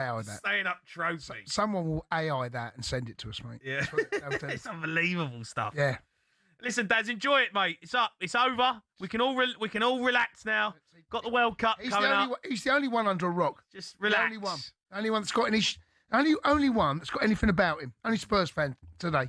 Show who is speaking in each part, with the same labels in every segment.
Speaker 1: AI that.
Speaker 2: Staying up trophy.
Speaker 1: Someone will AI that and send it to us, mate.
Speaker 2: Yeah. It's unbelievable stuff.
Speaker 1: Yeah.
Speaker 2: Listen, Dads, enjoy it, mate. It's up. It's over. We can all relax now. Got the World Cup coming up.
Speaker 1: He's the only one under a rock.
Speaker 2: Just relax.
Speaker 1: The only one. Only one that's got any. Only one that's got anything about him. Only Spurs fan today.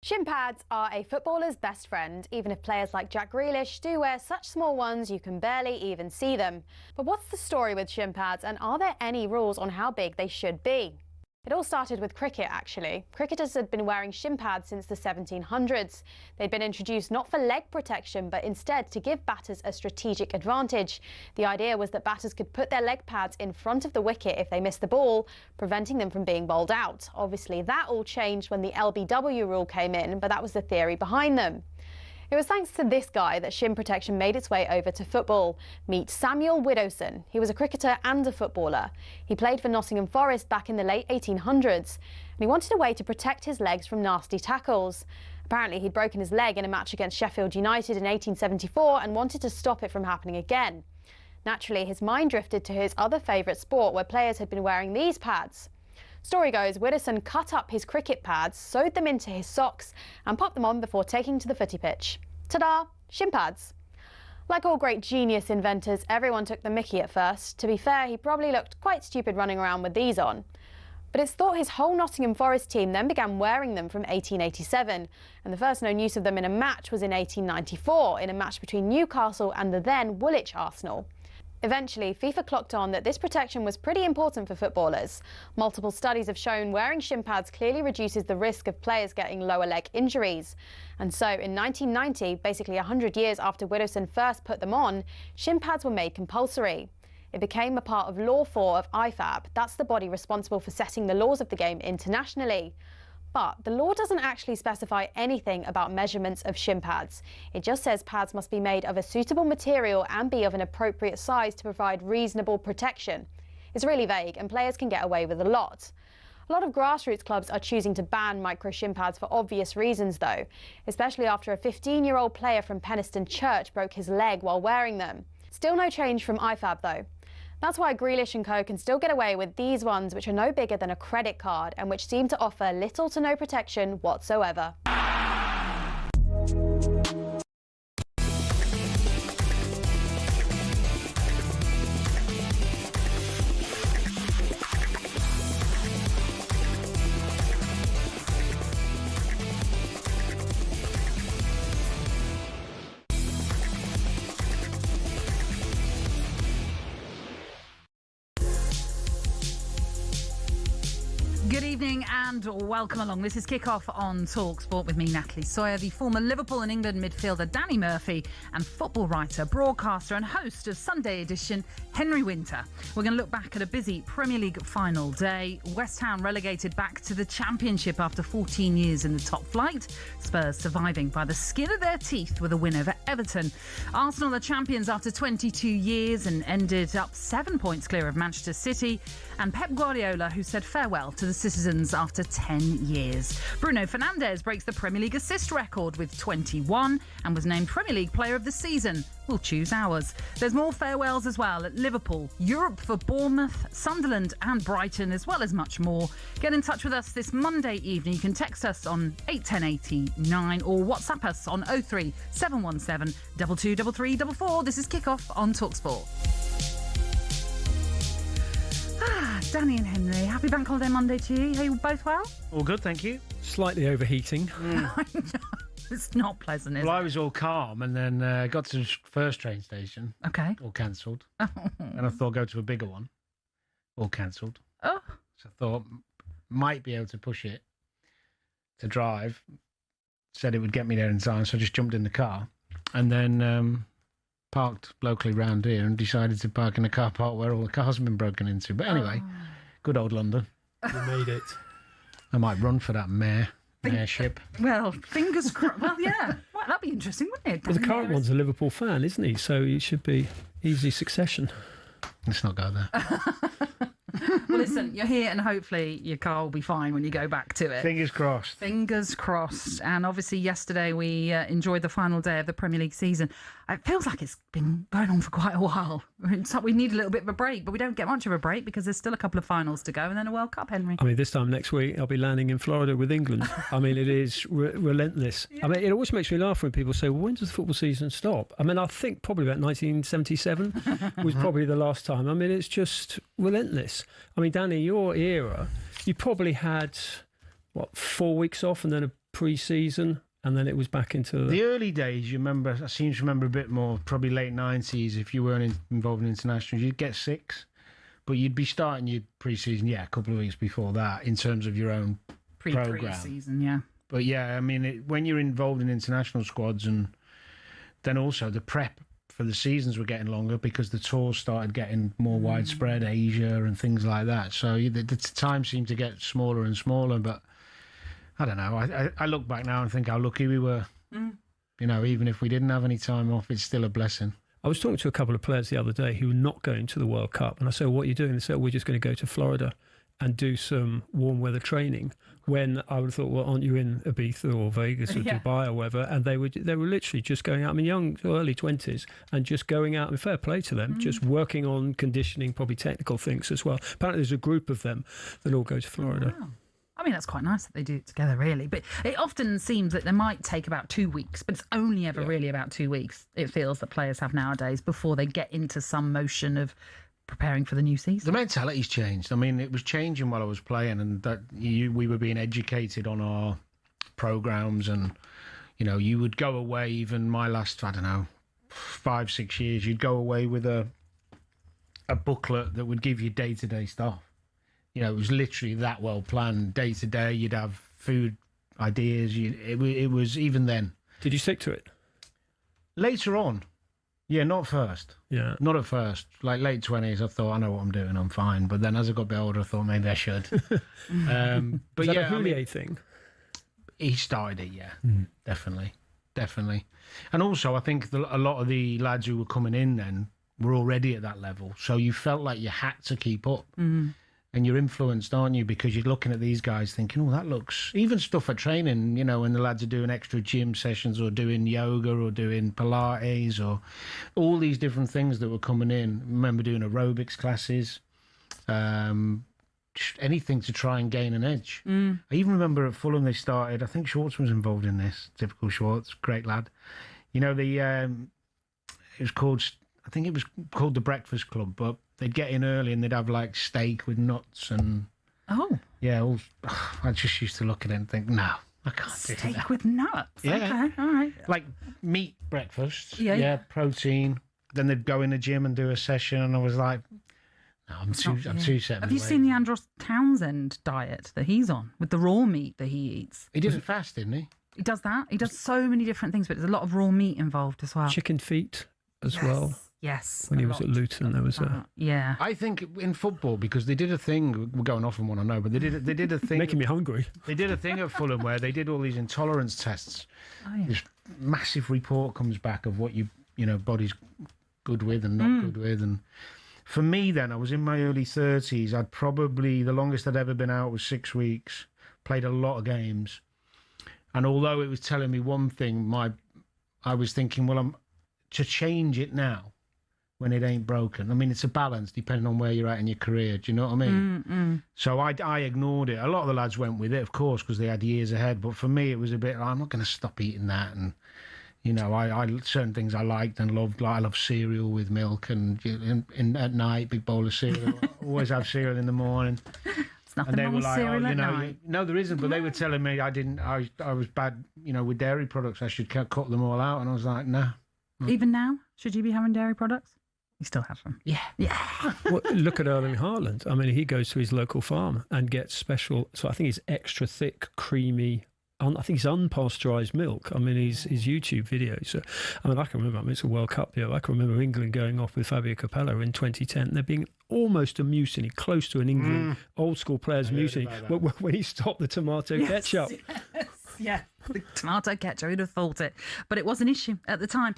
Speaker 3: Shin pads are a footballer's best friend, even if players like Jack Grealish do wear such small ones you can barely even see them. But what's the story with shin pads, and are there any rules on how big they should be? It all started with cricket, actually. Cricketers had been wearing shin pads since the 1700s. They'd been introduced not for leg protection, but instead to give batters a strategic advantage. The idea was that batters could put their leg pads in front of the wicket if they missed the ball, preventing them from being bowled out. Obviously, that all changed when the LBW rule came in, but that was the theory behind them. It was thanks to this guy that shin protection made its way over to football. Meet Samuel Widdowson. He was a cricketer and a footballer. He played for Nottingham Forest back in the late 1800s, and he wanted a way to protect his legs from nasty tackles. Apparently, he'd broken his leg in a match against Sheffield United in 1874 and wanted to stop it from happening again. Naturally, his mind drifted to his other favourite sport, where players had been wearing these pads. Story goes, Widdowson cut up his cricket pads, sewed them into his socks and popped them on before taking to the footy pitch. Ta-da! Shin pads. Like all great genius inventors, everyone took the mickey at first. To be fair, he probably looked quite stupid running around with these on. But it's thought his whole Nottingham Forest team then began wearing them from 1887, and the first known use of them in a match was in 1894, in a match between Newcastle and the then Woolwich Arsenal. Eventually, FIFA clocked on that this protection was pretty important for footballers. Multiple studies have shown wearing shin pads clearly reduces the risk of players getting lower leg injuries. And so in 1990, basically 100 years after Widdowson first put them on, shin pads were made compulsory. It became a part of Law 4 of IFAB. That's the body responsible for setting the laws of the game internationally. But the law doesn't actually specify anything about measurements of shin pads. It just says pads must be made of a suitable material and be of an appropriate size to provide reasonable protection. It's really vague, and players can get away with a lot. A lot of grassroots clubs are choosing to ban micro shin pads for obvious reasons, though, especially after a 15-year-old player from Penistone Church broke his leg while wearing them. Still no change from IFAB, though. That's why Grealish and co can still get away with these ones, which are no bigger than a credit card and which seem to offer little to no protection whatsoever.
Speaker 4: Good evening and welcome along. This is Kickoff on talkSPORT with me, Natalie Sawyer, the former Liverpool and England midfielder Danny Murphy, and football writer, broadcaster and host of Sunday Edition, Henry Winter. We're going to look back at a busy Premier League final day. West Ham relegated back to the Championship after 14 years in the top flight. Spurs surviving by the skin of their teeth with a win over Everton. Arsenal are champions after 22 years and ended up 7 points clear of Manchester City. And Pep Guardiola, who said farewell to the citizens after 10 years. Bruno Fernandes breaks the Premier League assist record with 21 and was named Premier League Player of the Season. We'll choose ours. There's more farewells as well at Liverpool, Europe for Bournemouth, Sunderland and Brighton, as well as much more. Get in touch with us this Monday evening. You can text us on 81089 or WhatsApp us on 03 717 223344. This is Kickoff on talkSPORT. Danny and Henry, happy Bank Holiday Monday to you. Are you both well?
Speaker 2: All good, thank you.
Speaker 5: Slightly overheating.
Speaker 4: It's not pleasant, is it?
Speaker 2: Well, I was all calm and then got to the first train station.
Speaker 4: Okay.
Speaker 2: All cancelled. And I thought go to a bigger one. All cancelled.
Speaker 4: Oh.
Speaker 2: So I thought might be able to push it to drive
Speaker 5: said it would get me there in time, so I just jumped in the car and then parked locally round here and decided to park in a car park where all the cars have been broken into. But anyway, good old London.
Speaker 6: You made it.
Speaker 5: I might run for that mayorship.
Speaker 4: Well, fingers crossed. Well, yeah. Well, that'd be interesting, wouldn't it?
Speaker 6: Well, the current one's a Liverpool fan, isn't he? So it should be easy succession.
Speaker 5: Let's not go there.
Speaker 4: Well, listen, you're here and hopefully your car will be fine when you go back to it.
Speaker 5: Fingers crossed.
Speaker 4: Fingers crossed. And obviously yesterday we enjoyed the final day of the Premier League season. It feels like it's been going on for quite a while. We need a little bit of a break, but we don't get much of a break because there's still a couple of finals to go and then a World Cup, Henry.
Speaker 6: I mean, this time next week, I'll be landing in Florida with England. I mean, it is relentless. Yeah. I mean, it always makes me laugh when people say, well, when does the football season stop? I mean, I think probably about 1977 was probably the last time. I mean, it's just relentless. I mean, Danny, your era, you probably had, 4 weeks off and then a pre-season, and then it was back into
Speaker 5: the early days. You remember? I seem to remember a bit more. Probably late 90s. If you weren't involved in internationals, you'd get 6, but you'd be starting your pre-season, a couple of weeks before that in terms of your own program.
Speaker 4: Pre-season, yeah.
Speaker 5: But yeah, I mean, when you're involved in international squads, and then also the prep for the seasons were getting longer because the tours started getting more widespread, Asia and things like that. So the time seemed to get smaller and smaller, but I don't know. I look back now and think how lucky we were. You know, even if we didn't have any time off, it's still a blessing.
Speaker 6: I was talking to a couple of players the other day who were not going to the World Cup, and I said, what are you doing? They said, we're just going to go to Florida and do some warm weather training. When I would have thought, well, aren't you in Ibiza or Vegas or Dubai or whatever? And they were literally just going out, I mean, young, early 20s, and just going out, and fair play to them, just working on conditioning, probably technical things as well. Apparently there's a group of them that all go to Florida.
Speaker 4: Wow. I mean, that's quite nice that they do it together, really. But it often seems that they might take about 2 weeks, but it's only ever really about 2 weeks, it feels, that players have nowadays before they get into some motion of preparing for the new season.
Speaker 5: The mentality's changed. I mean, it was changing while I was playing, and that we were being educated on our programmes, and, you know, you would go away, even my last, 5-6 years, you'd go away with a booklet that would give you day-to-day stuff. You know, it was literally that well planned. Day to day, you'd have food ideas. It was even then.
Speaker 6: Did you stick to it?
Speaker 5: Later on, yeah, not first.
Speaker 6: Yeah,
Speaker 5: not at first. Like late 20s, I thought I know what I'm doing. I'm fine. But then as I got a bit older, I thought maybe I should. But
Speaker 6: is that a Houllier thing?
Speaker 5: He started it. Yeah, definitely. And also, I think a lot of the lads who were coming in then were already at that level, so you felt like you had to keep up. And you're influenced, aren't you? Because you're looking at these guys thinking, oh, that looks... Even stuff at training, you know, when the lads are doing extra gym sessions or doing yoga or doing Pilates or all these different things that were coming in. I remember doing aerobics classes, anything to try and gain an edge. I even remember at Fulham they started, I think Schwartz was involved in this, typical Schwartz, great lad. You know, it was called... I think it was called the Breakfast Club, but they'd get in early and they'd have like steak with nuts and...
Speaker 4: Oh.
Speaker 5: Yeah, I just used to look at it and think, no, I can't do that.
Speaker 4: Steak with nuts?
Speaker 5: Yeah.
Speaker 4: Okay, all right.
Speaker 5: Like meat breakfast.
Speaker 4: Yeah.
Speaker 5: Protein. Then they'd go in the gym and do a session and I was like, no, I'm too set.
Speaker 4: Have you seen the Andros Townsend diet that he's on with the raw meat that he eats?
Speaker 5: He did it fast, didn't he?
Speaker 4: He does that. He does so many different things, but there's a lot of raw meat involved as well.
Speaker 6: Chicken feet as well.
Speaker 4: Yes.
Speaker 6: When he was at Luton, there was a...
Speaker 4: Yeah.
Speaker 5: I think in football, because they did a thing, we're going off on one I know, but they did a thing...
Speaker 6: Making me hungry.
Speaker 5: They did a thing at Fulham where they did all these intolerance tests.
Speaker 4: Oh, yeah.
Speaker 5: This massive report comes back of what you know, body's good with and not good with. And for me then, I was in my early 30s. I'd probably, the longest I'd ever been out was 6 weeks, played a lot of games. And although it was telling me one thing, I was thinking, well, to change it now, when it ain't broken. I mean, it's a balance depending on where you're at in your career. Do you know what I mean? So I ignored it. A lot of the lads went with it, of course, because they had years ahead. But for me, it was a bit, I'm not going to stop eating that. And, you know, I certain things I liked and loved. Like I love cereal with milk and at night, big bowl of cereal. Always have cereal in the morning.
Speaker 4: It's nothing
Speaker 5: and they
Speaker 4: wrong
Speaker 5: were
Speaker 4: with
Speaker 5: like,
Speaker 4: cereal
Speaker 5: oh,
Speaker 4: at
Speaker 5: you know,
Speaker 4: night.
Speaker 5: no, there isn't. But they were telling me I was bad, you know, with dairy products. I should cut them all out. And I was like, nah.
Speaker 4: Even now, should you be having dairy products? You still have them. Yeah.
Speaker 6: Well, look at Erling Haaland. I mean, he goes to his local farm and gets special, so I think it's extra thick, creamy I think it's unpasteurised milk. I mean, his YouTube videos. I mean, I can remember. I mean, it's a World Cup year. I can remember England going off with Fabio Capello in 2010. There being almost a mutiny, close to an England old school players mutiny, when he stopped the tomato ketchup.
Speaker 4: Yeah, the tomato ketchup, who'd have thought it? But it was an issue at the time.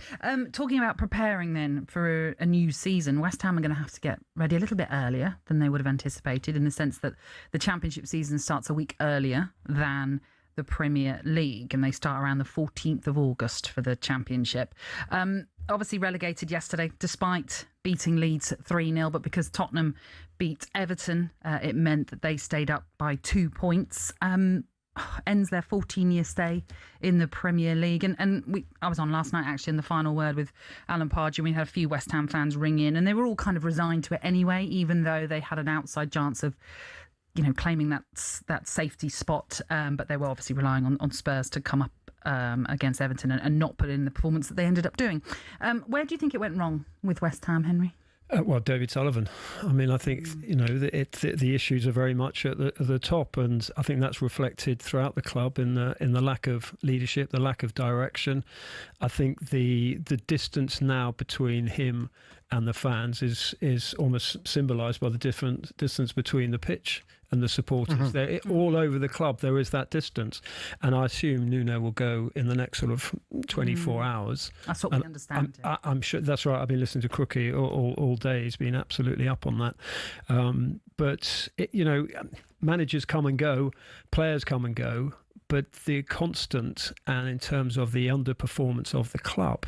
Speaker 4: Talking about preparing then for a new season, West Ham are going to have to get ready a little bit earlier than they would have anticipated, in the sense that the Championship season starts a week earlier than the Premier League, and they start around the 14th of August for the Championship. Obviously relegated yesterday, despite beating Leeds 3-0, but because Tottenham beat Everton, it meant that they stayed up by 2 points. Ends their 14-year stay in the Premier League. And I was on last night, actually, in the final word with Alan Pardew. We had a few West Ham fans ring in, and they were all kind of resigned to it anyway, even though they had an outside chance of, claiming that safety spot. But they were obviously relying on Spurs to come up against Everton and not put in the performance that they ended up doing. Where do you think it went wrong with West Ham, Henry?
Speaker 6: Well, David Sullivan. I mean, I think the issues are very much at the top, and I think that's reflected throughout the club in the lack of leadership, the lack of direction. I think the distance now between him and the fans is almost symbolised by the different distance between the pitch and the supporters. They're all over the club. There is that distance, and I assume Nuno will go in the next sort of 24 hours.
Speaker 4: That's what we understand.
Speaker 6: I'm sure that's right. I've been listening to Crookie all day. He's been absolutely up on that. But managers come and go, players come and go, but the constant, and in terms of the underperformance of the club,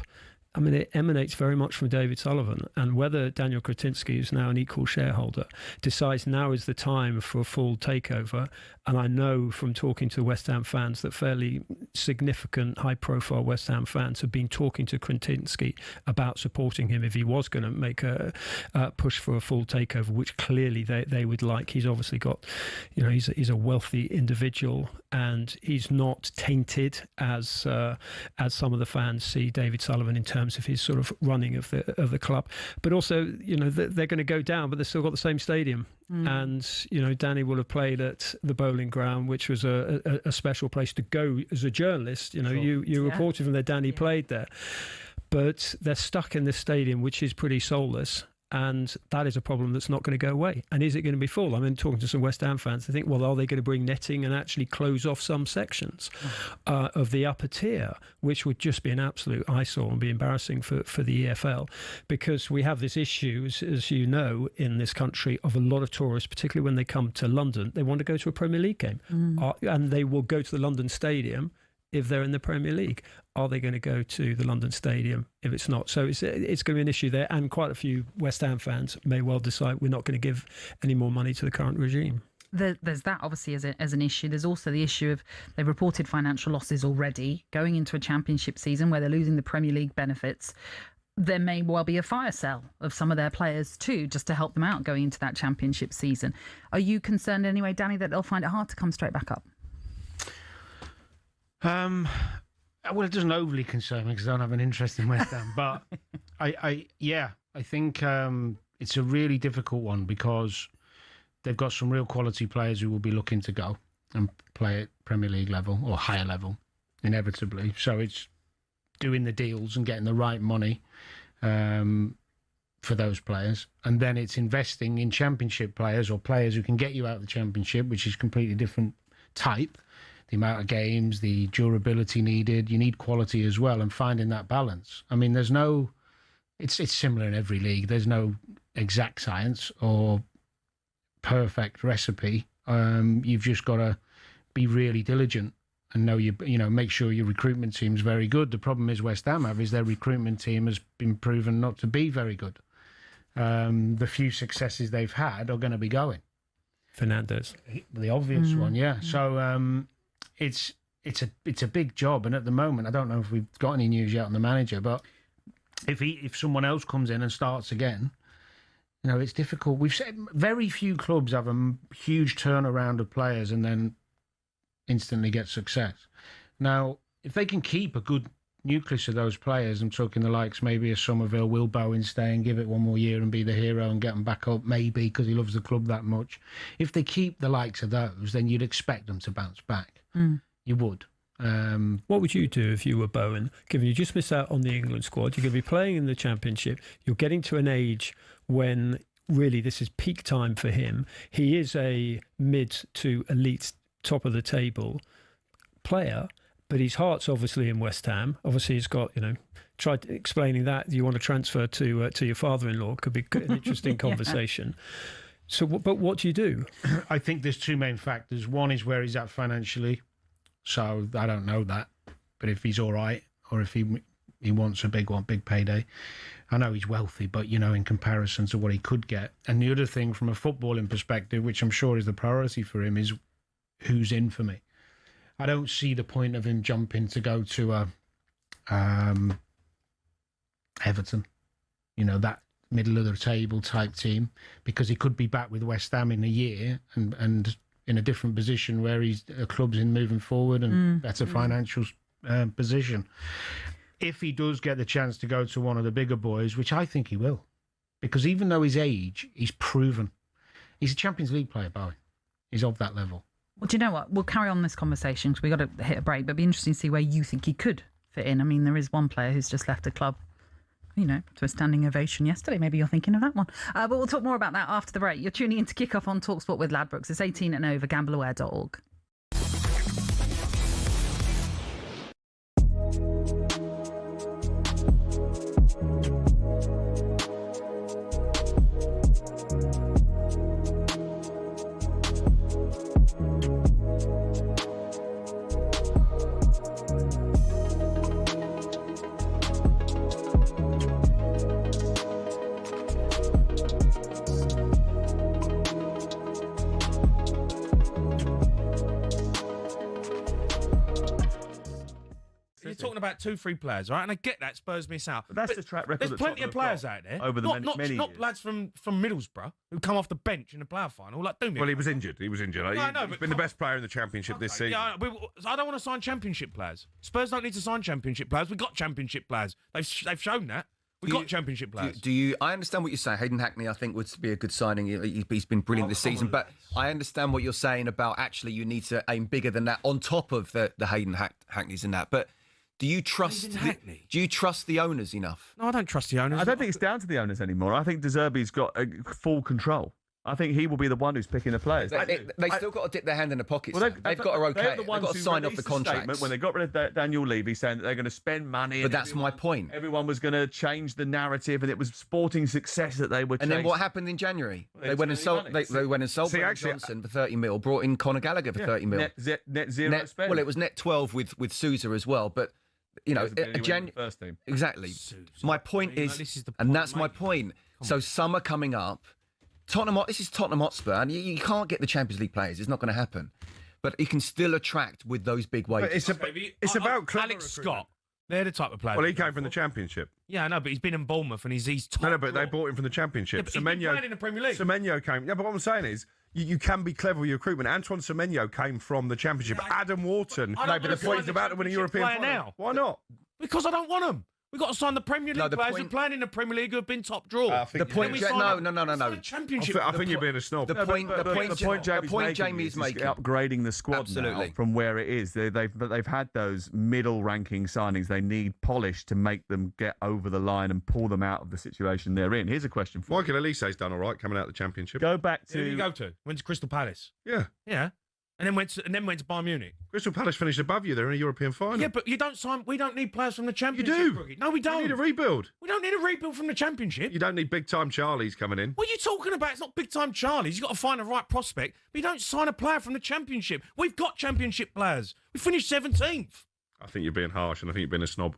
Speaker 6: I mean, it emanates very much from David Sullivan. And whether Daniel Kretinsky, who's now an equal shareholder, decides now is the time for a full takeover. And I know from talking to West Ham fans that fairly significant, high-profile West Ham fans have been talking to Kretinsky about supporting him if he was going to make a push for a full takeover, which clearly they would like. He's obviously got, he's a wealthy individual, and he's not tainted as some of the fans see David Sullivan in terms of his sort of running of the club. But also, they're going to go down, but they've still got the same stadium. And Danny will have played at the Bowling Ground, which was a special place to go as a journalist. You reported from there, Danny played there, but they're stuck in this stadium, which is pretty soulless. And that is a problem that's not going to go away. And is it going to be full? I mean, talking to some West Ham fans, they think, well, are they going to bring netting and actually close off some sections of the upper tier, which would just be an absolute eyesore and be embarrassing for the EFL? Because we have this issue, as you know, in this country, of a lot of tourists, particularly when they come to London, they want to go to a Premier League game. And they will go to the London Stadium if they're in the Premier League. Are they going to go to the London Stadium if it's not? So it's going to be an issue there, and quite a few West Ham fans may well decide we're not going to give any more money to the current regime.
Speaker 4: There's that obviously as an issue. There's also the issue of they've reported financial losses already going into a Championship season where they're losing the Premier League benefits. There may well be a fire sale of some of their players too, just to help them out going into that Championship season. Are you concerned anyway, Danny, that they'll find it hard to come straight back up?
Speaker 5: Well, it doesn't overly concern me because I don't have an interest in West Ham. But I think it's a really difficult one because they've got some real quality players who will be looking to go and play at Premier League level or higher level, inevitably. So it's doing the deals and getting the right money for those players. And then it's investing in Championship players or players who can get you out of the Championship, which is completely different type. The amount of games, the durability needed, you need quality as well, and finding that balance. I mean, it's similar in every league. There's no exact science or perfect recipe. You've just got to be really diligent and make sure your recruitment team's very good. The problem is West Ham is their recruitment team has been proven not to be very good. The few successes they've had are going to be going.
Speaker 6: Fernandez,
Speaker 5: the obvious one, yeah. So it's a big job, and at the moment, I don't know if we've got any news yet on the manager, but if someone else comes in and starts again, it's difficult. We've said very few clubs have a huge turnaround of players and then instantly get success. Now, if they can keep a good nucleus of those players, I'm talking the likes maybe of Somerville, Will Bowen stay and give it one more year and be the hero and get them back up, maybe because he loves the club that much. If they keep the likes of those, then you'd expect them to bounce back. You would.
Speaker 6: What would you do if you were Bowen, given you just missed out on the England squad? You're going to be playing in the Championship. You're getting to an age when really this is peak time for him. He is a mid to elite top of the table player, but his heart's obviously in West Ham. Obviously, he's got, tried explaining that you want to transfer to your father-in-law. Could be an interesting conversation. So, but what do you do?
Speaker 5: I think there's two main factors. One is where he's at financially. So I don't know that. But if he's all right, or if he wants a big payday. I know he's wealthy, but, in comparison to what he could get. And the other thing from a footballing perspective, which I'm sure is the priority for him, is who's in for me. I don't see the point of him jumping to go to Everton, that middle of the table type team, because he could be back with West Ham in a year and in a different position where he's a club's in moving forward and better financial position. If he does get the chance to go to one of the bigger boys, which I think he will, because even though his age, he's proven. He's a Champions League player, Bowie. He's of that level.
Speaker 4: Well, do you know what? We'll carry on this conversation because we've got to hit a break, but it'd be interesting to see where you think he could fit in. I mean, there is one player who's just left the club, to a standing ovation yesterday. Maybe you're thinking of that one. But we'll talk more about that after the break. You're tuning in to Kickoff on talkSPORT with Ladbrokes. It's 18 and over, gambleaware.org.
Speaker 2: About 2-3 players, right? And I get that Spurs miss out.
Speaker 7: But that's the track record.
Speaker 2: There's plenty of players out there
Speaker 7: over the many
Speaker 2: not
Speaker 7: years.
Speaker 2: lads from Middlesbrough who come off the bench in the playoff final. Like,
Speaker 8: well, he was injured. He was injured.
Speaker 2: I know,
Speaker 8: He's been the best player in the Championship this season.
Speaker 2: Yeah, I don't want to sign Championship players. Spurs don't need to sign Championship players. We've got Championship players. They've shown that. We've got Championship players.
Speaker 9: Do you? I understand what you're saying. Hayden Hackney, I think, would be a good signing. He's been brilliant this season. But I understand what you're saying about actually you need to aim bigger than that on top of the Hayden Hackneys and that. But do you trust the owners enough?
Speaker 2: No, I don't trust the owners.
Speaker 7: I don't think it's down to the owners anymore. I think De Zerbi's got full control. I think he will be the one who's picking the players.
Speaker 9: They still got to dip their hand in the pockets. Well, they've got to okay. They've got to sign off the contracts.
Speaker 7: When they got rid of Daniel Levy, saying that they're going to spend money.
Speaker 9: But that's my point.
Speaker 7: Everyone was going to change the narrative, and it was sporting success that they were.
Speaker 9: And then what happened in January? They went and sold. They went and sold Johnson for 30 mil. Brought in Conor Gallagher for 30 mil.
Speaker 7: Net zero spend.
Speaker 9: Well, it was net 12 with Sousa as well, but.
Speaker 7: First team.
Speaker 9: Exactly. My point is, and that's my point. So summer coming up, this is Tottenham Hotspur, and you can't get the Champions League players. It's not going to happen. But he can still attract with those big wages.
Speaker 8: It's about
Speaker 2: Alex Scott. They're the type of player.
Speaker 8: Well, he came from the Championship.
Speaker 2: Yeah, I know, but he's been in Bournemouth and he's top.
Speaker 8: No, but they bought him from the Championship.
Speaker 2: Yeah, he's been playing in the Premier League.
Speaker 8: Semenyo came. Yeah, but what I'm saying is, you can be clever with your recruitment. Antoine Semenyo came from the Championship. Adam Wharton.
Speaker 2: No, but
Speaker 8: the point is about to win a European final.
Speaker 2: Now.
Speaker 8: Why not?
Speaker 2: Because I don't want them. We've got to sign the Premier League players who are playing in the Premier League who have been top draw.
Speaker 9: No.
Speaker 2: Championship.
Speaker 8: I think you're being a snob.
Speaker 9: The point Jamie's making
Speaker 7: is upgrading the squad now from where it is. They've had those middle ranking signings. They need polish to make them get over the line and pull them out of the situation they're in. Here's a question for
Speaker 8: Michael Elise's done all right coming out of the Championship.
Speaker 7: Go back to.
Speaker 2: Who did you go to? Went to Crystal Palace.
Speaker 8: Yeah.
Speaker 2: Yeah. And then went to Bayern Munich.
Speaker 8: Crystal Palace finished above you. They're in a European final.
Speaker 2: Yeah, but you don't sign. We don't need players from the Championship.
Speaker 8: You do.
Speaker 2: Rookie. No, we don't.
Speaker 8: You need a rebuild.
Speaker 2: We don't need a rebuild from the Championship.
Speaker 8: You don't need big time Charlies coming in.
Speaker 2: What are you talking about? It's not big time Charlies. You've got to find the right prospect. But you don't sign a player from the Championship. We've got Championship players. We finished 17th.
Speaker 8: I think you're being harsh, and I think you're being a snob.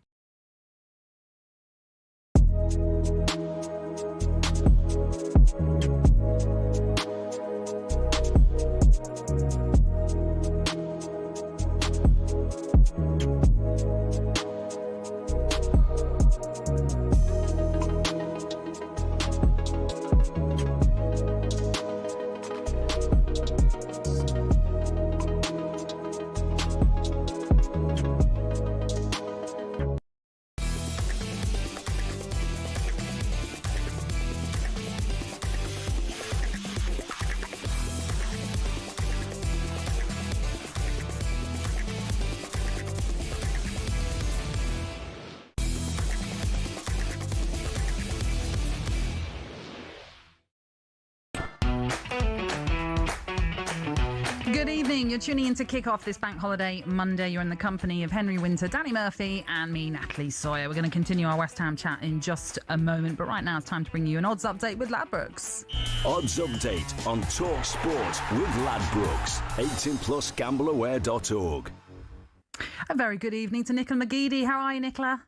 Speaker 4: evening. You're tuning in to kick off this bank holiday Monday. You're in the company of Henry Winter, Danny Murphy and me, Natalie Sawyer. We're going to continue our West Ham chat in just a moment, but right now it's time to bring you an odds update with Ladbrokes.
Speaker 10: Odds update on talkSPORT with Ladbrokes. 18plusgambleaware.org.
Speaker 4: A very good evening to Nicola McGeady. How are you, Nicola?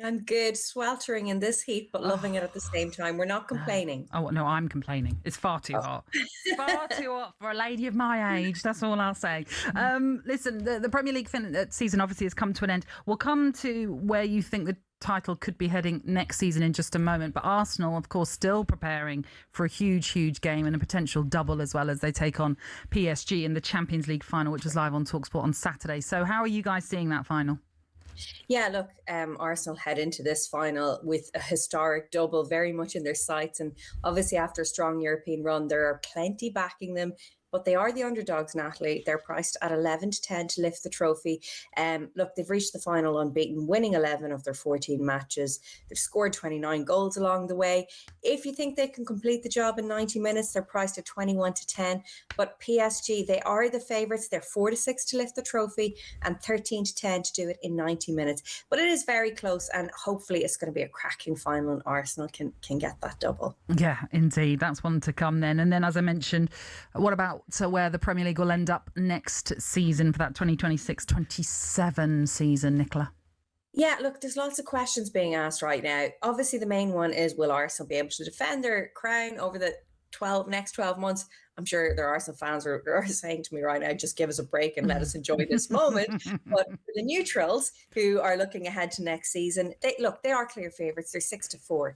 Speaker 11: I'm good, sweltering in this heat, but loving it at the same time. We're not complaining.
Speaker 4: Oh, no, I'm complaining. It's far too hot. Far too hot for a lady of my age. That's all I'll say. Listen, the Premier League season obviously has come to an end. We'll come to where you think the title could be heading next season in just a moment. But Arsenal, of course, still preparing for a huge game and a potential double as well as they take on PSG in the Champions League final, which is live on talkSPORT on Saturday. So how are you guys seeing that final?
Speaker 11: Yeah, look, Arsenal head into this final with a historic double very much in their sights. And obviously after a strong European run, there are plenty backing them. But they are the underdogs, Natalie. They're priced at 11-10 to lift the trophy. Look, they've reached the final unbeaten, winning 11 of their 14 matches. They've scored 29 goals along the way. If you think they can complete the job in 90 minutes, they're priced at 21-10. But PSG, they are the favourites. They're 4-6 to lift the trophy and 13-10 to do it in 90 minutes. But it is very close, and hopefully it's going to be a cracking final and Arsenal can get that double.
Speaker 4: Yeah, indeed. That's one to come then. And then, as I mentioned, what about where the Premier League will end up next season for that 2026-27 season, Nicola?
Speaker 11: Yeah, look, there's lots of questions being asked right now. Obviously, the main one is, will Arsenal be able to defend their crown over the next 12 months? I'm sure there are some fans who are saying to me right now, just give us a break and let us enjoy this moment. But for the neutrals who are looking ahead to next season, they are clear favourites. They're 6-4.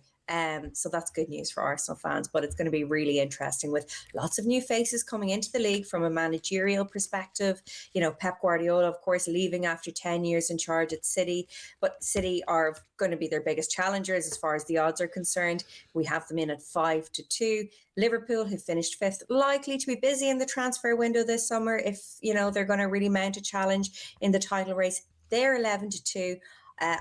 Speaker 11: So that's good news for Arsenal fans, but it's going to be really interesting with lots of new faces coming into the league from a managerial perspective. You know, Pep Guardiola, of course, leaving after 10 years in charge at City, but City are going to be their biggest challengers as far as the odds are concerned. We have them in at 5-2. Liverpool, who finished 5th, likely to be busy in the transfer window this summer if, you know, they're going to really mount a challenge in the title race. They're 11-2.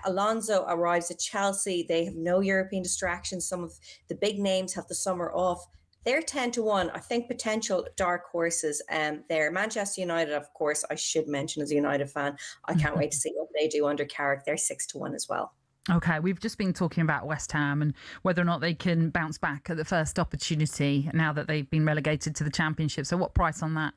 Speaker 11: Alonso arrives at Chelsea. They have no European distractions. Some of the big names have the summer off. They're 10-1. I think potential dark horses there. Manchester United, of course, I should mention as a United fan. I can't wait to see what they do under Carrick. They're 6-1 as well.
Speaker 4: Okay, we've just been talking about West Ham and whether or not they can bounce back at the first opportunity now that they've been relegated to the Championship. So what price on that?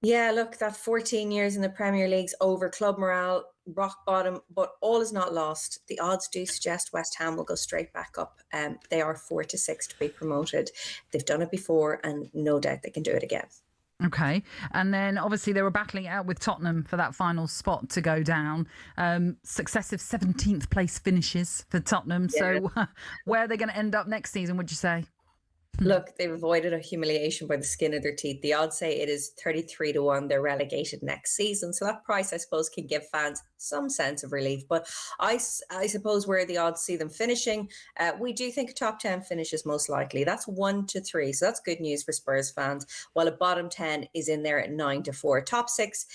Speaker 11: Yeah, look, that 14 years in the Premier League's over. Club morale, rock bottom, but all is not lost. The odds do suggest West Ham will go straight back up. They are 4-6 to be promoted. They've done it before and no doubt they can do it again.
Speaker 4: Okay. And then obviously they were battling it out with Tottenham for that final spot to go down. Successive 17th place finishes for Tottenham. Yeah. So where are they going to end up next season, would you say?
Speaker 11: Look, they've avoided a humiliation by the skin of their teeth. The odds say it is 33-1. They're relegated next season. So that price, I suppose, can give fans some sense of relief. But I suppose where the odds see them finishing, we do think a top 10 finish is most likely. That's 1-3. So that's good news for Spurs fans. While a bottom 10 is in there at 9-4. Top 6,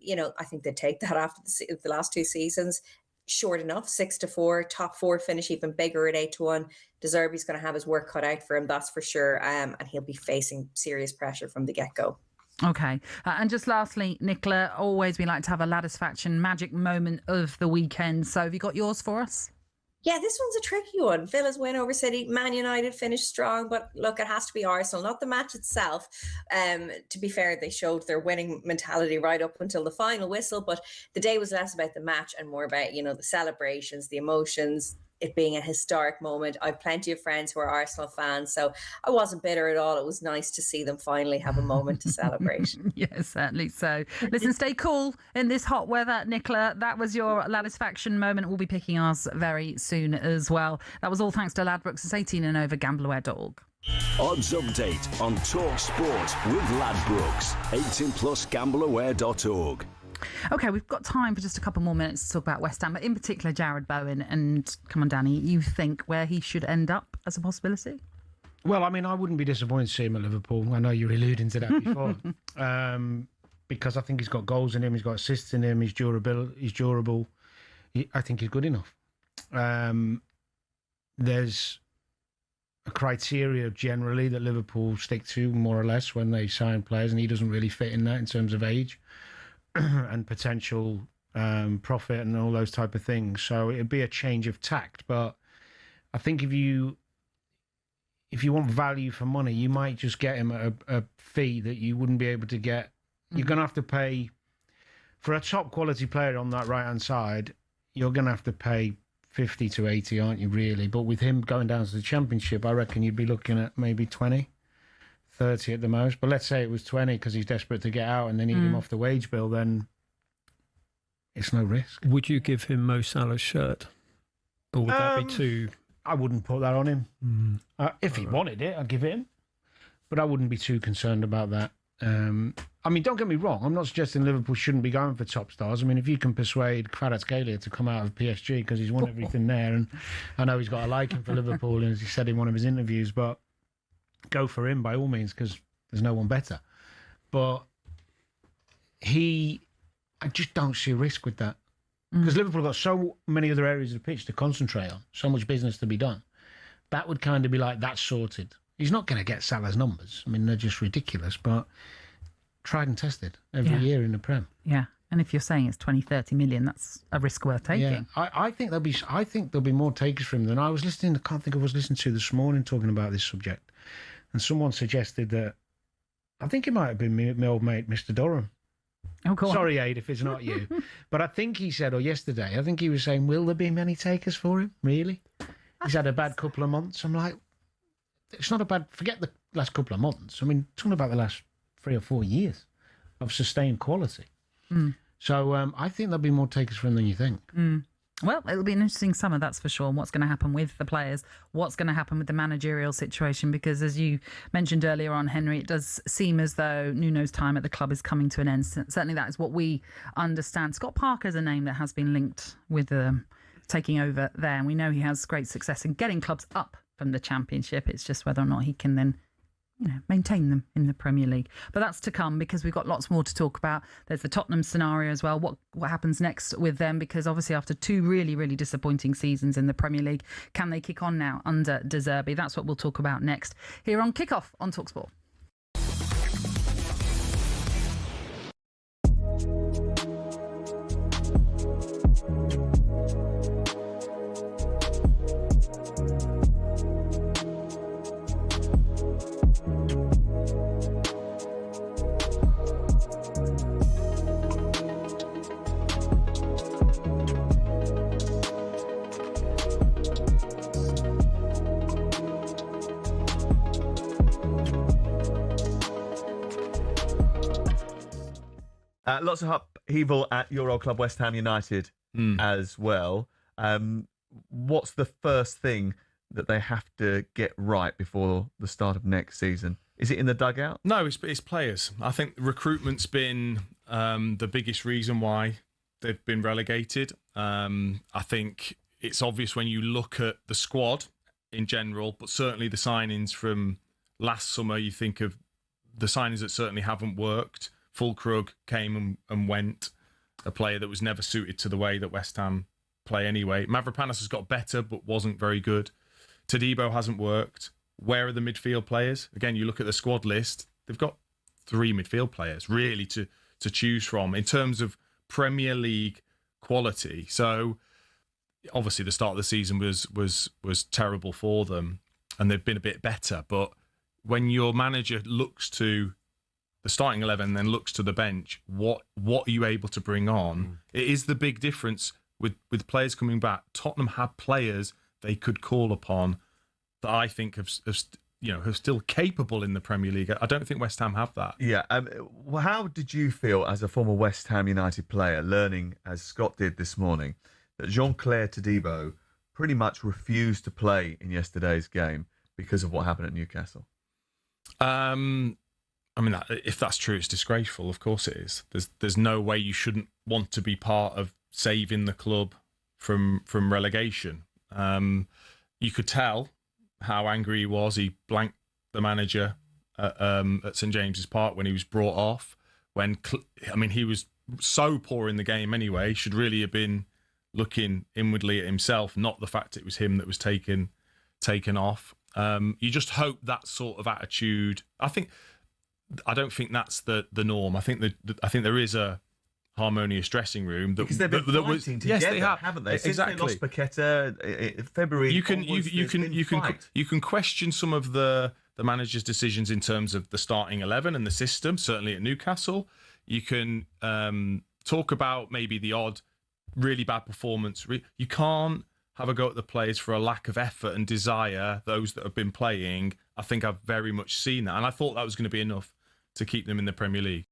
Speaker 11: you know, I think they take that after the last two seasons. Short enough, 6-4. Top 4 finish even bigger at 8-1. De Zerbi's going to have his work cut out for him, that's for sure, and he'll be facing serious pressure from the get-go.
Speaker 4: Okay, and just lastly, Nicola, always we like to have a Ladisfaction magic moment of the weekend. So have you got yours for us?
Speaker 11: Yeah, this one's a tricky one. Villa's win over City. Man United finished strong, but look, it has to be Arsenal, not the match itself. To be fair, they showed their winning mentality right up until the final whistle, but the day was less about the match and more about, you know, the celebrations, the emotions, it being a historic moment. I have plenty of friends who are Arsenal fans, so I wasn't bitter at all. It was nice to see them finally have a moment to celebrate.
Speaker 4: Yes, certainly so. Listen, stay cool in this hot weather, Nicola. That was your Ladisfaction moment. We'll be picking ours very soon as well. That was all thanks to Ladbrokes. It's 18 and over, gambleaware.org.
Speaker 10: Odds update on talkSPORT with Ladbrokes. 18plusgambleaware.org.
Speaker 4: Okay, we've got time for just a couple more minutes to talk about West Ham, but in particular Jared Bowen. And come on, Danny, you think where he should end up as a possibility?
Speaker 5: Well, I mean, I wouldn't be disappointed to see him at Liverpool. I know you're alluding to that before. Because I think he's got goals in him, he's got assists in him, he's durable. I think he's good enough. There's a criteria generally that Liverpool stick to more or less when they sign players, and he doesn't really fit in that in terms of age and potential profit and all those type of things. So it'd be a change of tact. But I think if you want value for money, you might just get him at a fee that you wouldn't be able to get. You're going to have to pay for a top quality player on that right hand side. You're going to have to pay 50 to 80, aren't you, really? But with him going down to the Championship, I reckon you'd be looking at maybe 20, 30 at the most. But let's say it was 20 because he's desperate to get out and they need him off the wage bill, then it's no risk.
Speaker 6: Would you give him Mo Salah's shirt? Or would that be too...
Speaker 5: I wouldn't put that on him. If he wanted it, I'd give it him. But I wouldn't be too concerned about that. I mean, don't get me wrong. I'm not suggesting Liverpool shouldn't be going for top stars. I mean, if you can persuade Kvaratskhelia to come out of PSG because he's won everything there, and I know he's got a liking for Liverpool, and as he said in one of his interviews, but go for him by all means because there's no one better. But I just don't see a risk with that because Liverpool got so many other areas of the pitch to concentrate on, so much business to be done. That would kind of be like, that's sorted. He's not going to get Salah's numbers. I mean, they're just ridiculous, but tried and tested every year in the Prem.
Speaker 4: Yeah, and if you're saying it's 20, 30 million, that's a risk worth taking.
Speaker 5: Yeah, I think there'll be more takers for him than I was listening. I can't think I was listening to this morning talking about this subject, and someone suggested that I think it might have been my old mate, Mr. Durham.
Speaker 4: Oh, go on.
Speaker 5: Sorry, Aid, if it's not you, but I think he said, or yesterday, I think he was saying, will there be many takers for him? Really? He's had a bad couple of months. I'm like, it's not a bad. Forget the last couple of months. I mean, talking about the last 3 or 4 years of sustained quality. So I think there'll be more takers for him than you think.
Speaker 4: Well, it'll be an interesting summer, that's for sure. And what's going to happen with the players? What's going to happen with the managerial situation? Because as you mentioned earlier on, Henry, it does seem as though Nuno's time at the club is coming to an end. Certainly that is what we understand. Scott Parker's a name that has been linked with taking over there. And we know he has great success in getting clubs up from the Championship. It's just whether or not he can then maintain them in the Premier League. But that's to come because we've got lots more to talk about. There's the Tottenham scenario as well. What happens next with them? Because obviously after 2 really, really disappointing seasons in the Premier League, can they kick on now under De Zerbi? That's what we'll talk about next here on Kickoff on talkSPORT.
Speaker 7: Lots of upheaval at your old club, West Ham United, as well. What's the first thing that they have to get right before the start of next season? Is it in the dugout?
Speaker 2: No, it's players. I think recruitment's been the biggest reason why they've been relegated. I think it's obvious when you look at the squad in general, but certainly the signings from last summer, you think of the signings that certainly haven't worked. Fulkrug came and went, a player that was never suited to the way that West Ham play anyway. Mavropanos has got better, but wasn't very good. Todibo hasn't worked. Where are the midfield players? Again, you look at the squad list, they've got 3 midfield players really to choose from in terms of Premier League quality. So obviously the start of the season was terrible for them, and they've been a bit better. But when your manager looks to the starting 11, then looks to the bench, what are you able to bring on? It is the big difference with players coming back. Tottenham have players they could call upon that I think have still capable in the Premier League. I don't think West Ham have that.
Speaker 7: Yeah. How did you feel as a former West Ham United player, learning, as Scott did this morning, that Jean-Claire Todibo pretty much refused to play in yesterday's game because of what happened at Newcastle?
Speaker 2: I mean, if that's true, it's disgraceful. Of course it is. There's no way you shouldn't want to be part of saving the club from relegation. You could tell how angry he was. He blanked the manager at St James's Park when he was brought off. He was so poor in the game anyway. He should really have been looking inwardly at himself, not the fact it was him that was taken off. You just hope that sort of attitude. I don't think that's the norm. I think there is a harmonious dressing room.
Speaker 7: Because they've been fighting together,
Speaker 2: yes, they have,
Speaker 7: haven't they? Since
Speaker 2: exactly.
Speaker 7: they lost Paqueta in February.
Speaker 2: You can question some of the manager's decisions in terms of the starting 11 and the system. Certainly at Newcastle, you can talk about maybe the odd really bad performance. You can't have a go at the players for a lack of effort and desire. Those that have been playing, I think I've very much seen that, and I thought that was going to be enough to keep them in the Premier League.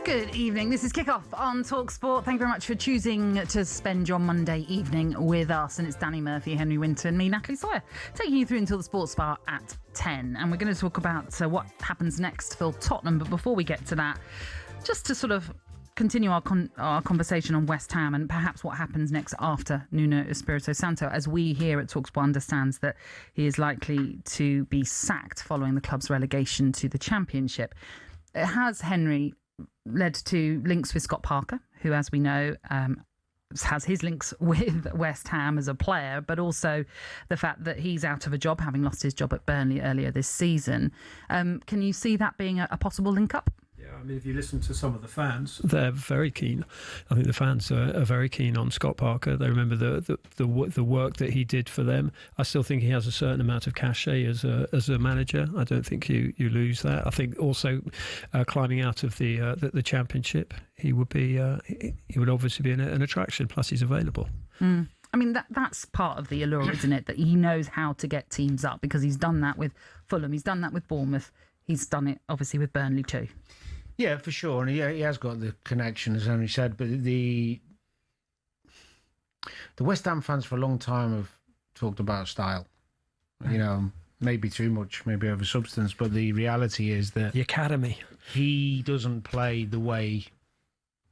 Speaker 4: Good evening. This is Kickoff on talkSPORT. Thank you very much for choosing to spend your Monday evening with us. And it's Danny Murphy, Henry Winter, and me, Natalie Sawyer, taking you through until the Sports Bar at 10. And we're going to talk about what happens next for Tottenham. But before we get to that, just to sort of continue our conversation on West Ham and perhaps what happens next after Nuno Espirito Santo, as we here at talkSPORT understands that he is likely to be sacked following the club's relegation to the Championship. It has, Henry, led to links with Scott Parker, who, as we know, has his links with West Ham as a player, but also the fact that he's out of a job, having lost his job at Burnley earlier this season. Can you see that being a possible link-up?
Speaker 6: Yeah, I mean, if you listen to some of the fans, they're very keen. I think the fans are very keen on Scott Parker. They remember the work that he did for them. I still think he has a certain amount of cachet as a manager. I don't think you lose that. I think also climbing out of the Championship, he would obviously be an attraction. Plus, he's available.
Speaker 4: Mm. I mean, that's part of the allure, isn't it? That he knows how to get teams up, because he's done that with Fulham, he's done that with Bournemouth, he's done it obviously with Burnley too.
Speaker 5: Yeah, for sure. And he has got the connection, as Henry said. But the West Ham fans for a long time have talked about style. You know, maybe too much, maybe over substance. But the reality is that
Speaker 6: the academy,
Speaker 5: he doesn't play the way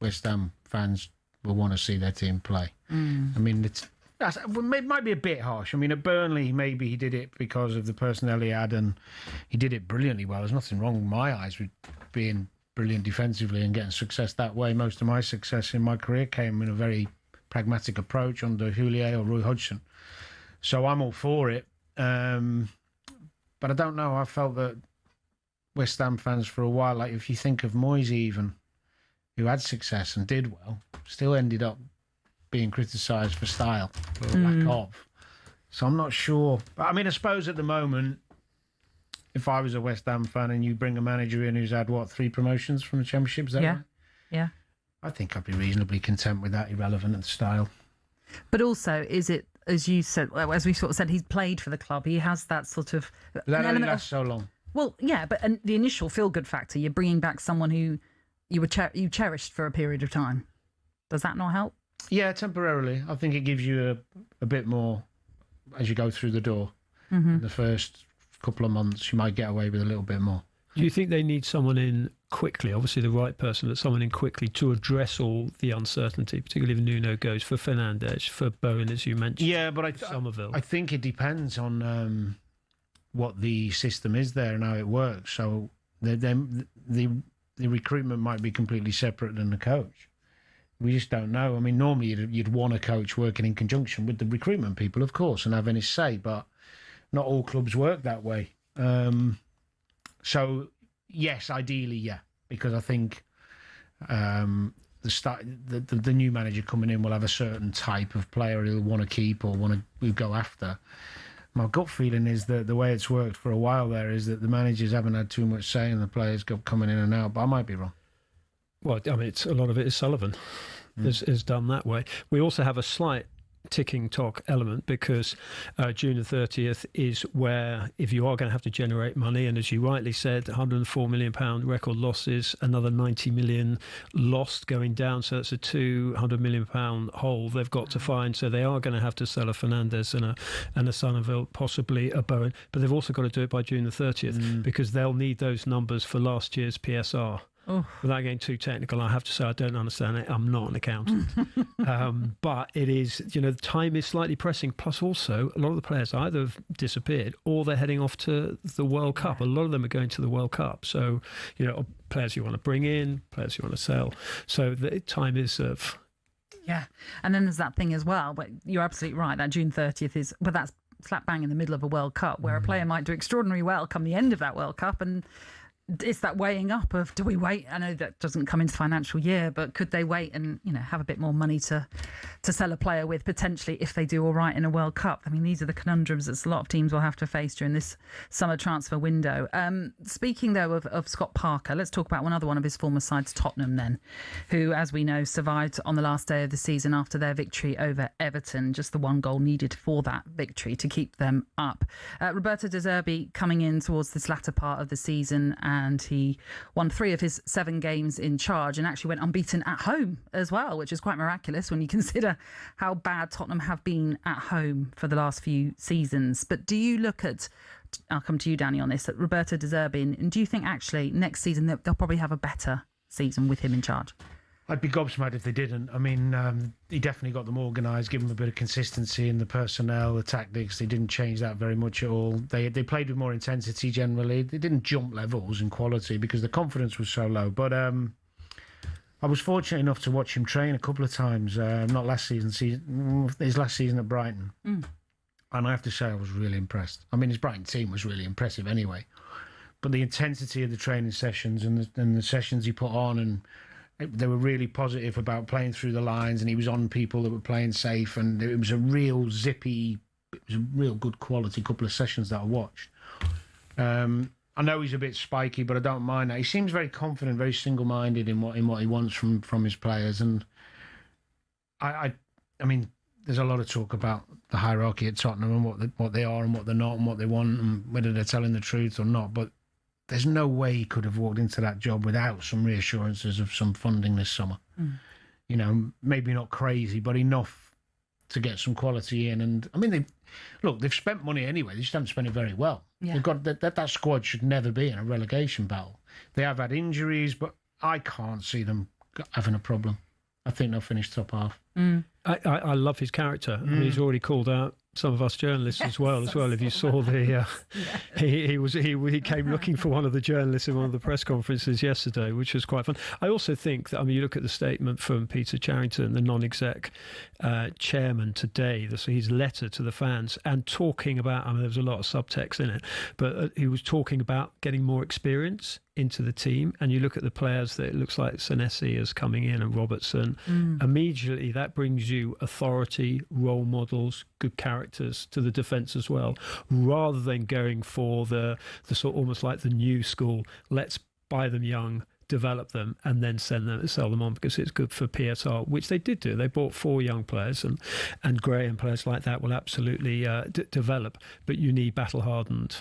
Speaker 5: West Ham fans will want to see their team play.
Speaker 4: Mm.
Speaker 5: I mean, it might be a bit harsh. I mean, at Burnley, maybe he did it because of the personnel he had, and he did it brilliantly well. There's nothing wrong in my eyes with being brilliant defensively and getting success that way. Most of my success in my career came in a very pragmatic approach under Houllier or Roy Hodgson. So I'm all for it. But I don't know. I felt that West Ham fans for a while, like if you think of Moyes even, who had success and did well, still ended up being criticised for style, or lack of. So I'm not sure. But I mean, I suppose at the moment, if I was a West Ham fan and you bring a manager in who's had, 3 promotions from the Championship, is that right?
Speaker 4: Yeah.
Speaker 5: I think I'd be reasonably content with that, irrelevant of the style.
Speaker 4: But also, is it as you said, as we sort of said, he's played for the club. He has that sort of
Speaker 5: That only lasts so long.
Speaker 4: Well, yeah, but the initial feel-good factor, you're bringing back someone who you cherished for a period of time. Does that not help?
Speaker 5: Yeah, temporarily. I think it gives you a bit more as you go through the door.
Speaker 4: Mm-hmm.
Speaker 5: The first couple of months, you might get away with a little bit more.
Speaker 6: Do you think they need someone in quickly, obviously the right person, but someone in quickly to address all the uncertainty, particularly if Nuno goes, for Fernandes, for Bowen, as you mentioned?
Speaker 5: Yeah, but
Speaker 6: Somerville.
Speaker 5: I think it depends on what the system is there and how it works. So the recruitment might be completely separate than the coach. We just don't know. I mean, normally you'd want a coach working in conjunction with the recruitment people, of course, and having his say, but not all clubs work that way. So, yes, ideally, yeah, because I think the new manager coming in will have a certain type of player he'll want to keep or want to go after. My gut feeling is that the way it's worked for a while there is that the managers haven't had too much say in the players coming in and out, but I might be wrong.
Speaker 6: Well, I mean, a lot of it is Sullivan is done that way. We also have a slight ticking talk element because June the 30th is where, if you are going to have to generate money, and as you rightly said, £104 million record losses, another 90 million lost going down, so it's a £200 million hole they've got to find. So they are going to have to sell a Fernandes and a Somerville, possibly a Bowen, but they've also got to do it by June the 30th because they'll need those numbers for last year's PSR.
Speaker 4: Oh.
Speaker 6: Without getting too technical, I have to say I don't understand it. I'm not an accountant. But it is, the time is slightly pressing. Plus also, a lot of the players either have disappeared or they're heading off to the World Cup. A lot of them are going to the World Cup. So, players you want to bring in, players you want to sell. So the time is of...
Speaker 4: Yeah. And then there's that thing as well, but you're absolutely right. That June 30th is... But that's slap bang in the middle of a World Cup where a player might do extraordinarily well come the end of that World Cup, and it's that weighing up of, do we wait? I know that doesn't come into financial year, but could they wait and have a bit more money to sell a player with, potentially, if they do all right in a World Cup? I mean, these are the conundrums that a lot of teams will have to face during this summer transfer window. Speaking though of Scott Parker, let's talk about another one of his former sides, Tottenham, then, who, as we know, survived on the last day of the season after their victory over Everton. Just the one goal needed for that victory to keep them up. Roberto De Zerbi coming in towards this latter part of the season, and he won 3 of his 7 games in charge and actually went unbeaten at home as well, which is quite miraculous when you consider how bad Tottenham have been at home for the last few seasons. But do you look at, I'll come to you, Danny, on this, at Roberto De Zerbi, and do you think actually next season they'll probably have a better season with him in charge?
Speaker 5: I'd be gobsmacked if they didn't. I mean, he definitely got them organised, give them a bit of consistency in the personnel, the tactics. They didn't change that very much at all. They played with more intensity generally. They didn't jump levels in quality because the confidence was so low. But I was fortunate enough to watch him train a couple of times. Not last season, his last season at Brighton. And I have to say I was really impressed. I mean, his Brighton team was really impressive anyway. But the intensity of the training sessions and the sessions he put on, and they were really positive about playing through the lines, and he was on people that were playing safe, and it was a real zippy, it was a real good quality couple of sessions that I watched. I know he's a bit spiky, but I don't mind that. He seems very confident, very single-minded in what he wants from his players, and I mean, there's a lot of talk about the hierarchy at Tottenham and what they are and what they're not and what they want and whether they're telling the truth or not, but there's no way he could have walked into that job without some reassurances of some funding this summer. Maybe not crazy, but enough to get some quality in. And I mean, they've spent money anyway. They just haven't spent it very well.
Speaker 4: Yeah.
Speaker 5: They've got that squad should never be in a relegation battle. They have had injuries, but I can't see them having a problem. I think they'll finish top half.
Speaker 6: I love his character. I mean, he's already called out some of us journalists as well. If you saw the he came looking for one of the journalists in one of the press conferences yesterday, which was quite fun. I also think that, I mean, you look at the statement from Peter Charrington, the non-exec chairman today, his letter to the fans, and talking about, I mean, there was a lot of subtext in it, but he was talking about getting more experience into the team. And you look at the players that it looks like Senesi is coming in and Robertson. Immediately that brings you authority, role models, good characters to the defence as well, rather than going for the sort of almost like the new school, let's buy them young, develop them, and then sell them on because it's good for PSR, which they did do. They bought 4 young players, and Gray and players like that will absolutely develop. But you need battle-hardened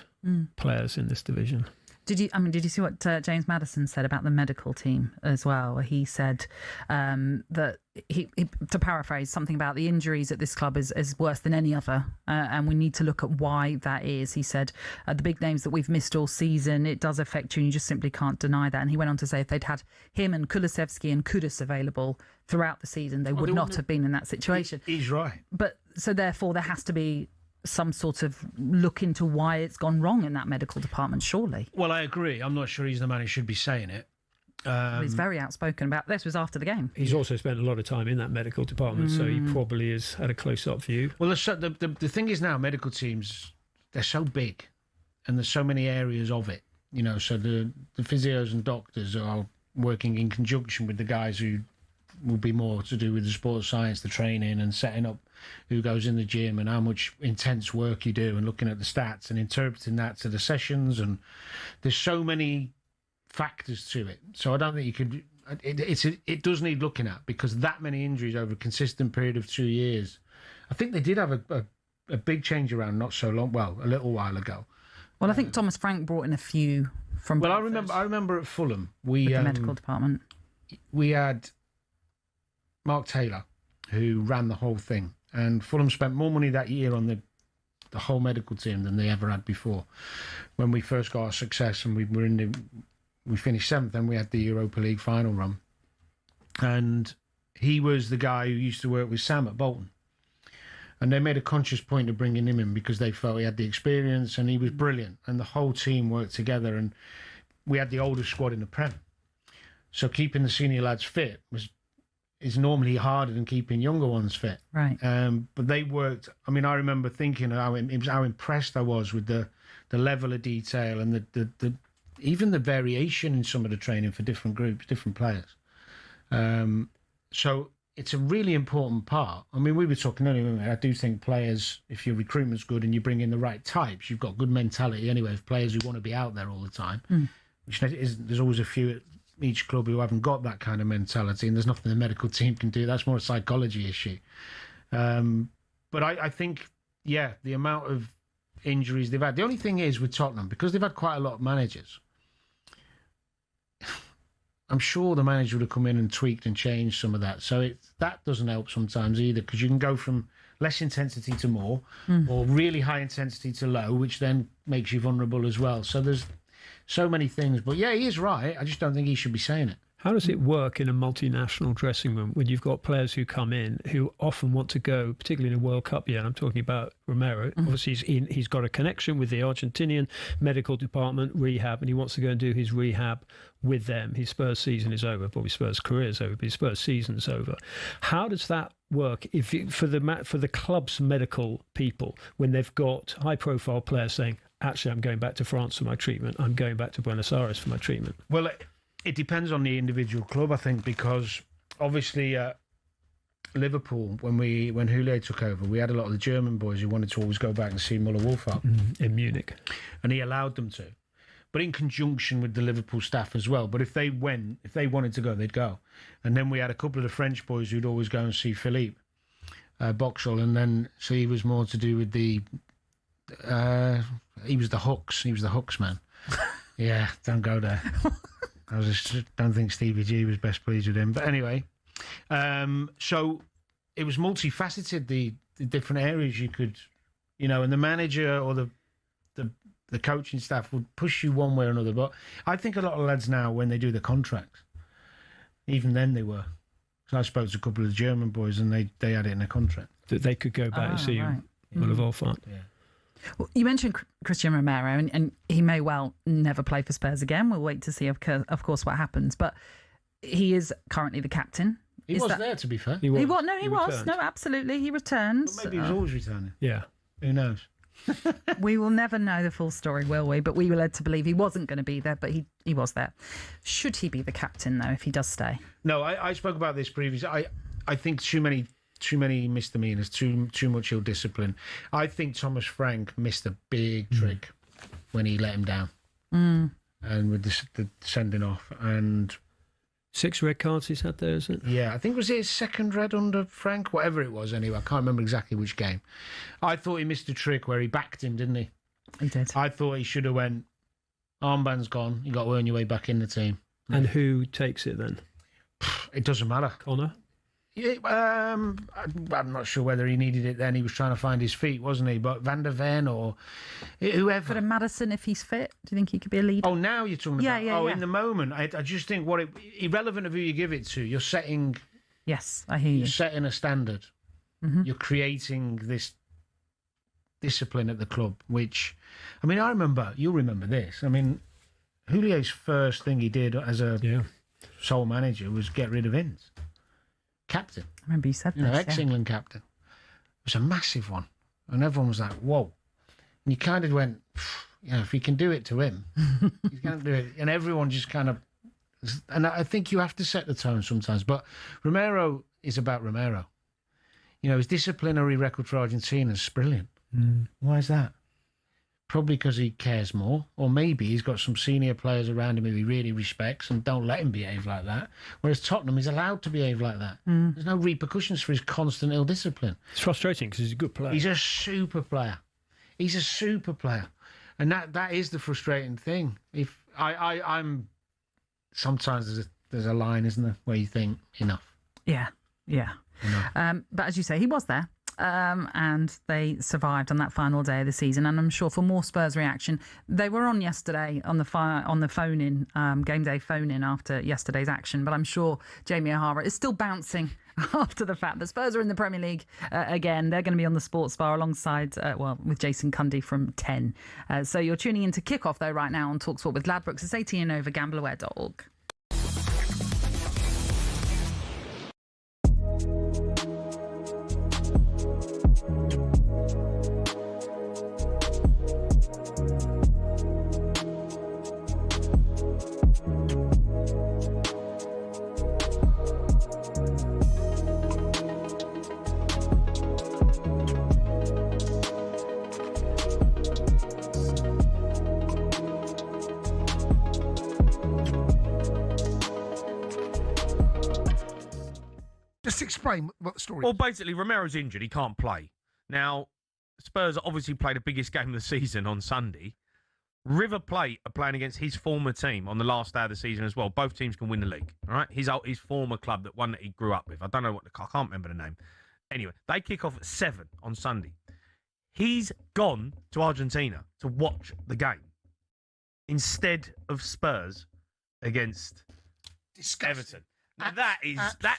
Speaker 6: players in this division.
Speaker 4: Did you see what James Maddison said about the medical team as well? Where he said that he, to paraphrase, something about the injuries at this club is worse than any other, and we need to look at why that is. He said the big names that we've missed all season, it does affect you, and you just simply can't deny that. And he went on to say if they'd had him and Kulusevski and Kudus available throughout the season, they would not have been in that situation.
Speaker 5: He's right.
Speaker 4: But so therefore, there has to be some sort of look into why it's gone wrong in that medical department, surely.
Speaker 5: Well, I agree. I'm not sure he's the man who should be saying it.
Speaker 4: He's very outspoken about this. Was after the game.
Speaker 6: He's also spent a lot of time in that medical department, so he probably has had a close-up view.
Speaker 5: Well, the thing is now, medical teams, they're so big, and there's so many areas of it. So the physios and doctors are working in conjunction with the guys who will be more to do with the sports science, the training, and setting up who goes in the gym and how much intense work you do, and looking at the stats and interpreting that to the sessions. And there's so many factors to it. So I don't think you could. It does need looking at, because that many injuries over a consistent period of 2 years. I think they did have a big change around not so long. Well, a little while ago.
Speaker 4: Well, I think Thomas Frank brought in a few from.
Speaker 5: Well, I remember at Fulham
Speaker 4: with the medical department.
Speaker 5: We had Mark Taylor, who ran the whole thing, and Fulham spent more money that year on the whole medical team than they ever had before. When we first got our success, and we finished 7th, and we had the Europa League final run, and he was the guy who used to work with Sam at Bolton, and they made a conscious point of bringing him in because they felt he had the experience and he was brilliant, and the whole team worked together, and we had the oldest squad in the Prem, so keeping the senior lads fit is normally harder than keeping younger ones fit.
Speaker 4: Right.
Speaker 5: But they worked. I mean, I remember thinking how impressed I was with the level of detail and the even the variation in some of the training for different groups, different players. So it's a really important part. I mean, we were talking earlier, I do think players, if your recruitment's good and you bring in the right types, you've got good mentality anyway of players who want to be out there all the time. Which there's always a few at each club who haven't got that kind of mentality, and there's nothing the medical team can do. That's more a psychology issue. But I think, the amount of injuries they've had. The only thing is with Tottenham, because they've had quite a lot of managers, I'm sure the manager would have come in and tweaked and changed some of that. So that doesn't help sometimes either, because you can go from less intensity to more, or really high intensity to low, which then makes you vulnerable as well. So there's so many things. But he is right. I just don't think he should be saying it.
Speaker 6: How does it work in a multinational dressing room when you've got players who come in who often want to go, particularly in a World Cup year? And I'm talking about Romero. Obviously, he's got a connection with the Argentinian medical department rehab, and he wants to go and do his rehab with them. His Spurs season is over, probably Spurs career is over, but his Spurs season's over. How does that work for the club's medical people when they've got high-profile players saying, actually, I'm going back to France for my treatment, I'm going back to Buenos Aires for my treatment?
Speaker 5: Well, it depends on the individual club, I think, because obviously Liverpool, when Houllier took over, we had a lot of the German boys who wanted to always go back and see Müller-Wolfhard
Speaker 6: in Munich,
Speaker 5: and he allowed them to, but in conjunction with the Liverpool staff as well. But if they wanted to go, they'd go. And then we had a couple of the French boys who'd always go and see Philippe Boxall, and then so he was more to do with the he was the hooks man. Yeah, don't go there. I don't think Stevie G was best pleased with him. But anyway, so it was multifaceted, the different areas you could, and the manager or the coaching staff would push you one way or another. But I think a lot of lads now, when they do the contracts, even then they were. So I spoke to a couple of the German boys, and they had it in their contract.
Speaker 6: That they could go back and see Müller-Wolfhard.
Speaker 5: Yeah.
Speaker 4: Well, you mentioned Christian Romero, and he may well never play for Spurs again. We'll wait to see, of course, what happens. But he is currently the captain.
Speaker 5: He was there, to be fair.
Speaker 4: He was. No, absolutely. He returns.
Speaker 5: But maybe he was always returning.
Speaker 6: Yeah.
Speaker 5: Who knows?
Speaker 4: We will never know the full story, will we? But we were led to believe he wasn't going to be there, but he was there. Should he be the captain, though, if he does stay?
Speaker 5: No, I spoke about this previously. I think too many misdemeanors, too much ill discipline. I think Thomas Frank missed a big trick when he let him down. and with the sending off. And
Speaker 6: 6 red cards he's had there, isn't it?
Speaker 5: yeah, I think was it his second red under Frank, whatever it was. Anyway, I can't remember exactly which game. I thought he missed a trick where he backed him, didn't he?
Speaker 4: He did.
Speaker 5: I thought he should have went. Armband's gone. You got to earn your way back in the team.
Speaker 6: And who takes it then?
Speaker 5: It doesn't matter.
Speaker 6: Connor?
Speaker 5: Yeah, I'm not sure whether he needed it then. He was trying to find his feet, wasn't he? But Van der Ven or whoever.
Speaker 4: But Madison, if he's fit, do you think he could be a leader?
Speaker 5: Oh, now you're talking about.
Speaker 4: Yeah.
Speaker 5: In the moment, I just think irrelevant of who you give it to, you're setting.
Speaker 4: Yes, I hear you.
Speaker 5: You're setting a standard.
Speaker 4: Mm-hmm.
Speaker 5: You're creating this discipline at the club, which, I mean, you'll remember this. I mean, Julio's first thing he did as a sole manager was get rid of Inns. Captain.
Speaker 4: I remember you said this.
Speaker 5: Ex-England captain. It was a massive one. And everyone was like, whoa. And you kind of went, if he can do it to him, he's going to do it. And everyone just kind of... And I think you have to set the tone sometimes. But Romero is about Romero. His disciplinary record for Argentina is brilliant. Why is that? Probably because he cares more, or maybe he's got some senior players around him who he really respects and don't let him behave like that. Whereas Tottenham is allowed to behave like that. There's no repercussions for his constant ill discipline.
Speaker 6: It's frustrating because he's a good player.
Speaker 5: He's a super player. And that is the frustrating thing. If I'm sometimes there's a line, isn't there, where you think enough.
Speaker 4: Yeah. But as you say, he was there. And they survived on that final day of the season. And I'm sure for more Spurs reaction, they were on yesterday on the phone-in, game day phone-in after yesterday's action. But I'm sure Jamie O'Hara is still bouncing after the fact that Spurs are in the Premier League again. They're going to be on the Sports Bar alongside, with Jason Cundy from 10. So you're tuning into Kickoff, though, right now on talkSPORT with Ladbrokes. It's 18 and over, gambleaware.org.
Speaker 1: Just explain what the story is.
Speaker 8: Well, basically, Romero's injured. He can't play. Now, Spurs obviously play the biggest game of the season on Sunday. River Plate are playing against his former team on the last day of the season as well. Both teams can win the league. All right, his former club, that one that he grew up with. I don't know I can't remember the name. Anyway, they kick off at 7 on Sunday. He's gone to Argentina to watch the game instead of Spurs against Everton. Now that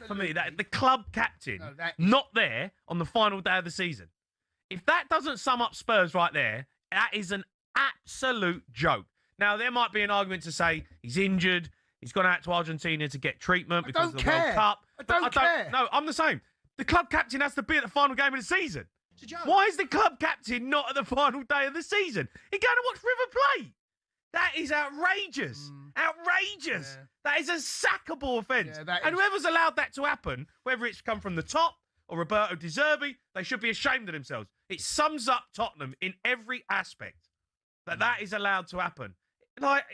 Speaker 8: for me, the club captain not there on the final day of the season. If that doesn't sum up Spurs right there, that is an absolute joke. Now, there might be an argument to say he's injured, he's gone out to Argentina to get treatment because of the World Cup.
Speaker 1: I don't care.
Speaker 8: No, I'm the same. The club captain has to be at the final game of the season. Why is the club captain not at the final day of the season? He's going to watch River Plate. That is outrageous. Outrageous. Yeah. That is a sackable offence. Yeah, and whoever's allowed that to happen, whether it's come from the top or Roberto De Zerbi, they should be ashamed of themselves. It sums up Tottenham in every aspect. That is allowed to happen. Like,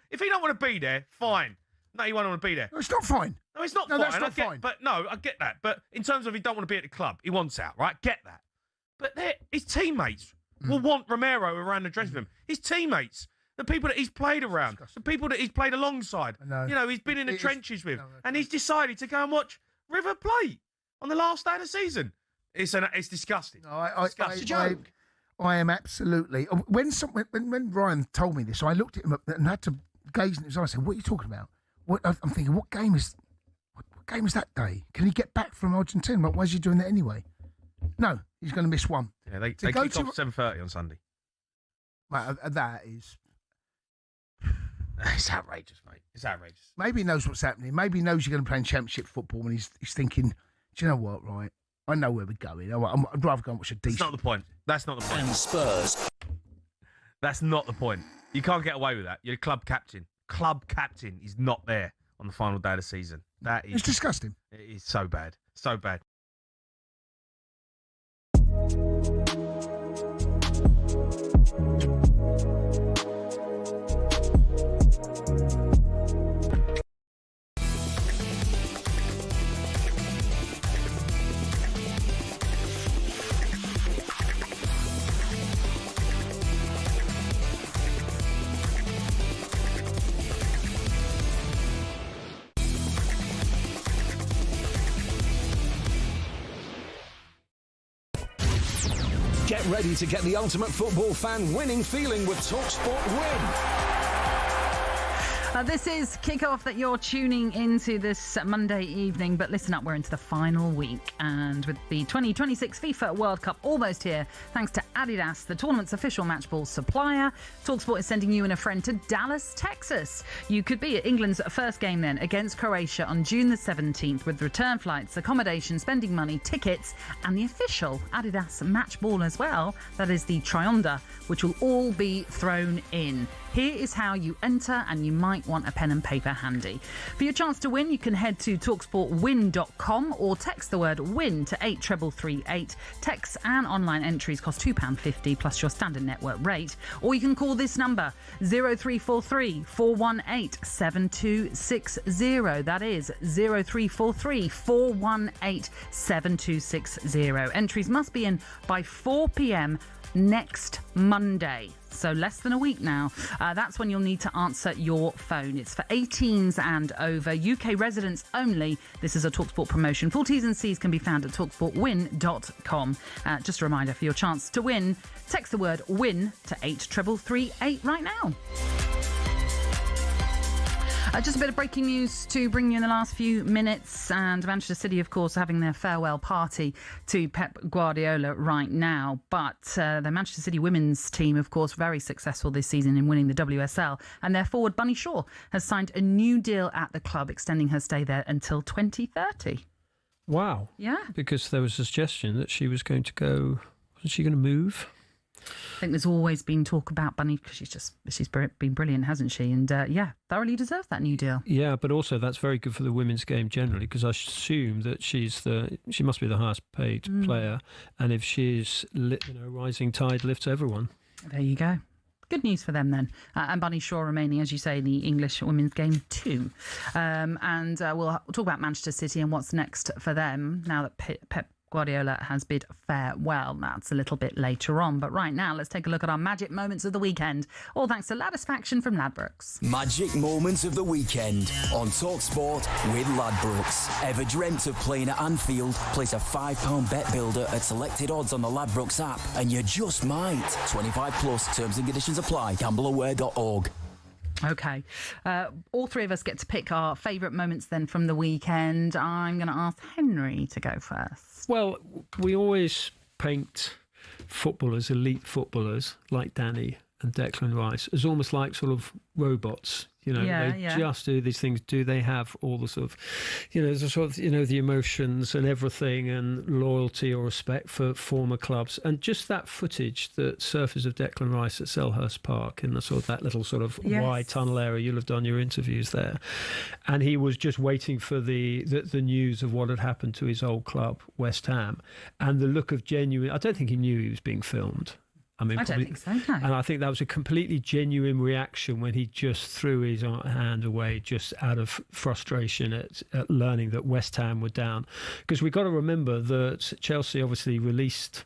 Speaker 8: if he don't want to be there, fine. No, he won't want to be there.
Speaker 1: No, it's not fine.
Speaker 8: No, it's not fine.
Speaker 1: That's not fine.
Speaker 8: But no, I get that. But in terms of he don't want to be at the club, he wants out, right? Get that. But his teammates will want Romero around the dressing room. His teammates. The people that he's played around, the people that he's played alongside, he's been in the trenches with, and he's decided to go and watch River Plate on the last day of the season. It's disgusting.
Speaker 1: No, I am absolutely. When Ryan told me this, I looked at him and had to gaze in his eyes. I said, "What are you talking about?" I'm thinking, what game is that day? Can he get back from Argentina? Why is he doing that anyway? No, he's going to miss one.
Speaker 8: Yeah, they kick off 7:30 on Sunday.
Speaker 1: Well, that is.
Speaker 8: It's outrageous, mate. It's outrageous.
Speaker 1: Maybe he knows what's happening. Maybe he knows you're going to play in Championship football and he's thinking, do you know what, right? I know where we're going. I'd rather go and watch a decent...
Speaker 8: That's not the point. That's not the point.
Speaker 10: And Spurs.
Speaker 8: That's not the point. You can't get away with that. You're the club captain. Club captain is not there on the final day of the season. That is...
Speaker 1: It's disgusting.
Speaker 8: It is so bad. So bad.
Speaker 12: Get ready to get the ultimate football fan winning feeling with talkSPORT Win.
Speaker 4: This is Kickoff that you're tuning into this Monday evening. But listen up, we're into the final week. And with the 2026 FIFA World Cup almost here, thanks to Adidas, the tournament's official match ball supplier, talkSPORT is sending you and a friend to Dallas, Texas. You could be at England's first game then against Croatia on June the 17th with return flights, accommodation, spending money, tickets and the official Adidas match ball as well. That is the Trionda, which will all be thrown in. Here is how you enter, and you might want a pen and paper handy. For your chance to win, you can head to talksportwin.com or text the word WIN to 83338. Texts and online entries cost £2.50 plus your standard network rate. Or you can call this number 0343 418 7260. That is 0343 418 7260. Entries must be in by 4 p.m. next Monday. So less than a week now. That's when you'll need to answer your phone. It's for 18s and over, UK residents only. This is a talkSPORT promotion. Full T's and C's can be found at talksportwin.com. Just a reminder, for your chance to win, text the word WIN to 83338 right now. Just a bit of breaking news to bring you in the last few minutes. And Manchester City, of course, are having their farewell party to Pep Guardiola right now. But the Manchester City women's team, of course, very successful this season in winning the WSL. And their forward, Bunny Shaw, has signed a new deal at the club, extending her stay there until 2030.
Speaker 6: Wow.
Speaker 4: Yeah.
Speaker 6: Because there was a suggestion that she was going to go... Wasn't she going to move?
Speaker 4: I think there's always been talk about Bunny because she's been brilliant, hasn't she? And thoroughly deserves that new deal.
Speaker 6: Yeah, but also that's very good for the women's game generally, because I assume that she must be the highest paid player, and if she's rising tide lifts everyone.
Speaker 4: There you go. Good news for them then. And Bunny Shaw remaining, as you say, in the English women's game too. And we'll talk about Manchester City and what's next for them now that Pep Guardiola has bid farewell. That's a little bit later on. But right now, let's take a look at our magic moments of the weekend. All thanks to Ladisfaction from Ladbrokes.
Speaker 13: Magic moments of the weekend on talkSPORT with Ladbrokes. Ever dreamt of playing at Anfield? Place a £5 bet builder at selected odds on the Ladbrokes app and you just might. 25 plus, terms and conditions apply. Gambleaware.org.
Speaker 4: OK. All three of us get to pick our favourite moments then from the weekend. I'm going to ask Henry to go first.
Speaker 6: Well, we always paint footballers, elite footballers, like Danny and Declan Rice, as almost like sort of robots. They just do these things. Do they have all the sort of, the emotions and everything and loyalty or respect for former clubs? And just that footage that surfaces of Declan Rice at Selhurst Park in the sort of that little sort of wide tunnel area. You'll have done your interviews there. And he was just waiting for the news of what had happened to his old club, West Ham. And the look of genuine... I don't think he knew he was being filmed. I don't
Speaker 4: think so, no.
Speaker 6: And I think that was a completely genuine reaction when he just threw his hand away just out of frustration at learning that West Ham were down. Because we've got to remember that Chelsea obviously released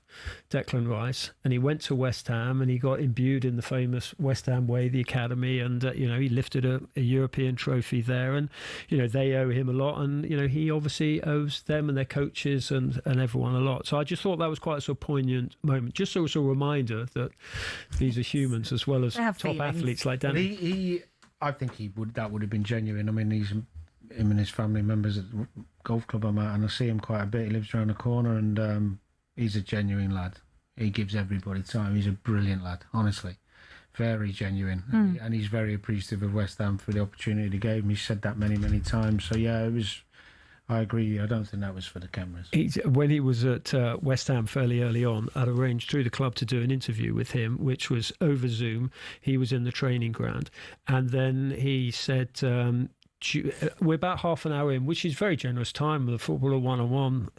Speaker 6: Declan Rice and he went to West Ham and he got imbued in the famous West Ham way, the academy, and he lifted a European trophy there, and they owe him a lot, and he obviously owes them and their coaches and everyone a lot. So I just thought that was quite a sort of poignant moment, just so it's a reminder that these are humans as well as top athletes like Danny.
Speaker 5: I think that would have been genuine. I mean, him and his family members at the golf club I'm at, and I see him quite a bit. He lives around the corner, and he's a genuine lad. He gives everybody time. He's a brilliant lad, honestly. Very genuine. And he's very appreciative of West Ham for the opportunity they gave him. He's said that many, many times. So, yeah, it was... I agree. I don't think that was for the cameras.
Speaker 6: When he was at West Ham fairly early on, I'd arranged through the club to do an interview with him, which was over Zoom. He was in the training ground. And then he said... we're about half an hour in, which is very generous time with a footballer one-on-one.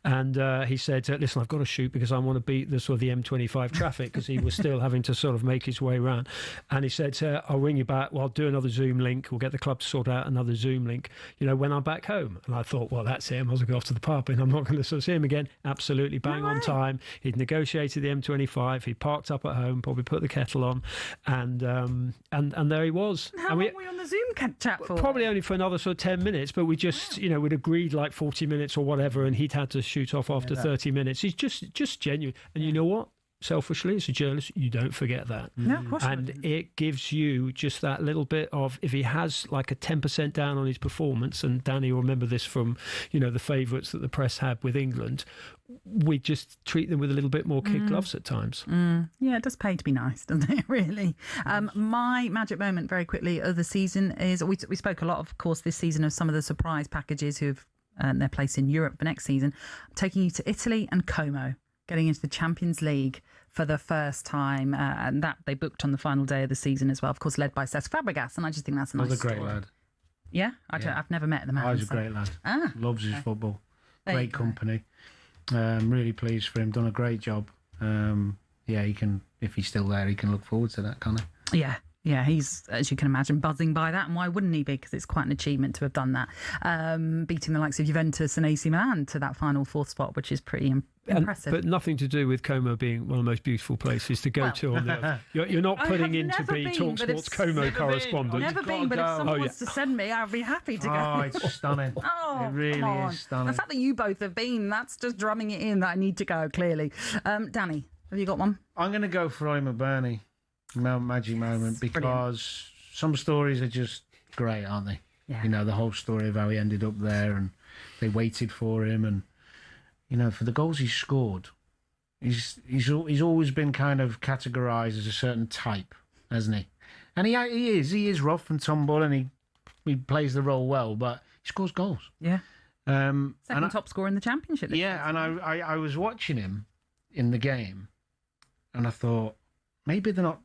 Speaker 6: And he said, listen, I've got to shoot because I want to beat the sort of the M25 traffic, because he was still having to sort of make his way around. And he said, I'll ring you back. Well, I'll do another Zoom link. We'll get the club to sort out another Zoom link, when I'm back home. And I thought, well, that's it. I must go off to the pub and I'm not going to sort of see him again. Absolutely bang on time. He'd negotiated the M25. He parked up at home, probably put the kettle on. And there he was.
Speaker 4: How long were you on the Zoom chat for?
Speaker 6: Probably only for another sort of 10 minutes, but we just, we'd agreed like 40 minutes or whatever, and he'd had to shoot off after 30 minutes. He's just genuine. And you know what? selfishly, as a journalist, you don't forget that.
Speaker 4: No, of course.
Speaker 6: And it gives you just that little bit of, if he has like a 10% down on his performance, and Danny will remember this from, the favourites that the press had with England, we just treat them with a little bit more kid gloves at times.
Speaker 4: Yeah, it does pay to be nice, doesn't it, really? My magic moment, very quickly, of the season is, we spoke a lot, of course, this season of some of the surprise packages who've earned their place in Europe for next season. I'm taking you to Italy and Como, getting into the Champions League for the first time, and that they booked on the final day of the season as well, of course, led by Cesc Fabregas, and I just think that's a nice
Speaker 5: Another great
Speaker 4: story.
Speaker 5: lad.
Speaker 4: Yeah? I've never met the man.
Speaker 5: He's a great lad. Loves his football.
Speaker 4: There you
Speaker 5: Great
Speaker 4: go.
Speaker 5: company. Really pleased for him. Done a great job. He can, if he's still there, he can look forward to that, can't he?
Speaker 4: Yeah, he's, as you can imagine, buzzing by that. And why wouldn't he be? Because it's quite an achievement to have done that. Beating the likes of Juventus and AC Milan to that final fourth spot, which is pretty impressive.
Speaker 6: But nothing to do with Como being one of the most beautiful places to go to on earth. You're not putting in to be talkSPORT's Como correspondent.
Speaker 4: Never been, but if someone wants to send me, I'd be happy to go.
Speaker 5: Oh, it's stunning.
Speaker 4: Oh,
Speaker 5: it really
Speaker 4: come on.
Speaker 5: is stunning.
Speaker 4: The fact that you both have been, that's just drumming it in that I need to go, clearly. Danny, have you got one?
Speaker 5: I'm going to go for Roy McBurney, Magic Moment, because some stories are just great, aren't they?
Speaker 4: Yeah.
Speaker 5: The whole story of how he ended up there, and they waited for him, and for the goals he scored, he's always been kind of categorised as a certain type, hasn't he? And he is rough and tumble, and he plays the role well, but he scores goals.
Speaker 4: Yeah.
Speaker 5: Second
Speaker 4: top scorer in the championship.
Speaker 5: Yeah, and I was watching him in the game, and I thought maybe they're not.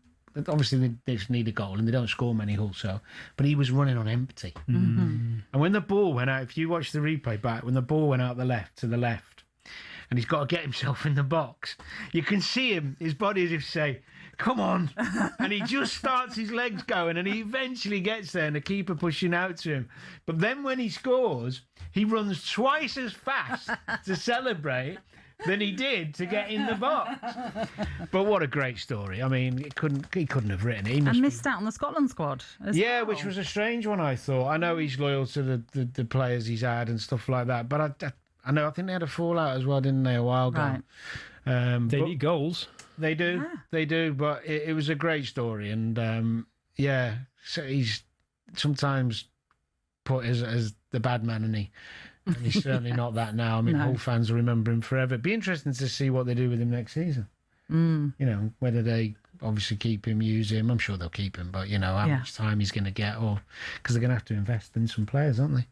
Speaker 5: Obviously, they just need a goal, and they don't score many also. But he was running on empty. And when the ball went out, if you watch the replay back, when the ball went out to the left, and he's got to get himself in the box, you can see him, his body as if to say, come on. And he just starts his legs going, and he eventually gets there, and the keeper pushing out to him. But then when he scores, he runs twice as fast to celebrate than he did to get in the box. But what a great story. I mean, he couldn't have written it.
Speaker 4: And missed out on the Scotland squad as well.
Speaker 5: Which was a strange one, I thought. I know he's loyal to the players he's had and stuff like that, but I think they had a fallout as well, didn't they, a while ago?
Speaker 4: Right.
Speaker 6: They need goals.
Speaker 5: They do. Yeah. They do, but it was a great story. And, so he's sometimes put as the bad man, and he's certainly not that now. I mean, Hull fans will remember him forever. It'd be interesting to see what they do with him next season. Whether they obviously keep him, use him. I'm sure they'll keep him, but, how much time he's going to get, or because they're going to have to invest in some players, aren't they?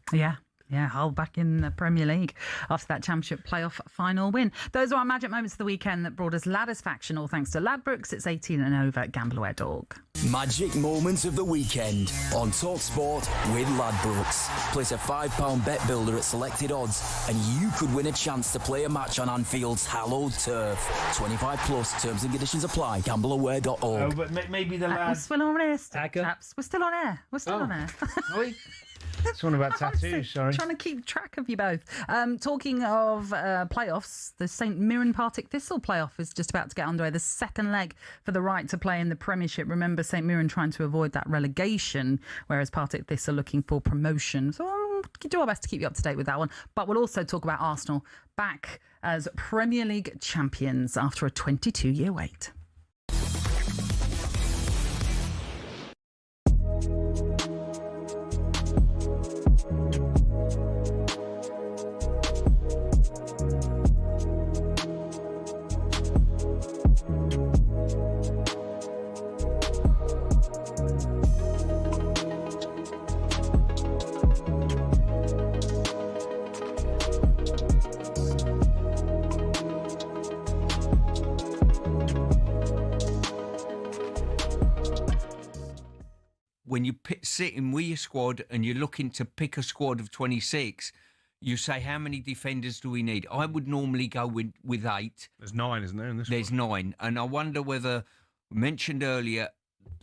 Speaker 4: Yeah, Hull back in the Premier League after that Championship playoff final win. Those are our magic moments of the weekend that brought us Ladisfaction, all thanks to Ladbrokes. It's 18 and over at gambleaware.org.
Speaker 13: Magic moments of the weekend on talkSPORT with Ladbrokes. Place a £5 bet builder at selected odds, and you could win a chance to play a match on Anfield's hallowed turf. 25 plus, terms and conditions apply. Gambleaware.org.
Speaker 5: Oh, but maybe the
Speaker 4: We're
Speaker 5: lads.
Speaker 4: still on air, chaps. We're still on air. on air.
Speaker 5: Are we? It's one about tattoos, sorry.
Speaker 4: Trying to keep track of you both. Talking of playoffs, the St Mirren Partick Thistle playoff is just about to get underway. The second leg for the right to play in the Premiership. Remember, St Mirren trying to avoid that relegation, whereas Partick Thistle looking for promotion. So we'll do our best to keep you up to date with that one. But we'll also talk about Arsenal back as Premier League champions after a 22-year wait.
Speaker 14: When you're sitting with your squad and you're looking to pick a squad of 26, you say, how many defenders do we need? I would normally go with 8.
Speaker 8: There's 9, isn't there? In this
Speaker 14: There's 9. And I wonder whether, mentioned earlier,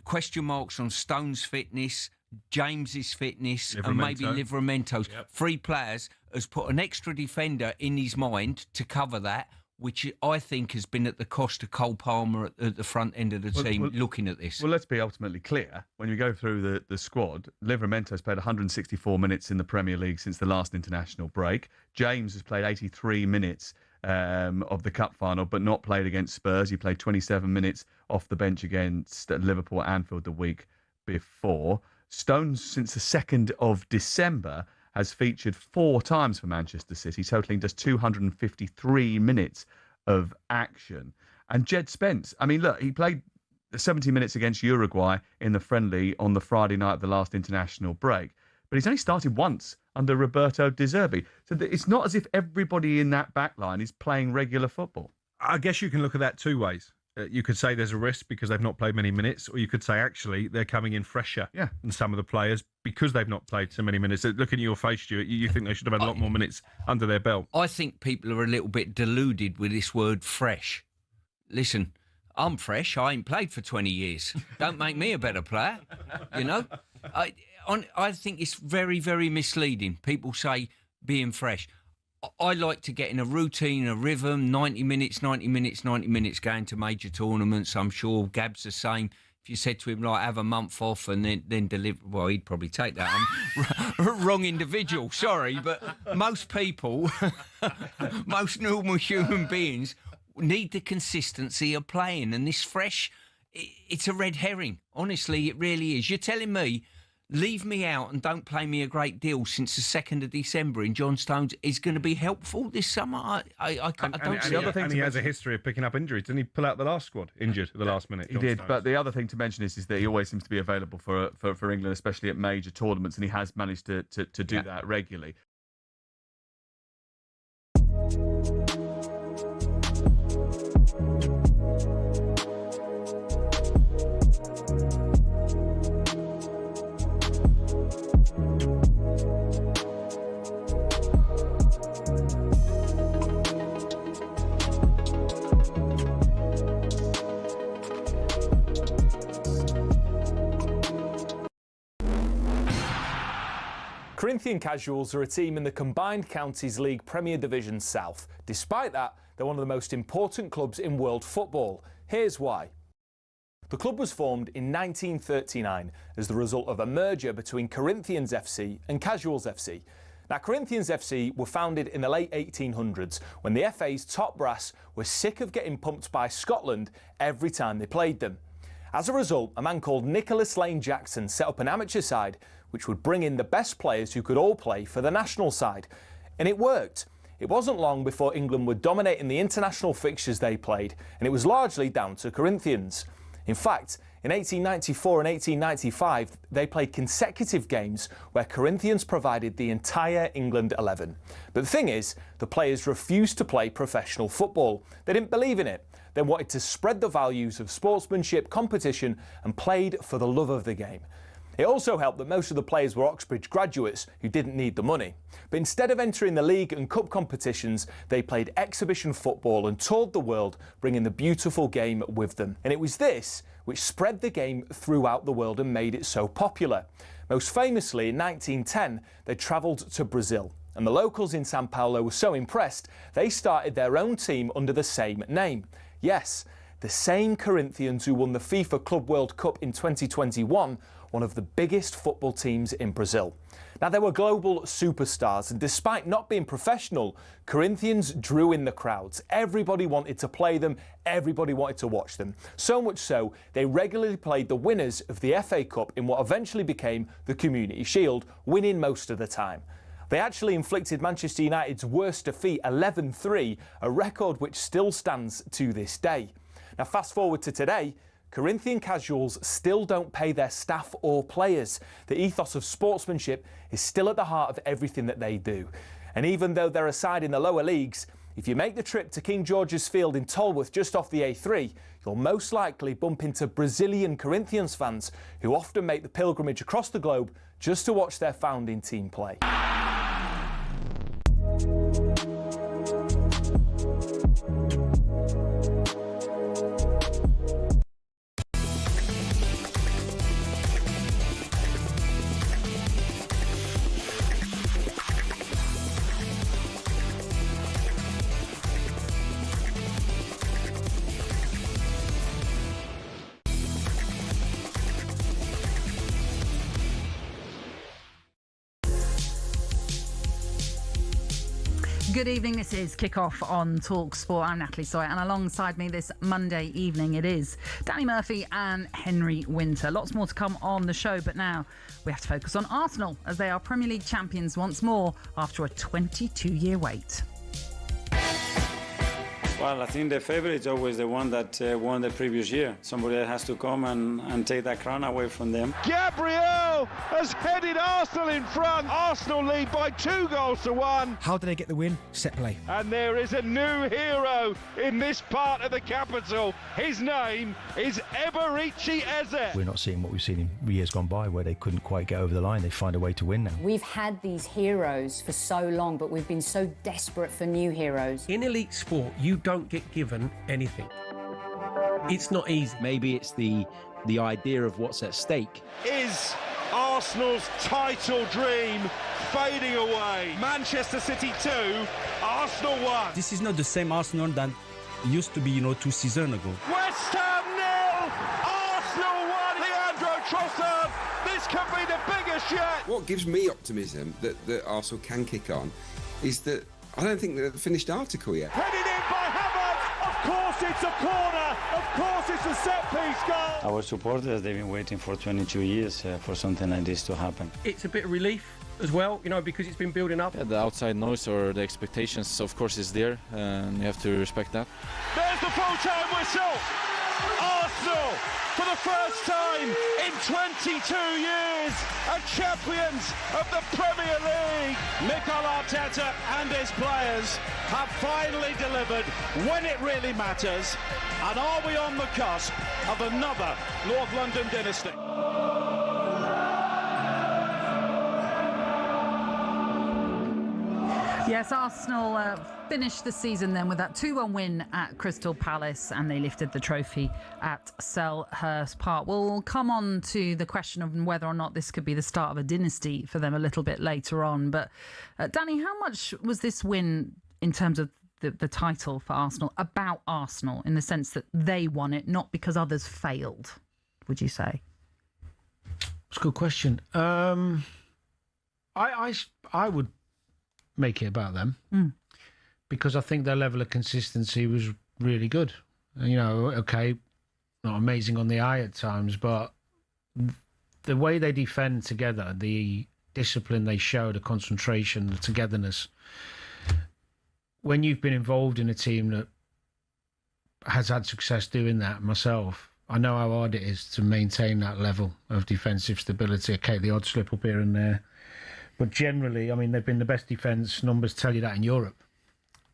Speaker 14: question marks on Stone's fitness, James's fitness, and maybe Livramento's. Yep. 3 players has put an extra defender in his mind to cover that, which I think has been at the cost of Cole Palmer at the front end of the team looking at this.
Speaker 7: Well, let's be ultimately clear. When you go through the squad, Livramento's played 164 minutes in the Premier League since the last international break. James has played 83 minutes of the cup final, but not played against Spurs. He played 27 minutes off the bench against Liverpool at Anfield the week before. Stones, since the 2nd of December, has featured 4 times for Manchester City, totaling just 253 minutes of action. And Jed Spence, I mean, look, he played 70 minutes against Uruguay in the friendly on the Friday night of the last international break, but he's only started once under Roberto De Zerbi. So it's not as if everybody in that back line is playing regular football.
Speaker 15: I guess you can look at that 2 ways. You could say there's a risk because they've not played many minutes, or you could say actually they're coming in fresher than some of the players because they've not played so many minutes. Looking at your face, Stuart, you think they should have had a lot more minutes under their belt.
Speaker 14: I think people are a little bit deluded with this word fresh. Listen, I'm fresh. I ain't played for 20 years. Don't make me a better player, you know. I think it's very, very misleading. People say being fresh. I like to get in a routine, a rhythm, 90 minutes, going to major tournaments. I'm sure Gab's the same. If you said to him, like, have a month off and then deliver, well, he'd probably take that. I'm wrong individual, sorry, but most people, most normal human beings need the consistency of playing. And this fresh, it's a red herring. Honestly, it really is. You're telling me, leave me out and don't play me a great deal since the 2nd of December in John Stones is going to be helpful this summer. I don't see it.
Speaker 15: And he has a history of picking up injuries. Didn't he pull out the last squad injured at the last minute?
Speaker 7: He did, but the other thing to mention is that he always seems to be available for England, especially at major tournaments, and he has managed to do that regularly.
Speaker 16: Corinthian Casuals are a team in the Combined Counties League Premier Division South. Despite that, they're one of the most important clubs in world football. Here's why. The club was formed in 1939 as the result of a merger between Corinthians FC and Casuals FC. Now, Corinthians FC were founded in the late 1800s when the FA's top brass were sick of getting pumped by Scotland every time they played them. As a result, a man called Nicholas Lane Jackson set up an amateur side which would bring in the best players who could all play for the national side. And it worked. It wasn't long before England were dominating the international fixtures they played, and it was largely down to Corinthians. In fact, in 1894 and 1895, they played consecutive games where Corinthians provided the entire England 11. But the thing is, the players refused to play professional football. They didn't believe in it. They wanted to spread the values of sportsmanship, competition, and played for the love of the game. It also helped that most of the players were Oxbridge graduates who didn't need the money. But instead of entering the league and cup competitions, they played exhibition football and toured the world, bringing the beautiful game with them. And it was this which spread the game throughout the world and made it so popular. Most famously, in 1910, they travelled to Brazil. And the locals in Sao Paulo were so impressed, they started their own team under the same name. Yes, the same Corinthians who won the FIFA Club World Cup in 2021, one of the biggest football teams in Brazil. Now, they were global superstars, and despite not being professional, Corinthians drew in the crowds. Everybody wanted to play them, everybody wanted to watch them. So much so, they regularly played the winners of the FA Cup in what eventually became the Community Shield, winning most of the time. They actually inflicted Manchester United's worst defeat, 11-3, a record which still stands to this day. Now, fast forward to today, Corinthian Casuals still don't pay their staff or players. The ethos of sportsmanship is still at the heart of everything that they do. And even though they're a side in the lower leagues, if you make the trip to King George's Field in Tolworth just off the A3, you'll most likely bump into Brazilian Corinthians fans who often make the pilgrimage across the globe just to watch their founding team play.
Speaker 4: Good evening, this is Kickoff on talkSPORT. I'm Natalie Sawyer, and alongside me this Monday evening it is Danny Murphy and Henry Winter. Lots more to come on the show, but now we have to focus on Arsenal as they are Premier League champions once more after a 22-year wait.
Speaker 17: Well, I think the favourite is always the one that won the previous year. Somebody that has to come and take that crown away from them.
Speaker 18: Gabriel has headed Arsenal in front. Arsenal lead by 2-1.
Speaker 19: How did they get the win? Set play.
Speaker 18: And there is a new hero in this part of the capital. His name is Eberici Eze.
Speaker 20: We're not seeing what we've seen in years gone by where they couldn't quite get over the line. They find a way to win now.
Speaker 21: We've had these heroes for so long, but we've been so desperate for new heroes.
Speaker 22: In elite sport, you don't get given anything. It's not easy.
Speaker 23: Maybe it's the idea of what's at stake.
Speaker 18: Is Arsenal's title dream fading away? Manchester City 2, Arsenal 1.
Speaker 24: This is not the same Arsenal that used to be, 2 seasons ago.
Speaker 18: West Ham 0, Arsenal 1. Leandro Trossard, this could be the biggest yet.
Speaker 25: What gives me optimism that Arsenal can kick on is that I don't think they've finished the article yet.
Speaker 18: Headed in by Havertz. Of course it's a corner. Of course it's a set-piece goal.
Speaker 17: Our supporters, they've been waiting for 22 years for something like this to happen.
Speaker 22: It's a bit of relief as well, because it's been building up.
Speaker 26: Yeah, the outside noise or the expectations, of course, is there, and you have to respect that.
Speaker 18: There's the full-time whistle. Arsenal, for the first time in 22 years, are champions of the Premier League. Mikel Arteta and his players have finally delivered when it really matters. And are we on the cusp of another North London dynasty?
Speaker 4: Yes, Arsenal finished the season then with that 2-1 win at Crystal Palace, and they lifted the trophy at Selhurst Park. We'll come on to the question of whether or not this could be the start of a dynasty for them a little bit later on. But Danny, how much was this win in terms of the title for Arsenal about Arsenal, in the sense that they won it, not because others failed, would you say?
Speaker 5: That's a good question. I would make it about them because I think their level of consistency was really good. Okay, not amazing on the eye at times, but the way they defend together, the discipline they show, the concentration, the togetherness. When you've been involved in a team that has had success doing that, myself, I know how hard it is to maintain that level of defensive stability. Okay, the odd slip up here and there. But generally, they've been the best defence. Numbers tell you that in Europe.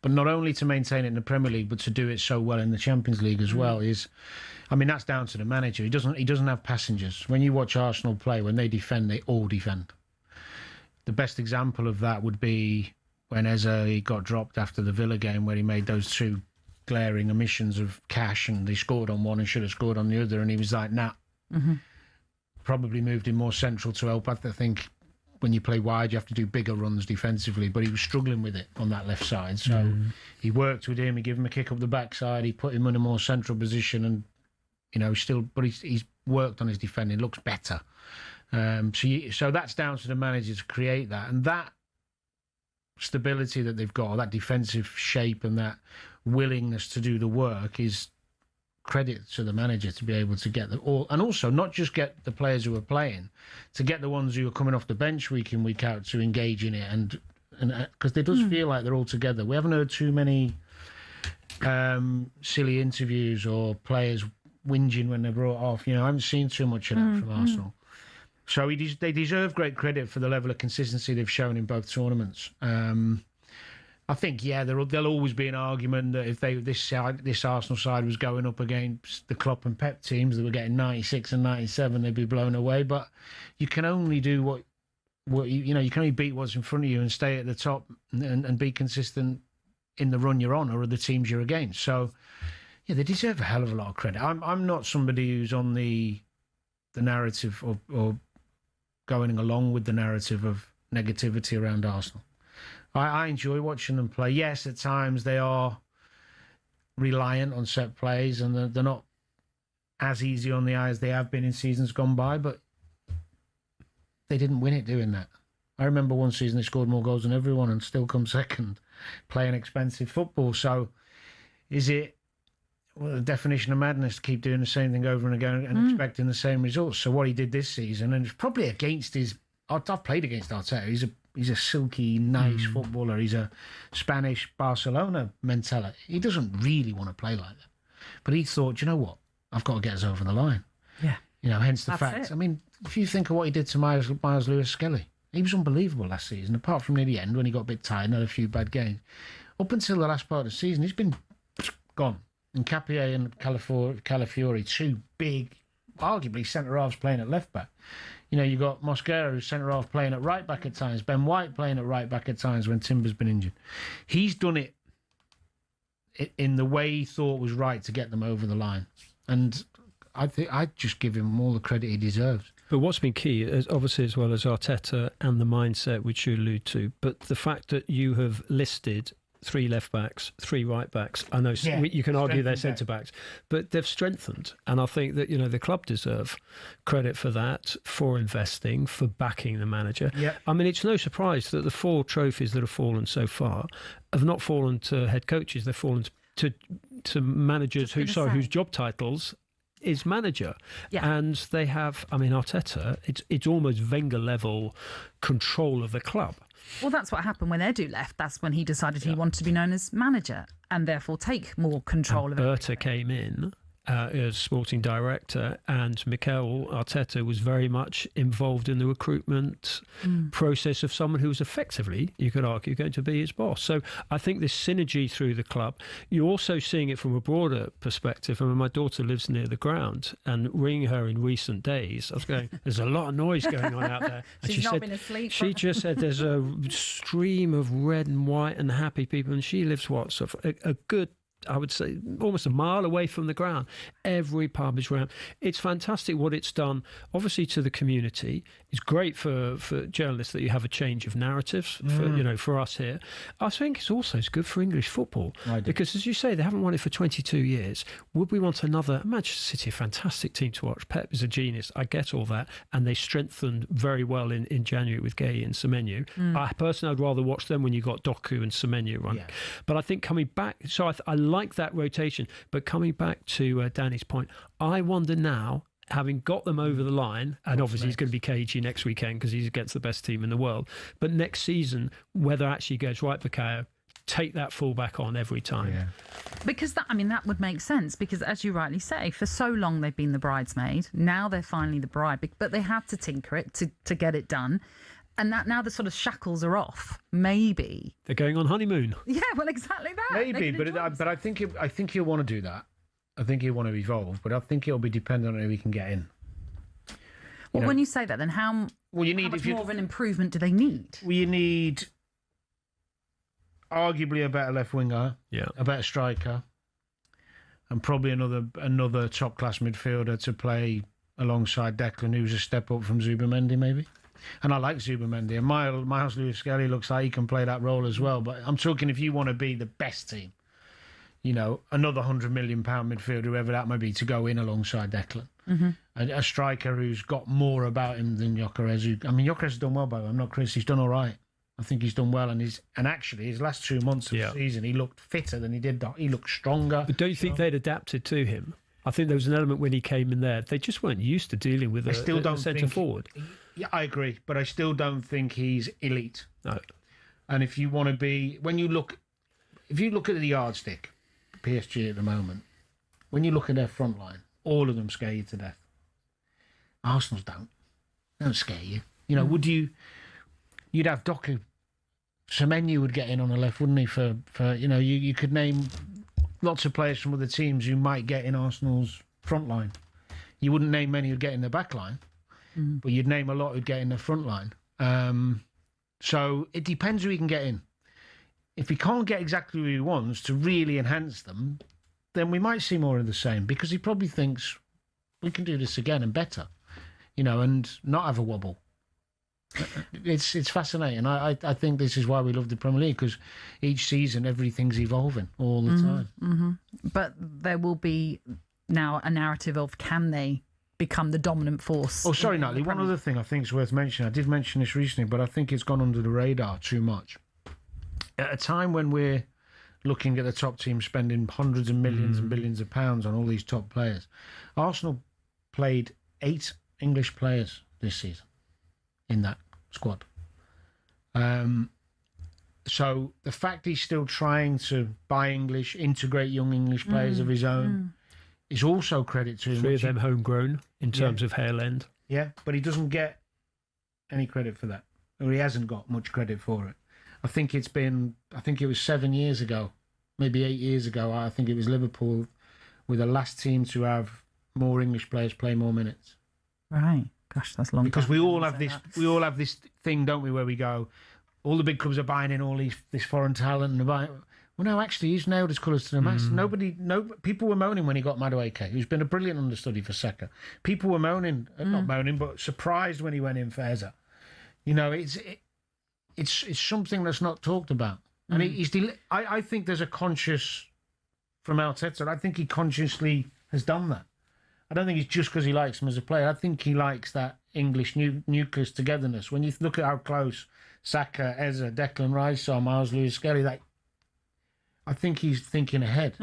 Speaker 5: But not only to maintain it in the Premier League, but to do it so well in the Champions League as well that's down to the manager. He doesn't have passengers. When you watch Arsenal play, when they defend, they all defend. The best example of that would be when Eze got dropped after the Villa game, where he made those two glaring omissions of cash, and they scored on one and should have scored on the other, and he was like, nah. Mm-hmm. Probably moved him more central to help. I think when you play wide, you have to do bigger runs defensively, but he was struggling with it on that left side. So he worked with him, he gave him a kick up the backside, he put him in a more central position, and he's worked on his defending, looks better. So that's down to the manager to create that, and that stability that they've got, or that defensive shape and that willingness to do the work, is credit to the manager to be able to get them all, and also not just get the players who are playing, to get the ones who are coming off the bench week in, week out, to engage in it, and because it does feel like they're all together. We haven't heard too many silly interviews or players whinging when they're brought off. I haven't seen too much of that from Arsenal. So they deserve great credit for the level of consistency they've shown in both tournaments. I think, there'll always be an argument that if this Arsenal side was going up against the Klopp and Pep teams that were getting 96 and 97, they'd be blown away. But you can only do what you can only beat what's in front of you and stay at the top and be consistent in the run you're on, or the teams you're against. So, they deserve a hell of a lot of credit. I'm not somebody who's on the narrative or going along with the narrative of negativity around Arsenal. I enjoy watching them play. Yes, at times they are reliant on set plays, and they're not as easy on the eye as they have been in seasons gone by, but they didn't win it doing that. I remember one season they scored more goals than everyone and still come second. playing expensive football. So is it the definition of madness to keep doing the same thing over and again and expecting the same results? So what he did this season, and it's probably against his... I've played against Arteta. He's a silky, nice footballer. He's a Spanish Barcelona mentality. He doesn't really want to play like that. But he thought, you know what? I've got to get us over the line.
Speaker 4: Yeah.
Speaker 5: Hence the fact. I mean, if you think of what he did to Miles Lewis-Skelly, he was unbelievable last season, apart from near the end when he got a bit tired and had a few bad games. Up until the last part of the season, he's been gone. And Capier and Calafiori, two big, arguably centre-halves playing at left-back. You've got Mosquera, who's centre-half playing at right-back at times. Ben White playing at right-back at times when Timber's been injured. He's done it in the way he thought was right to get them over the line. And I think I'd just give him all the credit he deserves.
Speaker 6: But what's been key is obviously as well as Arteta and the mindset which you allude to, but the fact that you have listed 3 left backs, 3 right backs. I know you can argue they're centre backs, but they've strengthened. And I think that, the club deserve credit for that, for investing, for backing the manager.
Speaker 5: Yep.
Speaker 6: I mean, it's no surprise that the 4 trophies that have fallen so far have not fallen to head coaches. They've fallen to managers whose job titles is manager.
Speaker 4: Yeah.
Speaker 6: And they have, Arteta, it's almost Wenger level control of the club.
Speaker 4: Well, that's what happened when Edu left. That's when he decided he wanted to be known as manager and therefore take more control of it.
Speaker 6: Berta came in as sporting director, and Mikel Arteta was very much involved in the recruitment process of someone who was effectively, you could argue, going to be his boss. So I think this synergy through the club, you're also seeing it from a broader perspective. I mean, my daughter lives near the ground, and ringing her in recent days, I was going, there's a lot of noise going on out there. And
Speaker 4: She's not been asleep.
Speaker 6: She just said there's a stream of red and white and happy people, and she lives, a good, I would say, almost a mile away from the ground. Every pub is round. It's fantastic what it's done, obviously, to the community. It's great for journalists that you have a change of narratives, for us here. I think it's good for English football. Because, as you say, they haven't won it for 22 years. Would we want another? Manchester City, a fantastic team to watch. Pep is a genius. I get all that. And they strengthened very well in January with Gay and Semenyo. I'd rather watch them when you got Doku and Semenyo running. Yeah. But I think coming back, so I like that rotation. But coming back to Danny's point, I wonder now, having got them over the line, and obviously he's going to be cagey next weekend because he's against the best team in the world, but next season, whether actually goes right, Bukayo, take that fullback on every time.
Speaker 5: Yeah.
Speaker 4: Because that would make sense, because as you rightly say, for so long they've been the bridesmaid. Now they're finally the bride, but they had to tinker it to get it done. And that now the sort of shackles are off. Maybe
Speaker 6: they're going on honeymoon.
Speaker 4: Yeah, well, exactly that.
Speaker 5: Maybe, but I think he'll want to do that. I think he'll want to evolve, but I think it'll be dependent on who he can get in.
Speaker 4: Well, when you say that, then how much more of an improvement do they need?
Speaker 5: Well, you need arguably a better left winger, a better striker, and probably another top class midfielder to play alongside Declan, who's a step up from Zubimendi, maybe. And I like Zubimendi, and Miles Lewis-Skelly looks like he can play that role as well. But I'm talking if you want to be the best team, another £100 million midfielder, whoever that may be, to go in alongside Declan. Mm-hmm. A striker who's got more about him than Gyökeres. Gyökeres has done well, by the way. I'm not Chris. He's done all right. I think he's done well, and actually his last 2 months of the season, he looked fitter than he did. He looked stronger.
Speaker 6: But don't you think they'd adapted to him? I think there was an element when he came in there. They just weren't used to dealing with a centre forward.
Speaker 5: Yeah, I agree, but I still don't think he's elite.
Speaker 6: No.
Speaker 5: And if you want to be, if you look at the yardstick, PSG at the moment, when you look at their front line, all of them scare you to death. Arsenal's don't. They don't scare you. Would you? You'd have Doku. Semenyo would get in on the left, wouldn't he? For you could name lots of players from other teams who might get in Arsenal's front line. You wouldn't name many who'd get in the back line, but you'd name a lot who'd get in the front line. So it depends who he can get in. If he can't get exactly who he wants to really enhance them, then we might see more of the same, because he probably thinks we can do this again and better, and not have a wobble. It's fascinating. I think this is why we love the Premier League, because each season everything's evolving all the time.
Speaker 4: Mm-hmm. But there will be now a narrative of, can they become the dominant force?
Speaker 5: Oh, sorry, Natalie. One other thing I think is worth mentioning. I did mention this recently, but I think it's gone under the radar too much. at a time when we're looking at the top team spending hundreds of millions and billions of pounds on all these top players, Arsenal played 8 English players this season in that squad. So the fact he's still trying to buy English, integrate young English players of his own, is also credit to him.
Speaker 6: 3 of them homegrown in terms of hair length.
Speaker 5: Yeah, but he doesn't get any credit for that, or he hasn't got much credit for it. I think it was 7 years ago, maybe 8 years ago. I think it was Liverpool were the last team to have more English players play more minutes.
Speaker 4: Right. Gosh, that's a long.
Speaker 5: Because
Speaker 4: time
Speaker 5: we all have this. We all have this thing, don't we, where we go, all the big clubs are buying in all this foreign talent and buying. Well, no, actually, he's nailed his colours to the mast. People were moaning when he got Madueke, who's been a brilliant understudy for Saka. People were moaning, not moaning, but surprised when he went in for Eza. You know, it's something that's not talked about, and I think there's a conscious from Arteta. I think he consciously has done that. I don't think it's just because he likes him as a player. I think he likes that English nucleus togetherness. When you look at how close Saka, Eza, Declan Rice are, Miles Lewis-Skelly, I think he's thinking ahead.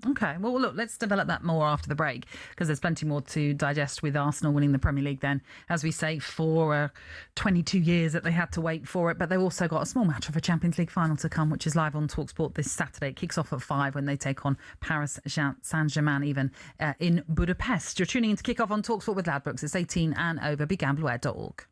Speaker 4: Okay, well, look, let's develop that more after the break, because there's plenty more to digest with Arsenal winning the Premier League then, as we say, for 22 years that they had to wait for it. But they've also got a small match of a Champions League final to come, which is live on talkSPORT this Saturday. It kicks off at 5 when they take on Paris Saint-Germain, even in Budapest. You're tuning in to kick off on talkSPORT with Ladbrokes. It's 18 and over. BigGambleAware.org.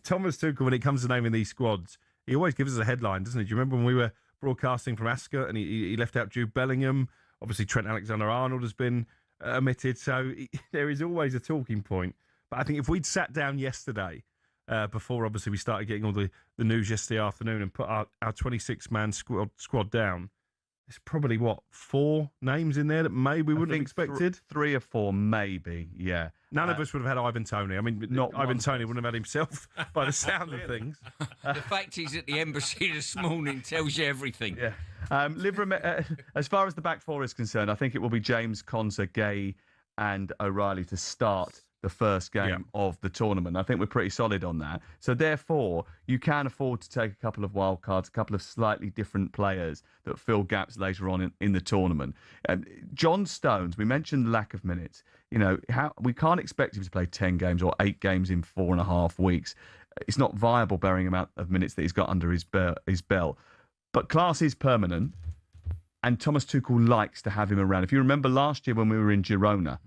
Speaker 15: Thomas Tuchel, when it comes to naming these squads, he always gives us a headline, doesn't he? Do you remember when we were broadcasting from Ascot and he left out Jude Bellingham? Obviously, Trent Alexander-Arnold has been omitted, so there is always a talking point. But I think if we'd sat down yesterday, before obviously we started getting all the news yesterday afternoon, and put our 26-man squad down, there's probably, 4 names in there that maybe we wouldn't have expected?
Speaker 7: 3 or 4, maybe, yeah.
Speaker 15: None of us would have had Ivan Toney. I mean, Ivan Toney wouldn't have had himself by the sound of things.
Speaker 14: The fact he's at the embassy this morning tells you everything.
Speaker 7: Yeah. As far as the back four is concerned, I think it will be James, Konsa, Gay and O'Reilly to start the first game of the tournament. I think we're pretty solid on that. So therefore, you can afford to take a couple of wild cards, a couple of slightly different players that fill gaps later on in the tournament. John Stones, we mentioned lack of minutes. You know, we can't expect him to play 10 games or 8 games in 4.5 weeks. It's not viable bearing the amount of minutes that he's got under his belt. But class is permanent, and Thomas Tuchel likes to have him around. If you remember last year when we were in Girona,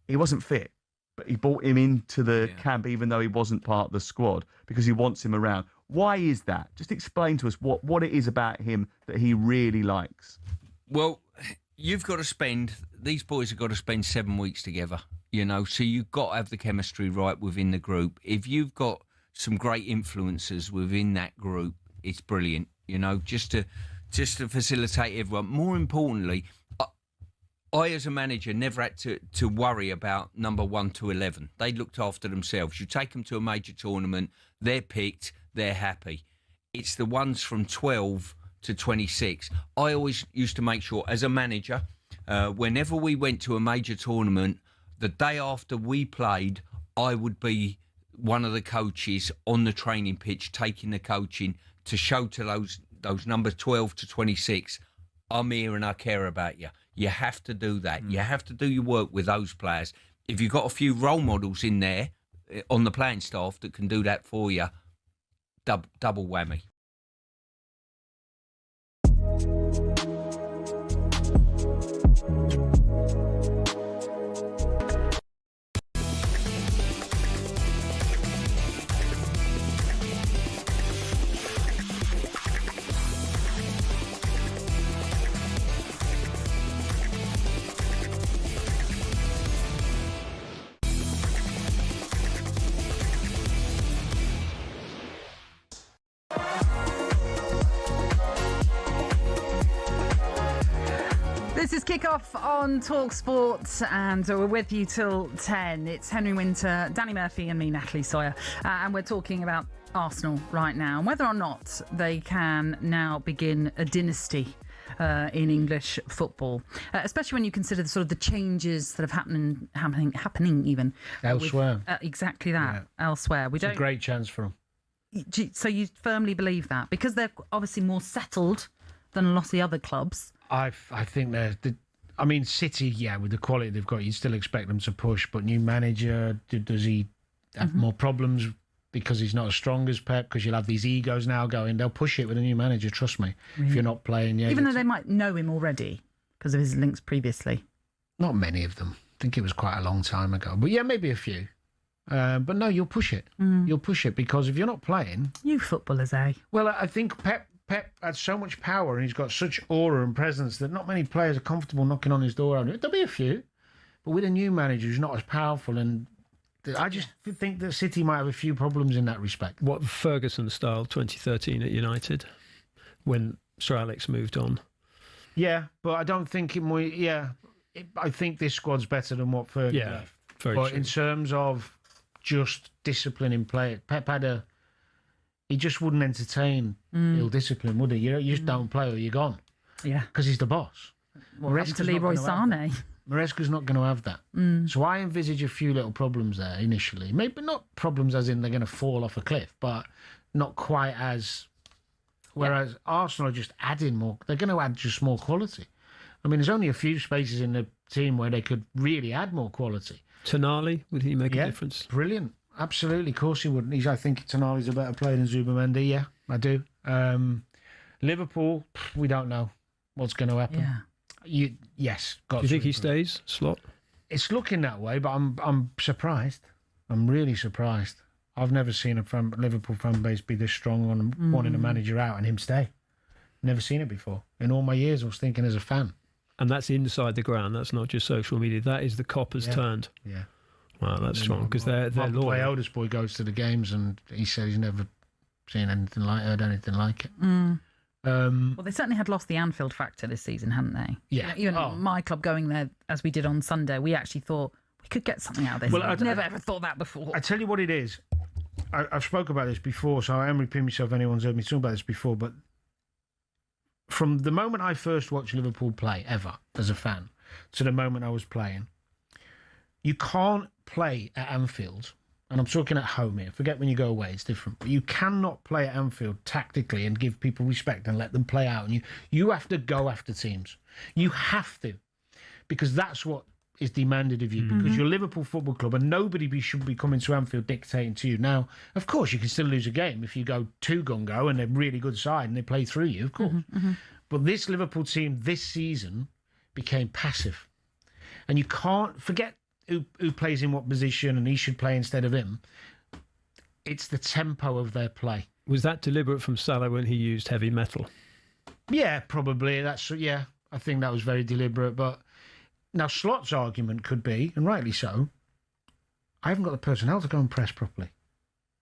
Speaker 7: he wasn't fit. But he brought him into the camp even though he wasn't part of the squad because he wants him around. Why is that? Just explain to us what it is about him that he really likes.
Speaker 14: Well, these boys have got to spend 7 weeks together, you know, so you've got to have the chemistry right within the group. If you've got some great influences within that group, it's brilliant, you know, just to facilitate everyone. More importantly, I, as a manager, never had to worry about number 1 to 11. They looked after themselves. You take them to a major tournament, they're picked, they're happy. It's the ones from 12 to 26. I always used to make sure, as a manager, whenever we went to a major tournament, the day after we played, I would be one of the coaches on the training pitch, taking the coaching to show to those number 12 to 26, I'm here and I care about you. You have to do that. You have to do your work with those players. If you've got a few role models in there on the playing staff that can do that for you, double whammy.
Speaker 4: This is Kickoff on talkSPORT, and we're with you till 10. It's Henry Winter, Danny Murphy and me, Natalie Sawyer, and we're talking about Arsenal right now and whether or not they can now begin a dynasty in English football, especially when you consider the changes that have happening even
Speaker 5: elsewhere.
Speaker 4: Exactly that, elsewhere.
Speaker 5: It's a great chance for them.
Speaker 4: So you firmly believe that because they're obviously more settled than a lot of the other clubs.
Speaker 5: I think they're. I mean, City, with the quality they've got, you'd still expect them to push. But new manager, does he have more problems because he's not as strong as Pep? Because you'll have these egos now going. They'll push it with a new manager. Trust me.
Speaker 4: Really?
Speaker 5: If you're not playing,
Speaker 4: even though they might know him already because of his links previously.
Speaker 5: Not many of them. I think it was quite a long time ago. But maybe a few. But no, you'll push it. You'll push it because if you're not playing,
Speaker 4: you footballers, eh?
Speaker 5: Well, I think Pep had so much power and he's got such aura and presence that not many players are comfortable knocking on his door. There'll be a few, but with a new manager who's not as powerful, and I just think that City might have a few problems in that respect.
Speaker 6: What Ferguson style 2013 at United when Sir Alex moved on.
Speaker 5: Yeah, but I don't think I think this squad's better than what Ferguson left.
Speaker 6: Very
Speaker 5: but
Speaker 6: true.
Speaker 5: in terms of just discipline in play, Pep he just wouldn't entertain ill discipline, would he? You just don't play or you're gone.
Speaker 4: Yeah.
Speaker 5: Because he's the boss.
Speaker 4: What happened to Leroy Sané?
Speaker 5: Maresca's not going to have that. So I envisage a few little problems there initially. Maybe not problems as in they're going to fall off a cliff, but not quite as... Whereas Arsenal are just adding more... They're going to add just more quality. I mean, there's only a few spaces in the team where they could really add more quality.
Speaker 6: Tonali, would he make a difference?
Speaker 5: Brilliant. Absolutely, of course he would. I think Tonali's a better player than Zubimendi. Yeah, I do. Liverpool, we don't know what's going to happen.
Speaker 4: Yeah.
Speaker 5: Yes.
Speaker 6: Do you think he stays, Slot?
Speaker 5: It's looking that way, but I'm surprised. I'm really surprised. I've never seen a Liverpool fan base be this strong on wanting a manager out and him stay. Never seen it before. In all my years, I was thinking as a fan.
Speaker 6: And that's inside the ground. That's not just social media. That is the coppers turned.
Speaker 5: Yeah.
Speaker 6: Wow, that's strong because they're loyal.
Speaker 5: My oldest boy goes to the games and he said he's never seen anything heard anything like it.
Speaker 4: Well, they certainly had lost the Anfield factor this season, hadn't they?
Speaker 5: Yeah.
Speaker 4: Even my club going there, as we did on Sunday, we actually thought we could get something out of this.
Speaker 5: Well,
Speaker 4: I've never ever thought that before.
Speaker 5: I tell you what it is. I've spoke about this before, so I am repeating myself if anyone's heard me talk about this before, but from the moment I first watched Liverpool play, ever, as a fan, to the moment I was playing, you can't play at Anfield, and I'm talking at home here, forget when you go away, it's different, but you cannot play at Anfield tactically and give people respect and let them play out. And you have to go after teams. You have to, because that's what is demanded of you, because you're Liverpool Football Club and nobody should be coming to Anfield dictating to you. Now, of course, you can still lose a game if you go too gung-go and they're a really good side and they play through you, of course. But this Liverpool team this season became passive. And you can't forget who plays in what position and he should play instead of him. It's the tempo of their play.
Speaker 6: Was that deliberate from Salah when he used heavy metal?
Speaker 5: Yeah, probably. I think that was very deliberate. But now Slot's argument could be, and rightly so, I haven't got the personnel to go and press properly.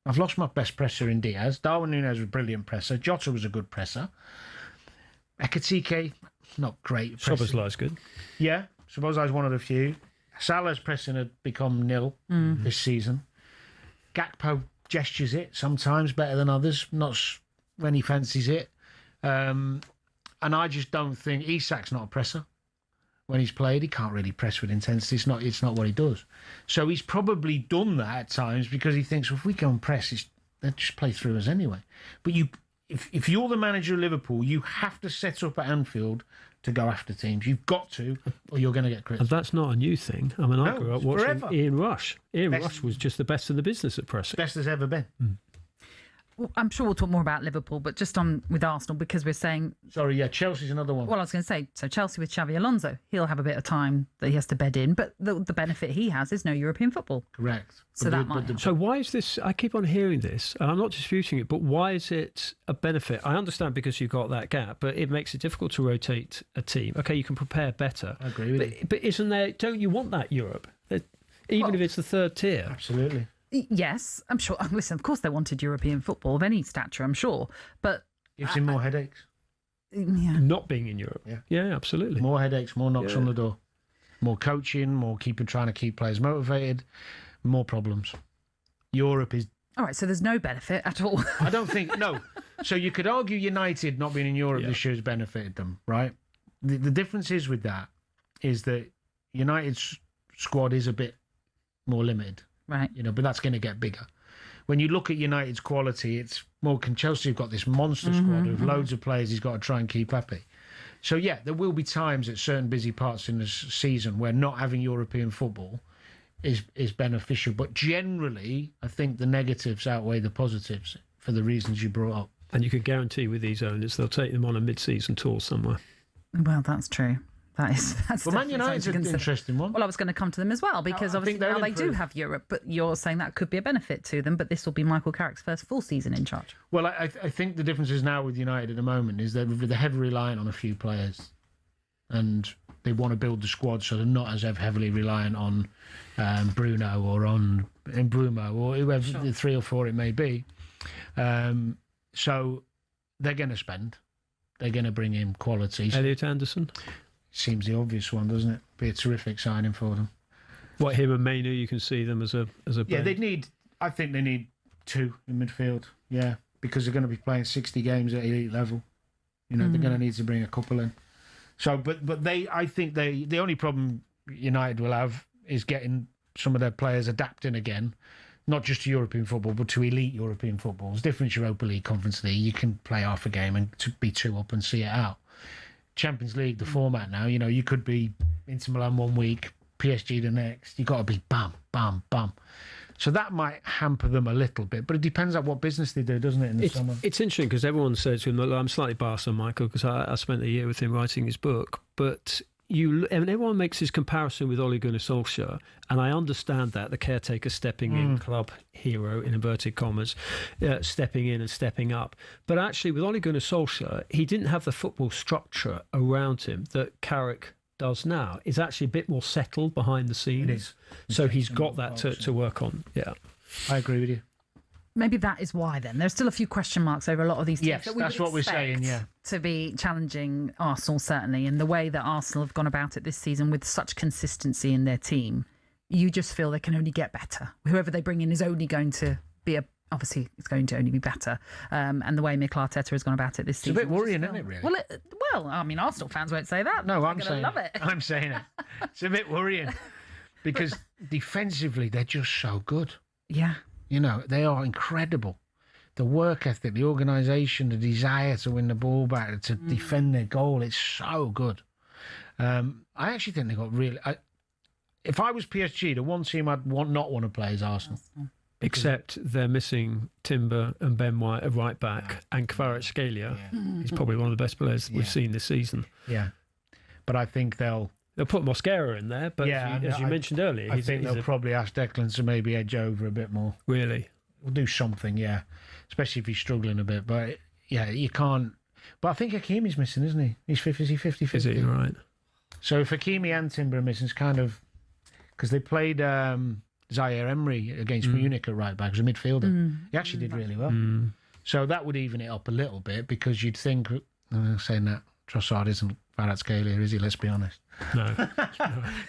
Speaker 5: I've lost my best presser in Diaz. Darwin Núñez was a brilliant presser. Jota was a good presser. Ekitike, not great.
Speaker 6: Szoboszlai's good.
Speaker 5: Yeah, Szoboszlai's one of the few. Salah's pressing had become nil this season. Gakpo gestures it sometimes better than others, not when he fancies it. And I just don't think Isak's not a presser. When he's played, he can't really press with intensity. It's not what he does. So he's probably done that at times because he thinks, well, if we go and press, they'll just play through us anyway. But if you're the manager of Liverpool, you have to set up at Anfield to go after teams. You've got to, or you're going to get criticised.
Speaker 6: And that's not a new thing. I mean, I grew up watching
Speaker 5: forever.
Speaker 6: Ian Rush. Ian Rush was just the best in the business at pressing.
Speaker 5: Best as ever been.
Speaker 4: Well, I'm sure we'll talk more about Liverpool, but just on with Arsenal, because we're saying...
Speaker 5: Sorry, yeah, Chelsea's another one.
Speaker 4: Well, I was going to say, so Chelsea with Xavi Alonso, he'll have a bit of time that he has to bed in, but the benefit he has is no European football.
Speaker 5: Correct.
Speaker 4: So that might help.
Speaker 6: So why is this... I keep on hearing this, and I'm not disputing it, but why is it a benefit? I understand because you've got that gap, but it makes it difficult to rotate a team. OK, you can prepare better.
Speaker 5: I agree with you.
Speaker 6: But isn't there... Don't you want that Europe? Even if it's the third tier?
Speaker 5: Absolutely.
Speaker 4: Yes, I'm sure. Listen, of course they wanted European football of any stature, I'm sure. But
Speaker 5: gives him more headaches.
Speaker 6: not being in Europe. Yeah, absolutely.
Speaker 5: More headaches, more knocks on the door, more coaching, more trying to keep players motivated, more problems. Europe is...
Speaker 4: All right, so there's no benefit at all.
Speaker 5: I don't think... No. So you could argue United not being in Europe this year has benefited them, right? The difference is with that is that United's squad is a bit more limited.
Speaker 4: Right.
Speaker 5: But that's going to get bigger. When you look at United's quality, it's more... Chelsea have got this monster squad of loads of players he's got to try and keep happy. So, yeah, there will be times at certain busy parts in the season where not having European football is beneficial. But generally, I think the negatives outweigh the positives for the reasons you brought up.
Speaker 6: And you can guarantee with these owners, they'll take them on a mid-season tour somewhere.
Speaker 4: Well, that's true. That's
Speaker 5: well, Man United's an interesting one.
Speaker 4: Well, I was going to come to them as well, because obviously now they do have Europe, but you're saying that could be a benefit to them, but this will be Michael Carrick's first full season in charge.
Speaker 5: Well, I think the difference is now with United at the moment is that they're heavily reliant on a few players, and they want to build the squad so they're not as heavily reliant on Bruno or on Brumo or whoever, the 3 or 4 it may be. So they're going to spend. They're going to bring in quality.
Speaker 6: Elliot Anderson?
Speaker 5: Seems the obvious one, doesn't it? Be a terrific signing for them.
Speaker 6: What, him and Mainu, you can see them as a
Speaker 5: yeah, I think they need 2 in midfield, yeah, because they're going to be playing 60 games at elite level. They're going to need to bring a couple in. So, but I think the only problem United will have is getting some of their players adapting again, not just to European football, but to elite European football. It's different Europa League, Conference League. You can play half a game and be 2 up and see it out. Champions League, the format now, you could be Inter Milan 1 week, PSG the next. You've got to be bam, bam, bam. So that might hamper them a little bit, but it depends on what business they do, doesn't it, in the summer?
Speaker 6: It's interesting because everyone says to him, I'm slightly biased on Michael because I spent a year with him writing his book, but and everyone makes his comparison with Ole Gunnar Solskjaer, and I understand that, the caretaker stepping in, club hero in inverted commas, stepping in and stepping up. But actually with Ole Gunnar Solskjaer, he didn't have the football structure around him that Carrick does now. It's actually a bit more settled behind the scenes.
Speaker 5: It is.
Speaker 6: So he's got that to work on. Yeah,
Speaker 5: I agree with you.
Speaker 4: Maybe that is why then. There's still a few question marks over a lot of these teams.
Speaker 5: Yes,
Speaker 4: that we
Speaker 5: that's what we're saying, yeah.
Speaker 4: To be challenging Arsenal, certainly, and the way that Arsenal have gone about it this season with such consistency in their team, you just feel they can only get better. Whoever they bring in is only going to be obviously it's going to only be better. And the way Mikel Arteta has gone about it this season.
Speaker 5: It's a bit worrying, isn't it, really?
Speaker 4: Well, I mean, Arsenal fans won't say that.
Speaker 5: No, I'm
Speaker 4: saying love it.
Speaker 5: I'm saying it. It's a bit worrying because defensively they're just so good.
Speaker 4: Yeah.
Speaker 5: They are incredible. The work ethic, the organisation, the desire to win the ball back, to defend their goal, it's so good. I actually think they got really... if I was PSG, the one team I'd not want to play is Arsenal.
Speaker 6: Except they're missing Timber and Ben White at right back, and Kvaratskhelia. He's probably one of the best players we've seen this season.
Speaker 5: Yeah. But I think they'll put
Speaker 6: Mosquera in there, but as you mentioned earlier...
Speaker 5: I think they'll probably ask Declan to maybe edge over a bit more.
Speaker 6: Really?
Speaker 5: We'll do something, yeah. Especially if he's struggling a bit. But, yeah, you can't... But I think Hakimi's missing, isn't he? Is he 50-50?
Speaker 6: Is he? Right.
Speaker 5: So if Hakimi and Timber are missing, it's kind of... Because they played Zaire Emery against Munich at right back as a midfielder. He actually did really well. So that would even it up a little bit because you'd think... saying that Trossard isn't Kvaratskhelia, is he? Let's be honest.
Speaker 6: No.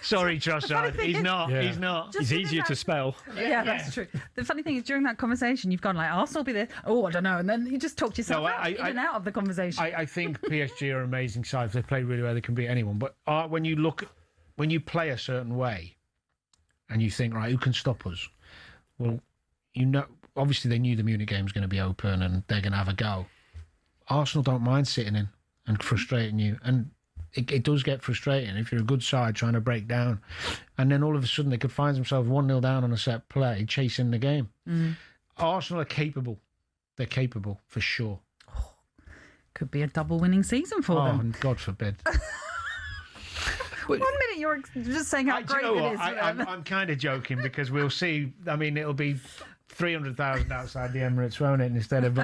Speaker 5: Sorry, Trossard. He's not.
Speaker 6: Yeah.
Speaker 5: He's not.
Speaker 6: He's easier to spell.
Speaker 4: Yeah, that's true. The funny thing is, during that conversation, you've gone like, Arsenal be there. Oh, I don't know. And then you just talked yourself in and out of the conversation.
Speaker 5: I think PSG are an amazing side. If they play really well, they can beat anyone. But when you play a certain way and you think, right, who can stop us? Well, obviously they knew the Munich game was going to be open and they're going to have a go. Arsenal don't mind sitting in and frustrating you. And it does get frustrating if you're a good side trying to break down. And then all of a sudden they could find themselves 1-0 down on a set play, chasing the game. Arsenal are capable. They're capable, for sure.
Speaker 4: Could be a double winning season for them.
Speaker 5: God forbid.
Speaker 4: 1 minute you're just saying how great it is.
Speaker 5: I'm kind of joking because we'll see. I mean, it'll be 300,000 outside the Emirates, won't it? Instead of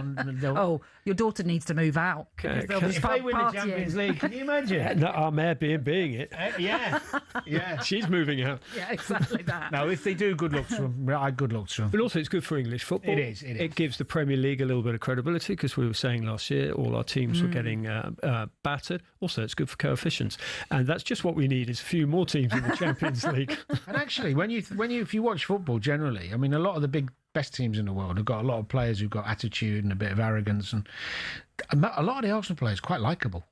Speaker 4: Oh, your daughter needs to move out. Because they'll be
Speaker 5: if they win the Champions League, can you imagine?
Speaker 6: Our Airbnb it.
Speaker 5: Yeah.
Speaker 6: She's moving out.
Speaker 4: Yeah, exactly that.
Speaker 5: No, if they do, good luck to them. Good luck to them.
Speaker 6: But also, it's good for English football.
Speaker 5: It is.
Speaker 6: It gives the Premier League a little bit of credibility because we were saying last year all our teams were getting battered. Also, it's good for coefficients, and that's just what we need: is a few more teams in the Champions League.
Speaker 5: And actually, if you watch football generally, I mean, a lot of the best teams in the world have got a lot of players who've got attitude and a bit of arrogance, and a lot of the Arsenal players are quite likeable.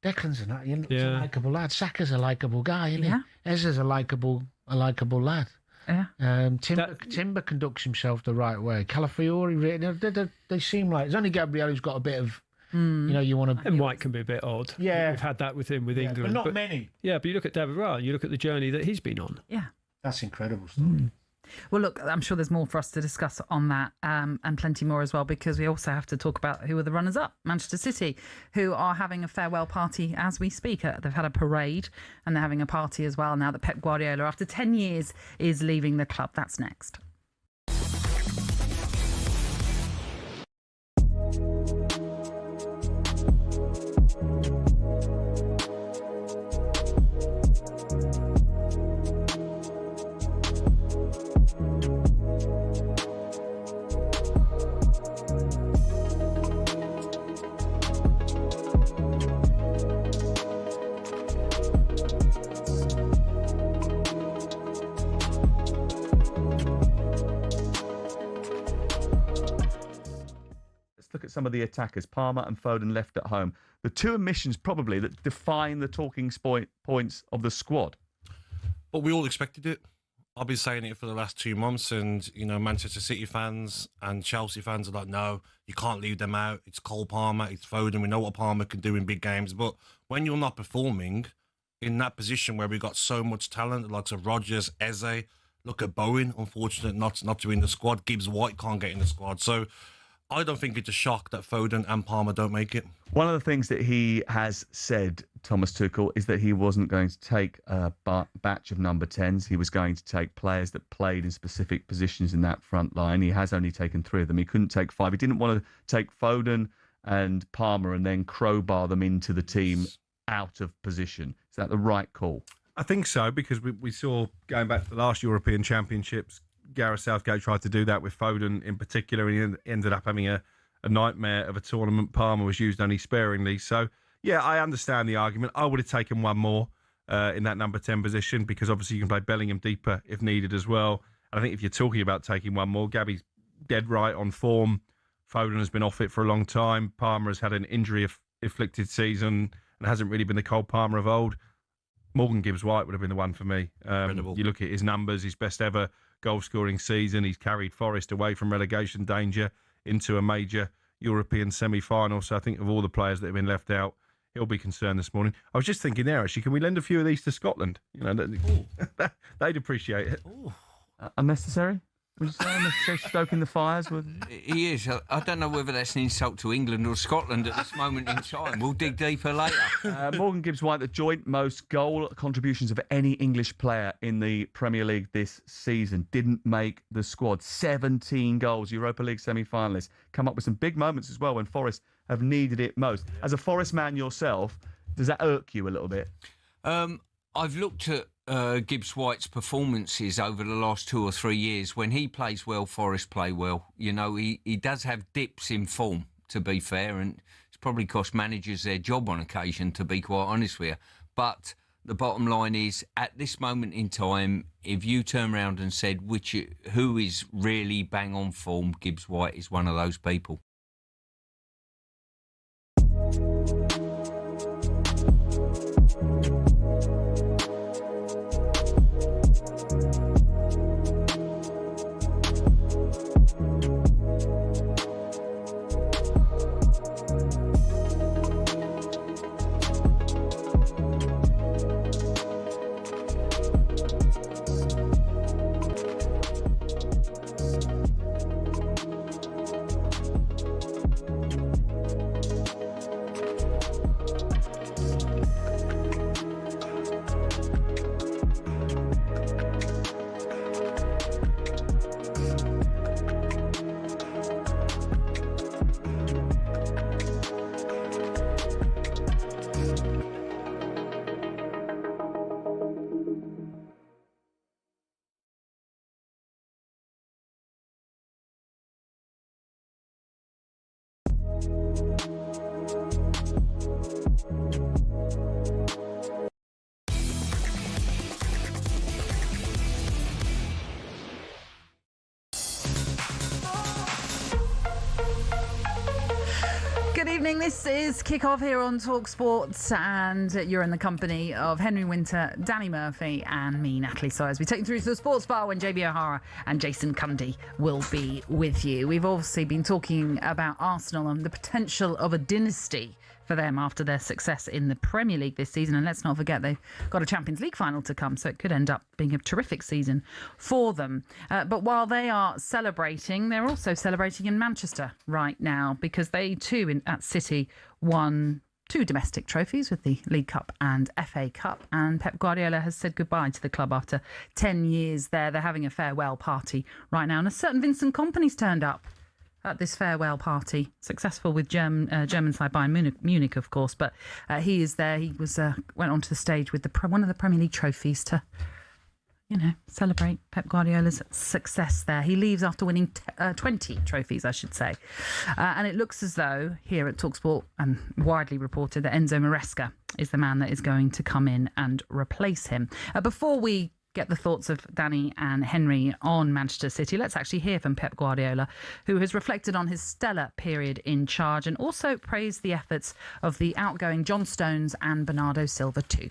Speaker 5: Declan's a likeable lad. Saka's a likeable guy, isn't he? Ezra's a likeable lad.
Speaker 4: Yeah.
Speaker 5: Timber conducts himself the right way. Calafiori, they seem like it's only Gabriel who's got a bit of. You want to.
Speaker 6: And White can be a bit odd.
Speaker 5: Yeah,
Speaker 6: we've had that with him with England,
Speaker 5: but not many.
Speaker 6: Yeah, but you look at David Raya, you look at the journey that he's been on.
Speaker 4: Yeah,
Speaker 5: that's incredible story.
Speaker 4: Well, look, I'm sure there's more for us to discuss on that and plenty more as well, because we also have to talk about who are the runners-up, Manchester City, who are having a farewell party as we speak. They've had a parade and they're having a party as well now that Pep Guardiola, after 10 years, is leaving the club. That's next.
Speaker 7: Look at some of the attackers, Palmer and Foden left at home. The two omissions probably that define the talking points of the squad.
Speaker 2: Well, we all expected it. I've been saying it for the last 2 months, and Manchester City fans and Chelsea fans are like, no, you can't leave them out. It's Cole Palmer, it's Foden. We know what Palmer can do in big games, but when you're not performing in that position where we've got so much talent, like Rodgers, Eze, look at Bowen, unfortunate not to be in the squad. Gibbs White can't get in the squad, so I don't think it's a shock that Foden and Palmer don't make it.
Speaker 7: One of the things that he has said, Thomas Tuchel, is that he wasn't going to take a batch of number 10s. He was going to take players that played in specific positions in that front line. He has only taken 3 of them. He couldn't take 5. He didn't want to take Foden and Palmer and then crowbar them into the team out of position. Is that the right call?
Speaker 15: I think so, because we saw, going back to the last European Championships, Gareth Southgate tried to do that with Foden in particular, and he ended up having a nightmare of a tournament. Palmer was used only sparingly. So, yeah, I understand the argument. I would have taken one more in that number 10 position, because obviously you can play Bellingham deeper if needed as well. And I think if you're talking about taking one more, Gabby's dead right on form. Foden has been off it for a long time. Palmer has had an injury-afflicted season and hasn't really been the Cole Palmer of old. Morgan Gibbs-White would have been the one for me. You look at his numbers, his best ever goal-scoring season. He's carried Forest away from relegation danger into a major European semi-final. So I think of all the players that have been left out, he'll be concerned this morning. I was just thinking there, actually, can we lend a few of these to Scotland? They'd appreciate it.
Speaker 7: Unnecessary? Would you say unnecessary stoking the fires with?
Speaker 14: He is. I don't know whether that's an insult to England or Scotland at this moment in time. We'll dig deeper later.
Speaker 7: Morgan Gibbs-White, the joint most goal contributions of any English player in the Premier League this season, didn't make the squad. 17 goals, Europa League semi-finalists. Come up with some big moments as well when Forest have needed it most. As a Forest man yourself, does that irk you a little bit?
Speaker 14: I've looked at Gibbs-White's performances over the last 2 or 3 years. When he plays well, Forest play well. He does have dips in form, to be fair, and it's probably cost managers their job on occasion, to be quite honest with you. But the bottom line is, at this moment in time, if you turn around and said who is really bang on form, Gibbs-White is one of those people.
Speaker 4: Good evening. This is Kickoff here on talkSPORT, and you're in the company of Henry Winter, Danny Murphy, and me, Natalie Sawyer, as we take you through to the sports bar when JB O'Hara and Jason Cundy will be with you. We've obviously been talking about Arsenal and the potential of a dynasty for them after their success in the Premier League this season. And let's not forget they've got a Champions League final to come, so it could end up being a terrific season for them. But while they are celebrating, they're also celebrating in Manchester right now, because they too at City won 2 domestic trophies with the League Cup and FA Cup, and Pep Guardiola has said goodbye to the club after 10 years there. They're having a farewell party right now, and a certain Vincent Kompany's turned up at this farewell party, successful with German side Bayern Munich, of course, but he is there. He was went onto the stage with one of the Premier League trophies to, celebrate Pep Guardiola's success there. He leaves after winning 20 trophies, I should say. And it looks as though, here at talkSPORT, and widely reported, that Enzo Maresca is the man that is going to come in and replace him. Before we get the thoughts of Danny and Henry on Manchester City, let's actually hear from Pep Guardiola, who has reflected on his stellar period in charge and also praised the efforts of the outgoing John Stones and Bernardo Silva too.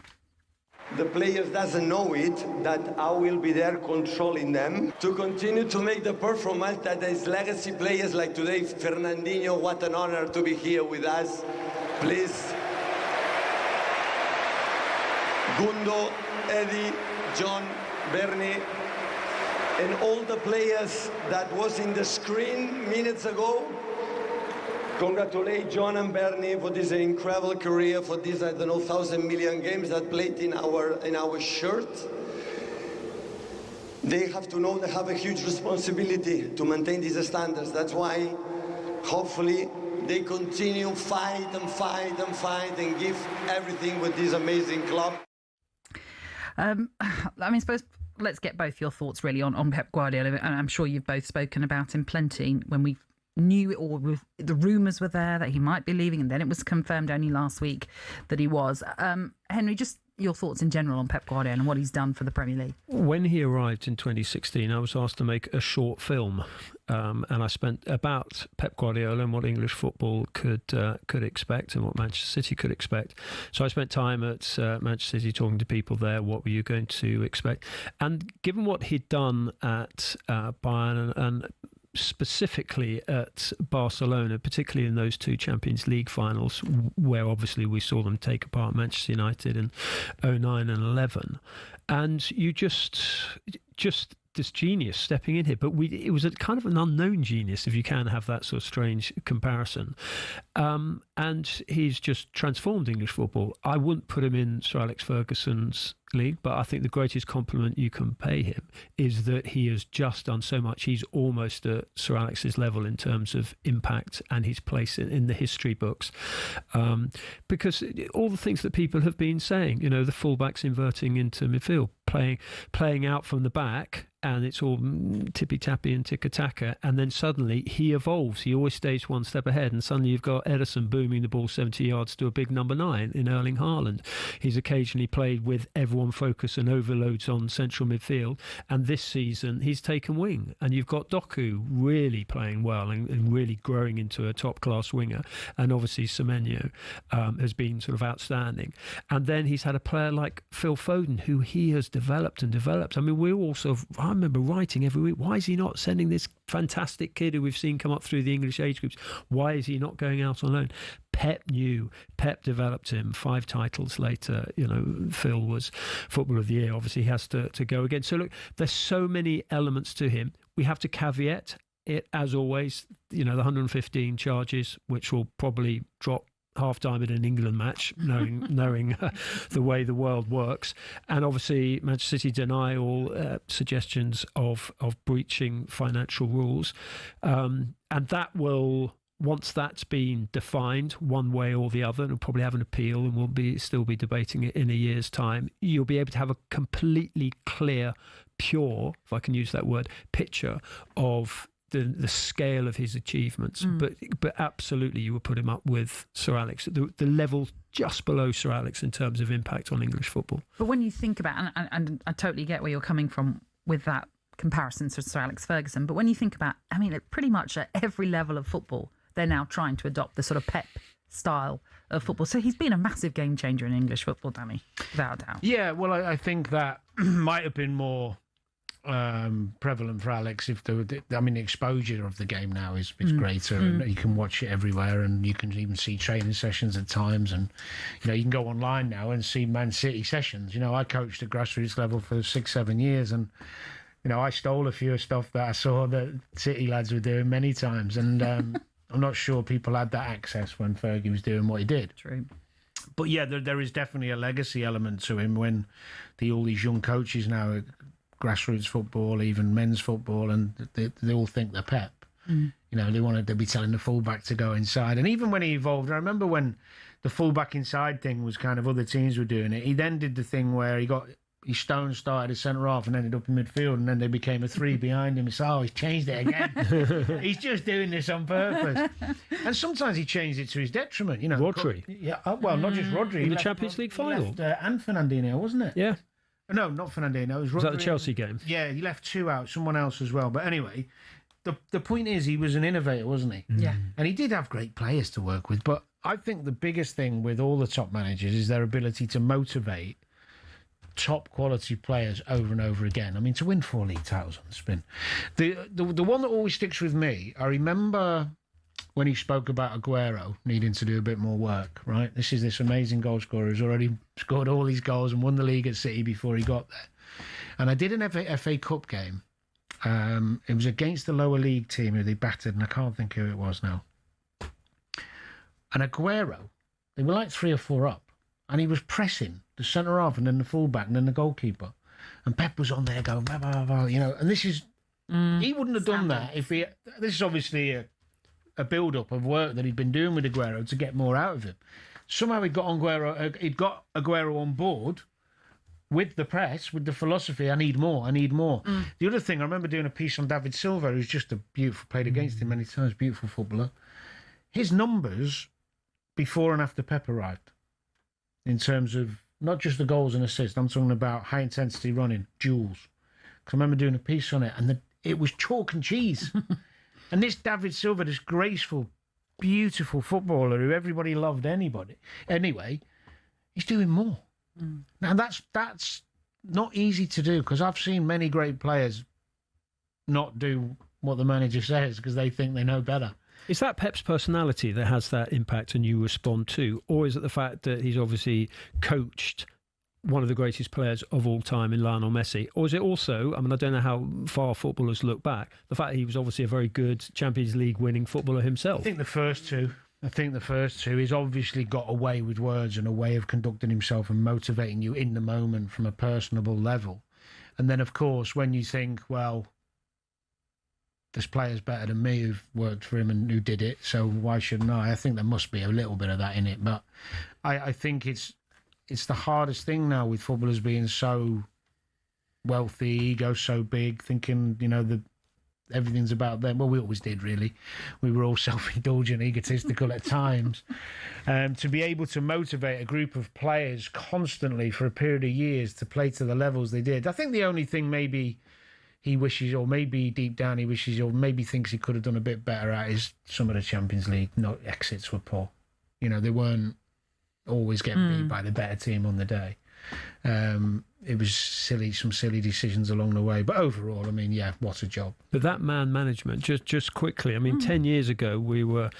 Speaker 1: The players doesn't know it, that I will be there controlling them to continue to make the performance that is legacy players like today, Fernandinho. What an honor to be here with us. Please, Gundo, Eddie, John, Bernie, and all the players that was in the screen minutes ago. Congratulate John and Bernie for this incredible career, for this, 1,000 million games that played in our shirt. They have to know they have a huge responsibility to maintain these standards. That's why, hopefully, they continue fight and give everything with this amazing club.
Speaker 4: Suppose let's get both your thoughts really on Pep Guardiola, and I'm sure you've both spoken about him plenty when we knew it, or the rumours were there that he might be leaving, and then it was confirmed only last week that he was. Henry, just your thoughts in general on Pep Guardiola and what he's done for the Premier League.
Speaker 6: When he arrived in 2016, I was asked to make a short film, and I spent about Pep Guardiola and what English football could expect and what Manchester City could expect. So I spent time at Manchester City talking to people there. What were you going to expect? And given what he'd done at Bayern and specifically at Barcelona, particularly in those 2 Champions League finals, where obviously we saw them take apart Manchester United in 2009 and 2011, and you just this genius stepping in here, but it was a kind of an unknown genius, if you can have that sort of strange comparison. And he's just transformed English football. I wouldn't put him in Sir Alex Ferguson's league, but I think the greatest compliment you can pay him is that he has just done so much. He's almost at Sir Alex's level in terms of impact and his place in the history books. Because all the things that people have been saying, the fullbacks inverting into midfield, playing out from the back, and it's all tippy-tappy and tick-a-tacka, and then suddenly he evolves. He always stays one step ahead, and suddenly you've got Ederson booming the ball 70 yards to a big number 9 in Erling Haaland. He's occasionally played with everyone focus and overloads on central midfield, and this season he's taken wing, and you've got Doku really playing well and really growing into a top-class winger, and obviously Semenyo has been sort of outstanding. And then he's had a player like Phil Foden, who he has developed and developed. I mean, we're all sort of, I remember writing every week, why is he not sending this fantastic kid who we've seen come up through the English age groups? Why is he not going out on loan? Pep knew. Pep developed him. 5 titles later, Phil was Footballer of the Year. Obviously, he has to go again. So look, there's so many elements to him. We have to caveat it, as always, the 115 charges, which will probably drop half-time in an England match, knowing the way the world works. And obviously Manchester City deny all suggestions of breaching financial rules, and that will, once that's been defined one way or the other, and we'll probably have an appeal, and we'll still be debating it in a year's time, you'll be able to have a completely clear, pure, if I can use that word, picture of the scale of his achievements. But absolutely, you would put him up with Sir Alex, the level just below Sir Alex in terms of impact on English football.
Speaker 4: But when you think about, and I totally get where you're coming from with that comparison to Sir Alex Ferguson, but when you think about, I mean, pretty much at every level of football, they're now trying to adopt the sort of Pep style of football. So he's been a massive game changer in English football, Danny, without a doubt.
Speaker 5: Yeah, well, I think that might have been more prevalent for Alex if the exposure of the game now is greater, and you can watch it everywhere, and you can even see training sessions at times, and you can go online now and see Man City sessions. I coached at grassroots level for 6-7 years, and I stole a few of stuff that I saw that City lads were doing many times, and I'm not sure people had that access when Fergie was doing what he did.
Speaker 4: True.
Speaker 5: But yeah, there is definitely a legacy element to him when all these young coaches now, grassroots football, even men's football, and they all think they're Pep. They'll be telling the fullback to go inside. And even when he evolved, I remember when the fullback inside thing was kind of other teams were doing it, he then did the thing where he Stone started as centre half and ended up in midfield, and then they became a three behind him. So he's changed it again. He's just doing this on purpose. And sometimes he changed it to his detriment.
Speaker 6: Rodri.
Speaker 5: Yeah, well, not just Rodri.
Speaker 6: In the Champions League final.
Speaker 5: He left, and Fernandinho, wasn't it?
Speaker 6: Yeah.
Speaker 5: No, not Fernandinho. It was Rodri.
Speaker 6: Was that the Chelsea game?
Speaker 5: Yeah, he left two out, someone else as well. But anyway, the point is he was an innovator, wasn't he?
Speaker 4: Yeah.
Speaker 5: And he did have great players to work with. But I think the biggest thing with all the top managers is their ability to motivate top quality players over and over again. I mean, to win 4 league titles on the spin. The one that always sticks with me, I remember when he spoke about Aguero needing to do a bit more work, right? This is this amazing goal scorer who's already scored all these goals and won the league at City before he got there. And I did an FA Cup game. It was against the lower league team who they battered, and I can't think who it was now. And Aguero, they were like 3 or 4 up, and he was pressing the centre half and then the fullback and then the goalkeeper. And Pep was on there going, blah, blah, blah, and this is, he wouldn't have done that if this is obviously a build-up of work that he'd been doing with Aguero to get more out of him. Somehow he'd got Aguero on board with the press, with the philosophy, I need more. The other thing, I remember doing a piece on David Silva, who's just a beautiful, played against him many times, beautiful footballer. His numbers before and after Pep arrived, in terms of not just the goals and assists, I'm talking about high-intensity running, duels. Because I remember doing a piece on it, and it was chalk and cheese. And this David Silva, this graceful, beautiful footballer who everybody loved anyway, he's doing more. Now, that's not easy to do, because I've seen many great players not do what the manager says because they think they know better.
Speaker 6: Is that Pep's personality that has that impact and you respond to? Or is it the fact that he's obviously coached one of the greatest players of all time in Lionel Messi? Or is it also, I don't know how far footballers look back, the fact that he was obviously a very good Champions League winning footballer himself?
Speaker 5: I think the first two. He's obviously got a way with words and a way of conducting himself and motivating you in the moment from a personable level. And then, of course, when you think, well, there's players better than me who've worked for him and who did it, so why shouldn't I? I think there must be a little bit of that in it. But I think it's the hardest thing now with footballers being so wealthy, ego so big, thinking, everything's about them. Well, we always did, really. We were all self-indulgent, egotistical at times. To be able to motivate a group of players constantly for a period of years to play to the levels they did. I think the only thing maybe he wishes, or maybe deep down he wishes, or maybe thinks he could have done a bit better at, is some of the Champions League exits were poor. They weren't always getting beat by the better team on the day. It was some silly decisions along the way. But overall, what a job.
Speaker 6: But that man management, just quickly, 10 years ago, we were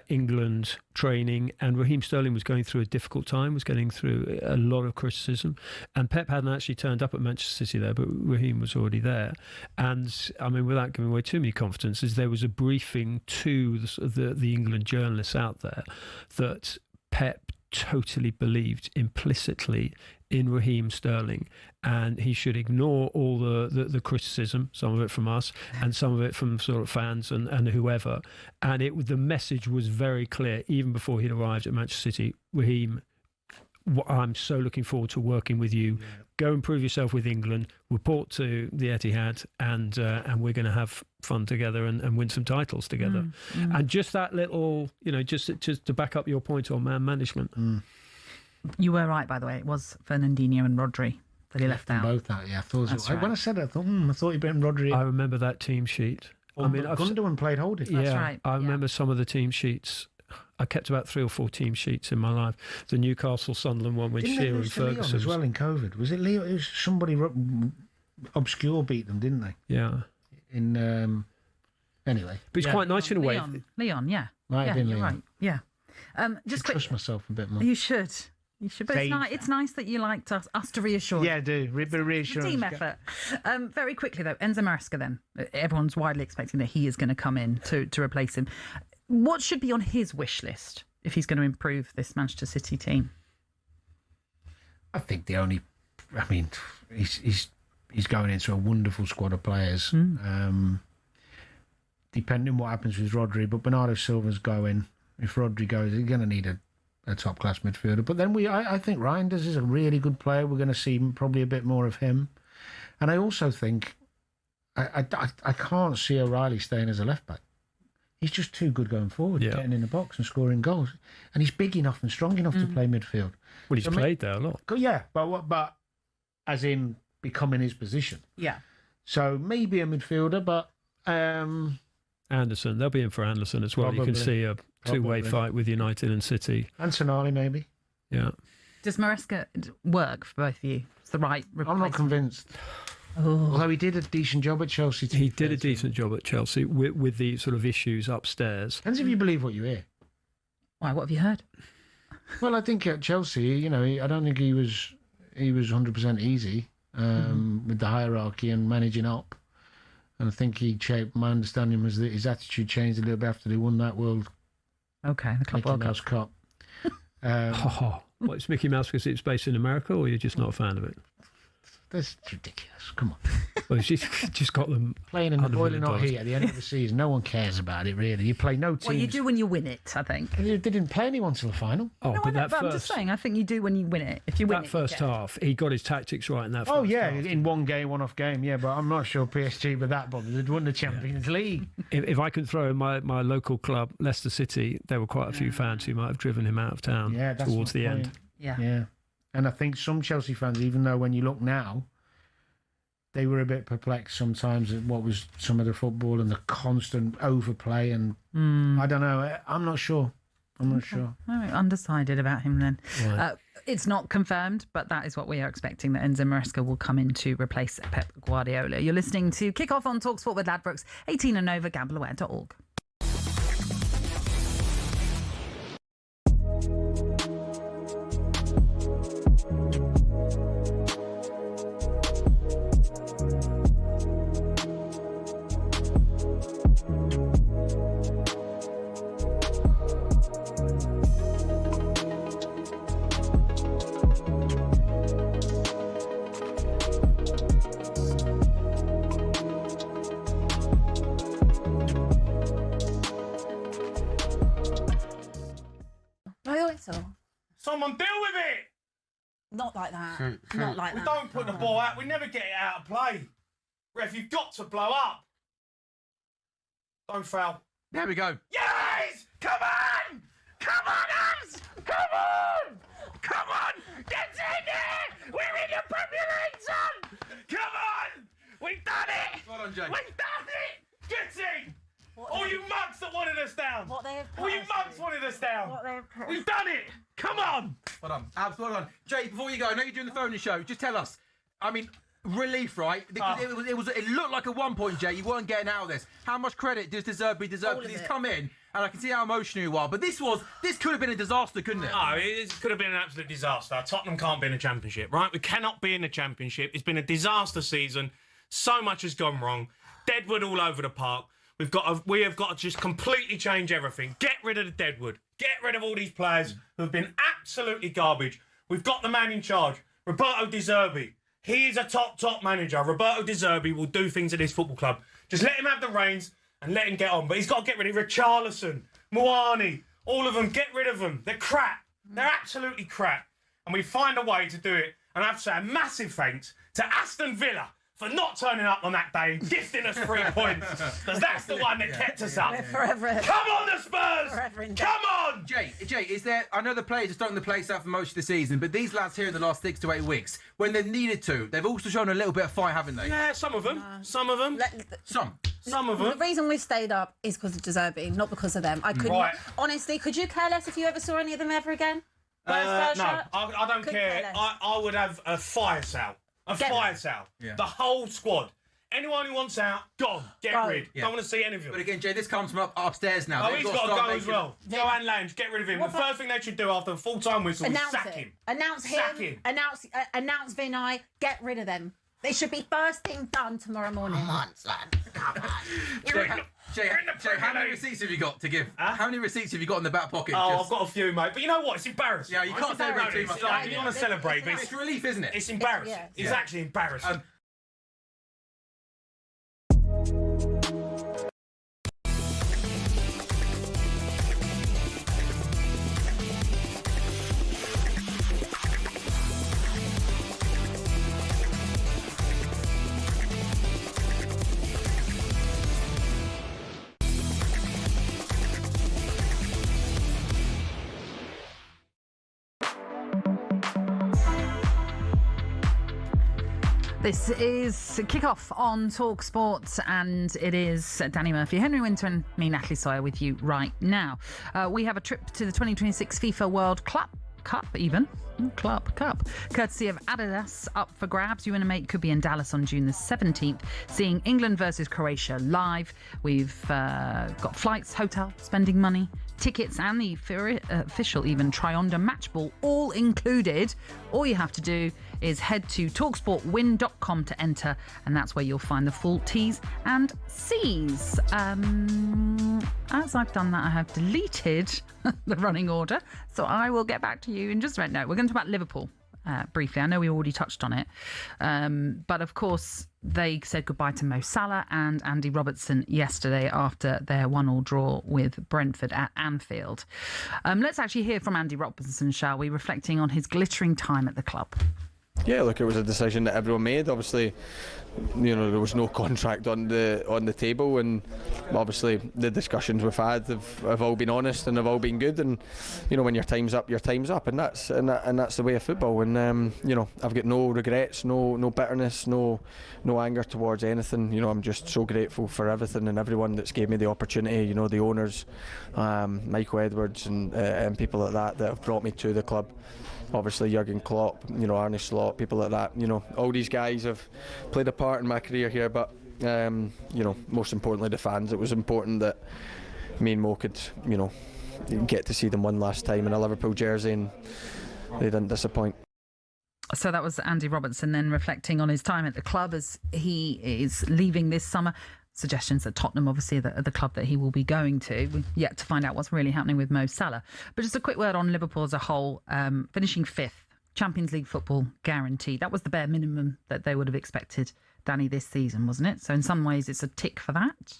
Speaker 6: England training, and Raheem Sterling was going through a difficult time, was getting through a lot of criticism. And Pep hadn't actually turned up at Manchester City there, but Raheem was already there. And, without giving away too many confidences, there was a briefing to the England journalists out there that Pep totally believed implicitly in Raheem Sterling, and he should ignore all the criticism, some of it from us and some of it from sort of fans and whoever. And the message was very clear even before he'd arrived at Manchester City. Raheem I'm so looking forward to working with you. Yeah. Go and prove yourself with England. Report to the Etihad, and we're going to have fun together and win some titles together. And just that little, just to back up your point on man management.
Speaker 4: You were right, by the way. It was Fernandinho and Rodri that he left out.
Speaker 5: Both out, yeah. I thought when I said it, I thought he'd been Rodri.
Speaker 6: I remember that team sheet.
Speaker 5: Gundogan played holding.
Speaker 6: Yeah,
Speaker 4: that's right.
Speaker 6: I remember some of the team sheets. I kept about 3 or 4 team sheets in my life. The Newcastle Sunderland one with Shearer and Ferguson
Speaker 5: as well in COVID. Was it Leo? It was somebody obscure beat them, didn't they?
Speaker 6: Yeah.
Speaker 5: Anyway,
Speaker 6: but it's quite nice in a way.
Speaker 4: Leon, yeah.
Speaker 5: Might have been
Speaker 4: Leon.
Speaker 5: Right.
Speaker 4: Yeah. Just
Speaker 5: trust myself a bit more.
Speaker 4: You should. You should. But it's nice that you liked us to reassure.
Speaker 5: Yeah, I do. Reassurance.
Speaker 4: Team effort. Very quickly though, Enzo Maresca. Then everyone's widely expecting that he is going to come in to replace him. What should be on his wish list if he's going to improve this Manchester City team?
Speaker 5: I think he's going into a wonderful squad of players. Depending on what happens with Rodri, but Bernardo Silva's going. If Rodri goes, he's going to need a top class midfielder. But then I think Reinders is a really good player. We're going to see probably a bit more of him. And I also think I can't see O'Reilly staying as a left back. He's just too good going forward, getting in the box and scoring goals. And he's big enough and strong enough to play midfield.
Speaker 6: Well, he's played there a lot.
Speaker 5: Yeah, but as in becoming his position.
Speaker 4: Yeah.
Speaker 5: So maybe a midfielder, but...
Speaker 6: Anderson, they'll be in for Anderson as well.
Speaker 5: Probably.
Speaker 6: You can see a two-way fight with United and City.
Speaker 5: And Tonali, maybe.
Speaker 6: Yeah.
Speaker 4: Does Maresca work for both of you? It's the right replacement.
Speaker 5: I'm not convinced. Although he did a decent job at Chelsea.
Speaker 6: He did a decent job at Chelsea with the sort of issues upstairs.
Speaker 5: Depends if you believe what you hear.
Speaker 4: Why? What have you heard?
Speaker 5: Well, I think at Chelsea, I don't think he was 100% easy with the hierarchy and managing up. And I think my understanding was that his attitude changed a little bit after they won that the Club World Cup.
Speaker 6: It's Mickey Mouse because it's based in America, or you're just not a fan of it?
Speaker 5: That's ridiculous. Come on.
Speaker 6: Well, it's just got them
Speaker 5: playing in the boiling hot heat at the end of the season. No one cares about it, really. You play no teams.
Speaker 4: Well, you do when you win it, I think.
Speaker 5: They didn't play anyone till the final.
Speaker 6: Oh, but
Speaker 4: I'm just saying, I think you do when you win it. If you win
Speaker 6: that first half, he got his tactics right in that first half.
Speaker 5: In one-off game, yeah, but I'm not sure PSG were that bothered. They'd won the Champions League.
Speaker 6: If I could throw in my local club, Leicester City, there were quite a few fans who might have driven him out of town towards the end.
Speaker 4: Yeah.
Speaker 5: And I think some Chelsea fans, even though when you look now, they were a bit perplexed sometimes at what was some of the football and the constant overplay. And I don't know. I'm not sure. Sure.
Speaker 4: Undecided about him then.
Speaker 6: Right.
Speaker 4: It's not confirmed, but that is what we are expecting, that Enzo Maresca will come in to replace Pep Guardiola. You're listening to Kick-Off on talkSPORT with Ladbrokes. 18 and over, gambleaware.org.
Speaker 8: Someone deal with it!
Speaker 4: Not like that. Not like
Speaker 8: we
Speaker 4: that.
Speaker 8: don't put the ball out. We never get it out of play. Ref, you've got to blow up. Don't foul.
Speaker 3: There we go.
Speaker 8: Yes! Come on! Come on, us! Come on! Come on! Get in there! We're in the Premier League, son! Come on! We've done it!
Speaker 3: Well done, Jay.
Speaker 8: We've done it! Get in! All you mugs that wanted us down! All you mugs wanted us down! We've done it! Come on!
Speaker 3: Well done. Abs, well done. Jay, before you go, I know you're doing the phone show. Just tell us. I mean, relief, right? It looked like at one point, Jay, you weren't getting out of this. How much credit does deserve? Because he's come in, and I can see how emotional you are. But this could have been a disaster, couldn't it?
Speaker 8: No, it could have been an absolute disaster. Tottenham can't be in the Championship, right? We cannot be in the Championship. It's been a disaster season. So much has gone wrong. Deadwood all over the park. We have got to just completely change everything. Get rid of the Deadwood. Get rid of all these players who have been absolutely garbage. We've got the man in charge, Roberto De Zerbi. He is a top manager. Roberto De Zerbi will do things at this football club. Just let him have the reins and let him get on. But he's got to get rid of Richarlison, Moani, all of them. Get rid of them. They're crap. They're absolutely crap. and we find a way to do it. And I have to say a massive thanks to Aston Villa for not turning up on that day and gifting us 3 points, because that's the one that kept us up.
Speaker 9: Forever.
Speaker 8: Come on, the Spurs! Come on!
Speaker 3: Jay, is there... I know the players are starting the place out for most of the season, but these lads here in the last 6 to 8 weeks, when they've needed to, they've also shown a little bit of fight, haven't they?
Speaker 8: Yeah, some of them. Some of them. Some of them.
Speaker 9: The reason we've stayed up is because of De Zerbi, not because of them. I couldn't...
Speaker 8: Right.
Speaker 9: Honestly, could you care less if you ever saw any of them ever again?
Speaker 8: No, I don't care. I would have a fire sale. Fire sale.
Speaker 3: Yeah.
Speaker 8: The whole squad. Anyone who wants out, gone. Get rid.
Speaker 3: Yeah.
Speaker 8: Don't want to see any of them.
Speaker 3: But again, Jay, this comes from upstairs now.
Speaker 8: Oh, he's got to go as well. Joanne Lange, get rid of him. The first thing they should do after a full-time whistle is sack him.
Speaker 9: Announce him.
Speaker 8: Sack him.
Speaker 9: Announce Vinay. Get rid of them. They should be first thing done tomorrow morning. Come on, son.
Speaker 3: Jay, how many receipts have you got to give? How many receipts have you got in the back pocket?
Speaker 8: Oh, I've got a few, mate. But you know what? It's embarrassing.
Speaker 3: Yeah, you can't celebrate too much.
Speaker 8: Like, you want to celebrate, but
Speaker 3: it's relief, isn't it?
Speaker 8: It's embarrassing. It's actually embarrassing.
Speaker 4: This is Kickoff on talkSPORT, and it is Danny Murphy, Henry Winter and me, Natalie Sawyer, with you right now. We have a trip to the 2026 FIFA World Cup, courtesy of Adidas, up for grabs. You and a mate could be in Dallas on June the 17th, seeing England versus Croatia live. We've got flights, hotel, spending money, tickets, and the official even Try-Onda match ball all included. All you have to do is head to talksportwin.com to enter, and that's where you'll find the full T's and C's. As I've done that, I have deleted the running order, so I will get back to you in just a minute. No, we're going to talk about Liverpool briefly. I know we already touched on it, but of course they said goodbye to Mo Salah and Andy Robertson yesterday after their 1-1 draw with Brentford at Anfield. Let's actually hear from Andy Robertson, shall we, reflecting on his glittering time at the club.
Speaker 10: Yeah, look, it was a decision that everyone made. Obviously, there was no contract on the table, and obviously the discussions we've had have all been honest and have all been good. And when your time's up, and that's the way of football. And I've got no regrets, no bitterness, no anger towards anything. I'm just so grateful for everything and everyone that's gave me the opportunity. The owners, Michael Edwards, and people like that have brought me to the club. Obviously Jurgen Klopp, Arne Slot, people like that. All these guys have played a part in my career here, but most importantly the fans. It was important that me and Mo could, get to see them one last time in a Liverpool jersey, and they didn't disappoint.
Speaker 4: So that was Andy Robertson then reflecting on his time at the club as he is leaving this summer. Suggestions that Tottenham, obviously, the club that he will be going to. We've yet to find out what's really happening with Mo Salah. But just a quick word on Liverpool as a whole, finishing 5th, Champions League football guaranteed. That was the bare minimum that they would have expected, Danny, this season, wasn't it? So in some ways, it's a tick for that.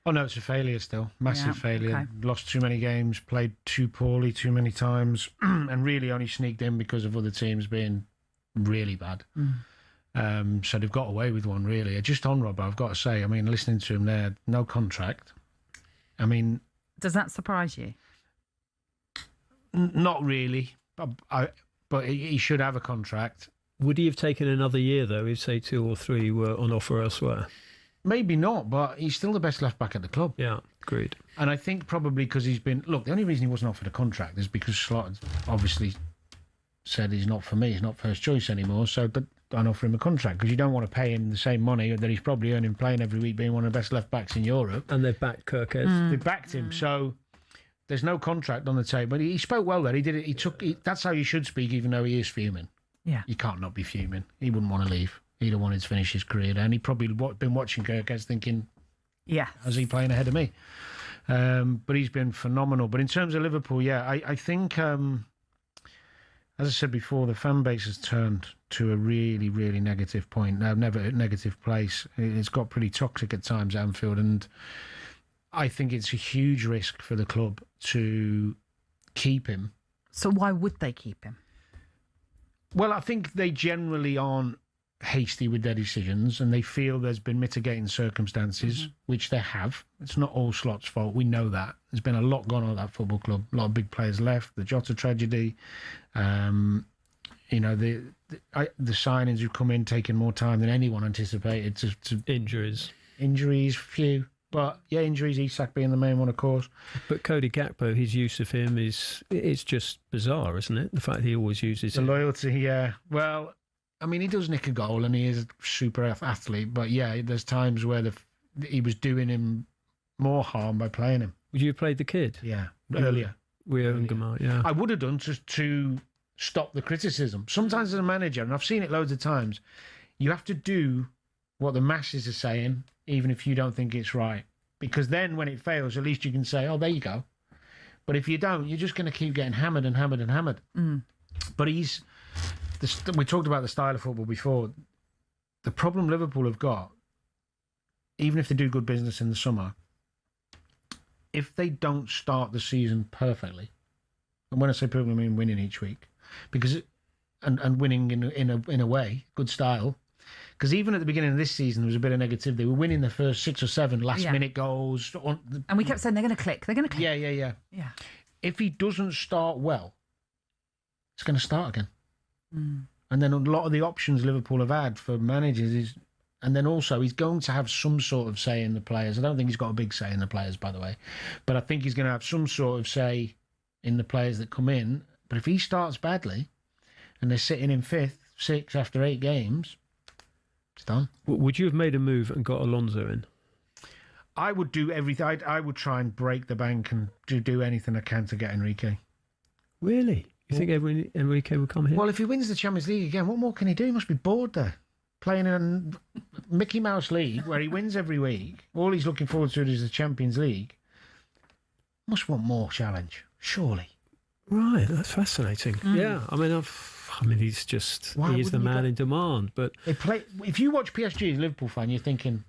Speaker 5: Oh no, it's a failure still. Massive failure. Okay. Lost too many games, played too poorly too many times, and really only sneaked in because of other teams being really bad. So they've got away with one, really. Just on Rob, I've got to say, listening to him there, no contract.
Speaker 4: Does that surprise you?
Speaker 5: Not really, but he should have a contract.
Speaker 6: Would he have taken another year, though, if, say, 2 or 3 were on offer elsewhere?
Speaker 5: Maybe not, but he's still the best left-back at the club.
Speaker 6: Yeah, agreed.
Speaker 5: And I think probably because he's been... Look, the only reason he wasn't offered a contract is because Slot obviously said he's not for me, he's not first choice anymore, so don't offer him a contract, because you don't want to pay him the same money that he's probably earning playing every week, being one of the best left-backs in Europe.
Speaker 6: And they've backed Kirkes.
Speaker 5: They backed him, so there's no contract on the table. But he spoke well there. He did it. That's how you should speak, even though he is fuming.
Speaker 4: Yeah.
Speaker 5: You can't not be fuming. He wouldn't want to leave. He'd have wanted to finish his career there. And he'd probably been watching Kirkes thinking,
Speaker 4: yeah,
Speaker 5: how's he playing ahead of me? But he's been phenomenal. But in terms of Liverpool, yeah, I think, as I said before, the fan base has turned to a really, really negative point. Now, never a negative place. It's got pretty toxic at times, Anfield, and I think it's a huge risk for the club to keep him.
Speaker 4: So why would they keep him?
Speaker 5: Well, I think they generally aren't hasty with their decisions, and they feel there's been mitigating circumstances, which they have. It's not all Slot's fault. We know that. There's been a lot gone on at that football club. A lot of big players left. The Jota tragedy. You know, the signings who've come in taking more time than anyone anticipated. To Injuries, few. But yeah, injuries, Isak being the main one, of course.
Speaker 6: But Cody Gakpo, his use of him it's just bizarre, isn't it? The fact he always uses
Speaker 5: the loyalty, yeah. Well, I mean, he does nick a goal and he is a super athlete. But yeah, there's times where he was doing him more harm by playing him.
Speaker 6: Would you have played the kid?
Speaker 5: Yeah, earlier.
Speaker 6: Yeah.
Speaker 5: I would have done to stop the criticism. Sometimes as a manager, and I've seen it loads of times, you have to do what the masses are saying, even if you don't think it's right. Because then when it fails, at least you can say, oh, there you go. But if you don't, you're just going to keep getting hammered and hammered and hammered. But we talked about the style of football before. The problem Liverpool have got, even if they do good business in the summer, if they don't start the season perfectly, and when I say perfectly, I mean winning each week, because and winning in a way, good style. Because even at the beginning of this season, there was a bit of negativity. They were winning the first 6 or 7 last-minute goals.
Speaker 4: And we kept saying they're going to click. They're going to click.
Speaker 5: Yeah. If he doesn't start well, it's going to start again. And then a lot of the options Liverpool have had for managers is... And then also, he's going to have some sort of say in the players. I don't think he's got a big say in the players, by the way. But I think he's going to have some sort of say in the players that come in. But if he starts badly, and they're sitting in 5th, 6th after 8 games... It's done.
Speaker 6: Would you have made a move and got Alonso in?
Speaker 5: I would do everything. I would try and break the bank and do anything I can to get Enrique.
Speaker 6: Really? You think Enrique would come here?
Speaker 5: Well, if he wins the Champions League again, what more can he do? He must be bored there. Playing in a Mickey Mouse League where he wins every week. All he's looking forward to is the Champions League. Must want more challenge, surely.
Speaker 6: Right, that's fascinating. Yeah, I mean, he's just... he is the man in demand, but...
Speaker 5: If you watch PSG as a Liverpool fan, you're thinking,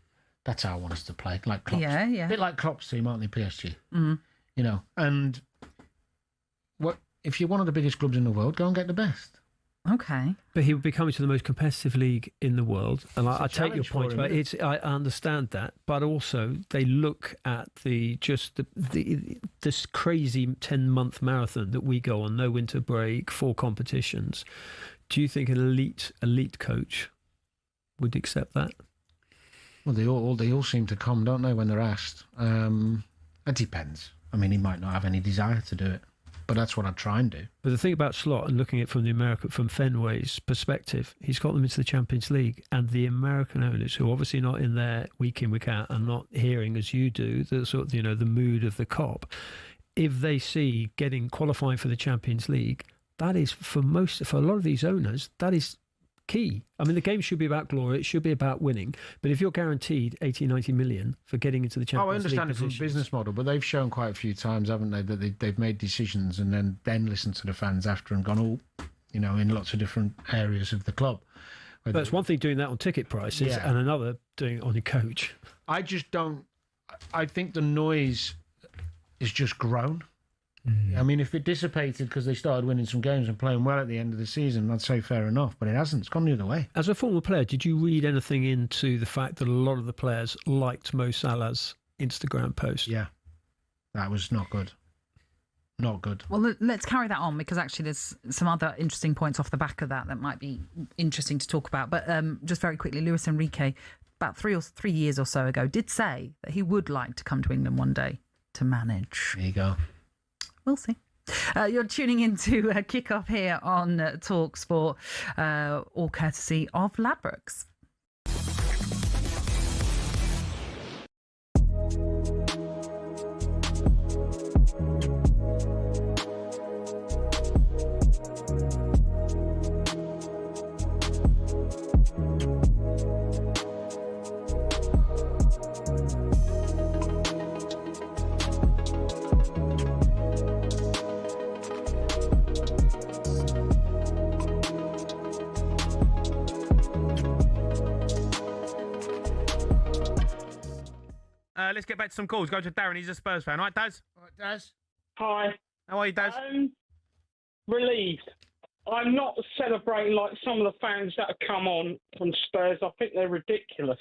Speaker 5: that's how I want us to play, like Klopp's.
Speaker 4: Yeah.
Speaker 5: A bit like Klopp's team, aren't they, PSG? You know, and if you're one of the biggest clubs in the world, go and get the best.
Speaker 4: Okay.
Speaker 6: But he would be coming to the most competitive league in the world, and I take your point. But I understand that, but also they look at this crazy 10-month marathon that we go on, no winter break, 4 competitions. Do you think an elite coach would accept that?
Speaker 5: Well, they all seem to come, don't they, when they're asked? It depends. I mean, he might not have any desire to do it. But that's what I try and do.
Speaker 6: But the thing about Slot, and looking at it from Fenway's perspective, he's got them into the Champions League, and the American owners, who are obviously not in there week in, week out, and not hearing as you do the sort of, the mood of the cop. If they see qualifying for the Champions League, that is for a lot of these owners, that is key. I mean, the game should be about glory. It should be about winning. But if you're guaranteed 80, 90 million for getting into the Champions League...
Speaker 5: I understand it from a business model, but they've shown quite a few times, haven't they, that they've made decisions and then listened to the fans after and gone, in lots of different areas of the club.
Speaker 6: But it's one thing doing that on ticket prices and another doing it on your coach.
Speaker 5: I just don't... I think the noise is just grown. I mean, if it dissipated because they started winning some games and playing well at the end of the season, I'd say fair enough, but it hasn't. It's gone the other way.
Speaker 6: As a former player, did you read anything into the fact that a lot of the players liked Mo Salah's Instagram post?
Speaker 5: Yeah. That was not good. Not good.
Speaker 4: Well, let's carry that on, because actually there's some other interesting points off the back of that might be interesting to talk about. But just very quickly, Luis Enrique, about 3 years or so ago, did say that he would like to come to England one day to manage.
Speaker 5: There you go.
Speaker 4: We'll see. You're tuning into Kickoff here on talkSPORT, all courtesy of Ladbrokes.
Speaker 8: Let's get back to some calls. Go to Darren. He's a Spurs fan. All right, Daz?
Speaker 5: All right, Daz.
Speaker 11: Hi.
Speaker 8: How are you, Daz?
Speaker 11: Relieved. I'm not celebrating like some of the fans that have come on from Spurs. I think they're ridiculous.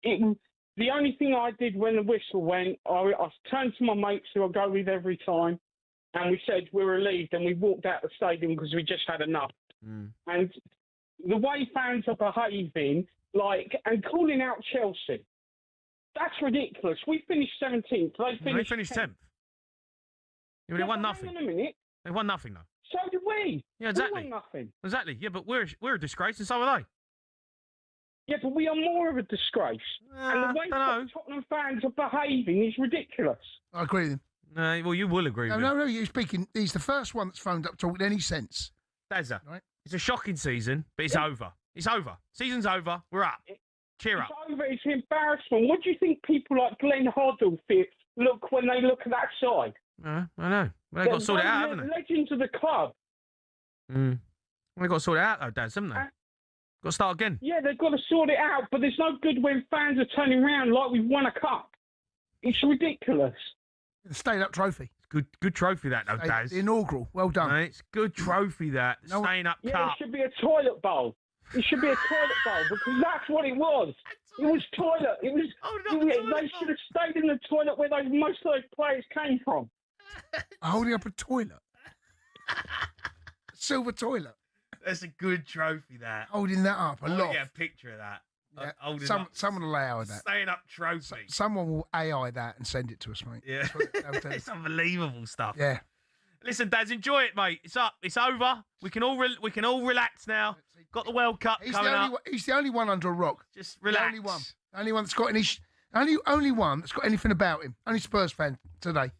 Speaker 11: The only thing I did when the whistle went, I turned to my mates who I go with every time, and we said we're relieved, and we walked out the stadium because we just had enough. And the way fans are behaving, and calling out Chelsea, that's ridiculous. We finished 17th. They finished
Speaker 8: 10th. Yeah, they won nothing.
Speaker 11: Hang on a minute.
Speaker 8: They won nothing, though.
Speaker 11: So did we.
Speaker 8: Yeah, exactly.
Speaker 11: We won nothing.
Speaker 8: Exactly. Yeah, but we're a disgrace, and so are they.
Speaker 11: Yeah, but we are more of a disgrace. And the way Tottenham fans are behaving is ridiculous.
Speaker 12: I agree with him.
Speaker 8: Well, you will agree with him.
Speaker 12: No, you're speaking. He's the first one that's phoned up talking any sense.
Speaker 8: Dazza,
Speaker 12: right?
Speaker 8: It's a shocking season, but it's over. It's over. Season's over. We're up. Cheer up.
Speaker 11: It's over. It's embarrassment. What do you think people like Glenn Hoddle look when they look at that side?
Speaker 8: I know. Well, they've got to sort it out, haven't they?
Speaker 11: Legends of the club.
Speaker 8: Well, they've got to sort it out, though, Daz, haven't they? Got to start again.
Speaker 11: Yeah, they've got to sort it out, but there's no good when fans are turning around like we've won a cup. It's ridiculous.
Speaker 12: The stayed-up trophy.
Speaker 8: Good trophy, that, though, Daz.
Speaker 12: The inaugural. Well done.
Speaker 8: Right, it's good trophy, that. Staying up
Speaker 11: cup.
Speaker 8: Yeah,
Speaker 11: it should be a toilet bowl. It should be a toilet bowl because that's what it was. It was toilet. It was. They should have stayed in the toilet where most of those players came from.
Speaker 12: Holding up a toilet. Silver toilet.
Speaker 8: That's a good trophy, that.
Speaker 12: Holding that up a lot.
Speaker 8: Yeah, a picture of that.
Speaker 12: Yeah. Someone will AI that.
Speaker 8: Staying up trophy.
Speaker 12: Someone will AI that and send it to us, mate.
Speaker 8: Yeah. It's unbelievable stuff.
Speaker 12: Yeah.
Speaker 8: Listen, Daz, enjoy it, mate. It's up. It's over. We can all relax now. Got the World Cup coming up.
Speaker 12: He's the only one under a rock.
Speaker 8: Just relax.
Speaker 12: The only one. The only one that's got any. Only one that's got anything about him. Only Spurs fan today.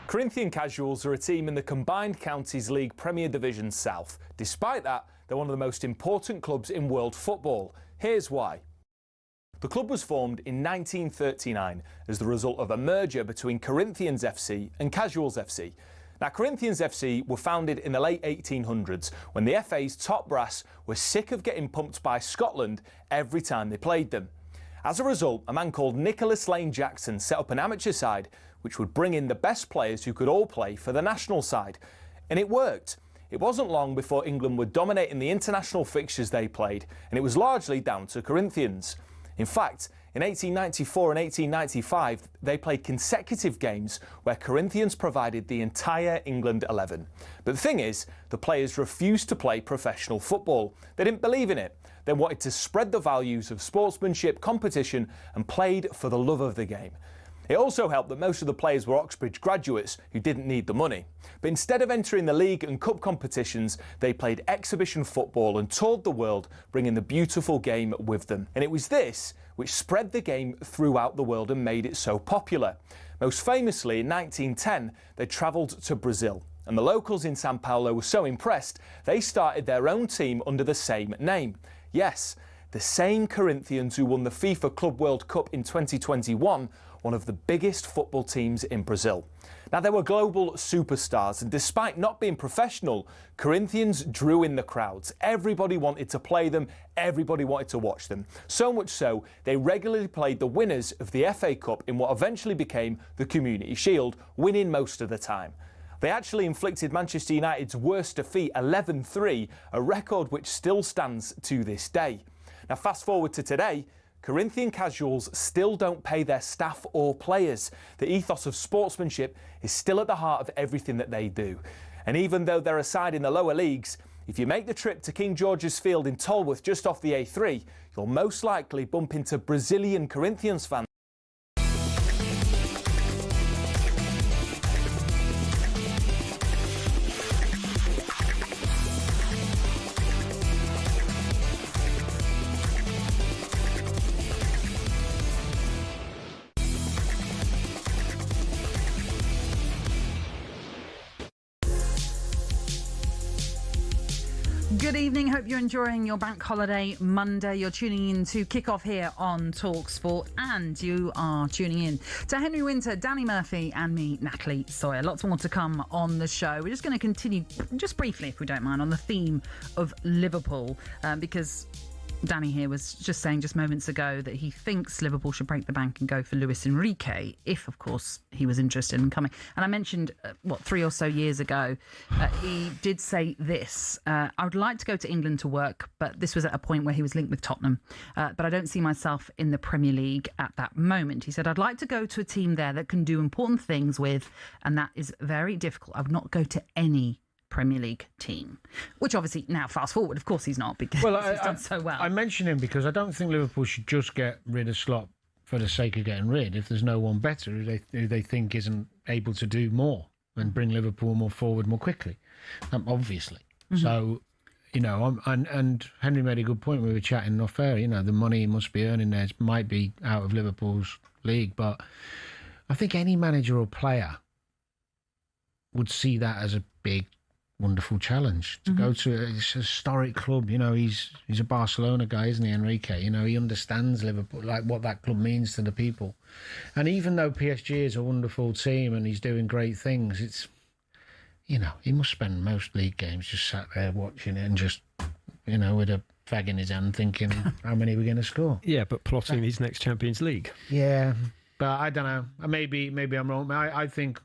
Speaker 13: Corinthian Casuals are a team in the Combined Counties League Premier Division South. Despite that, they're one of the most important clubs in world football. Here's why. The club was formed in 1939 as the result of a merger between Corinthians FC and Casuals FC. Now, Corinthians FC were founded in the late 1800s when the FA's top brass were sick of getting pumped by Scotland every time they played them. As a result, a man called Nicholas Lane Jackson set up an amateur side which would bring in the best players who could all play for the national side. And it worked. It wasn't long before England were dominating the international fixtures they played, and it was largely down to Corinthians. In fact, in 1894 and 1895, they played consecutive games where Corinthians provided the entire England 11. But the thing is, the players refused to play professional football. They didn't believe in it. They wanted to spread the values of sportsmanship, competition, and played for the love of the game. It also helped that most of the players were Oxbridge graduates who didn't need the money. But instead of entering the league and cup competitions, they played exhibition football and toured the world, bringing the beautiful game with them. And it was this which spread the game throughout the world and made it so popular. Most famously, in 1910, they travelled to Brazil. And the locals in Sao Paulo were so impressed, they started their own team under the same name. Yes, the same Corinthians who won the FIFA Club World Cup in 2021, one of the biggest football teams in Brazil. Now, they were global superstars, and despite not being professional, Corinthians drew in the crowds. Everybody wanted to play them, everybody wanted to watch them. So much so, they regularly played the winners of the FA Cup in what eventually became the Community Shield, winning most of the time. They actually inflicted Manchester United's worst defeat, 11-3, a record which still stands to this day. Now, fast forward to today, Corinthian Casuals still don't pay their staff or players. The ethos of sportsmanship is still at the heart of everything that they do. And even though they're a side in the lower leagues, if you make the trip to King George's Field in Tolworth just off the A3, you'll most likely bump into Brazilian Corinthians fans.
Speaker 4: Good evening. Hope you're enjoying your bank holiday Monday. You're tuning in to Kickoff here on talkSPORT, and you are tuning in to Henry Winter, Danny Murphy, and me, Natalie Sawyer. Lots more to come on the show. We're just going to continue, just briefly, if we don't mind, on the theme of Liverpool, because Danny here was just saying just moments ago that he thinks Liverpool should break the bank and go for Luis Enrique, if, of course, he was interested in coming. And I mentioned, 3 or so years ago, he did say this: I would like to go to England to work, but this was at a point where he was linked with Tottenham. But I don't see myself in the Premier League at that moment. He said, I'd like to go to a team there that can do important things with, and that is very difficult. I would not go to any Premier League team, which obviously now fast forward, of course he's not, because he's done so well.
Speaker 5: I mention him because I don't think Liverpool should just get rid of Slot for the sake of getting rid. If there's no one better who they think isn't able to do more and bring Liverpool more forward more quickly, obviously. Mm-hmm. So, and Henry made a good point. We were chatting off air. The money he must be earning there might be out of Liverpool's league, but I think any manager or player would see that as a big, wonderful challenge to go to a historic club. He's a Barcelona guy, isn't he, Enrique? He understands Liverpool, like what that club means to the people. And even though PSG is a wonderful team and he's doing great things, it's, he must spend most league games just sat there watching it and just, with a fag in his hand thinking, how many are we going to score?
Speaker 6: Yeah, but plotting his next Champions League.
Speaker 5: Yeah, but I don't know. Maybe I'm wrong. I think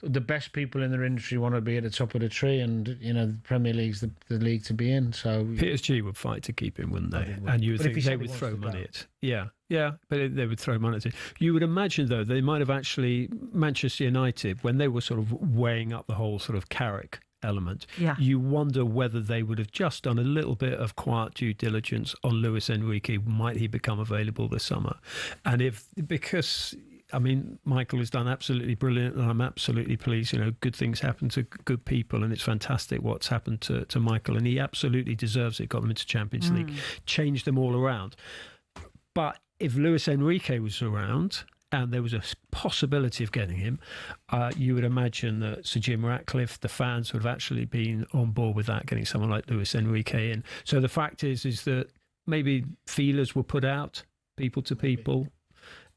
Speaker 5: the best people in their industry want to be at the top of the tree, and the Premier League's the league to be in. So
Speaker 6: PSG would fight to keep him, wouldn't they? And you would think they would throw money at it. Yeah, but they would throw money at it. You would imagine, though, they might have actually, Manchester United, when they were sort of weighing up the whole sort of Carrick element, you wonder whether they would have just done a little bit of quiet due diligence on Luis Enrique. Might he become available this summer? And because Michael has done absolutely brilliant, and I'm absolutely pleased. Good things happen to good people, and it's fantastic what's happened to Michael, and he absolutely deserves it. Got them into Champions League, changed them all around. But if Luis Enrique was around and there was a possibility of getting him, you would imagine that Sir Jim Ratcliffe, the fans, would have actually been on board with that, getting someone like Luis Enrique in. So the fact is that maybe feelers were put out, people to people,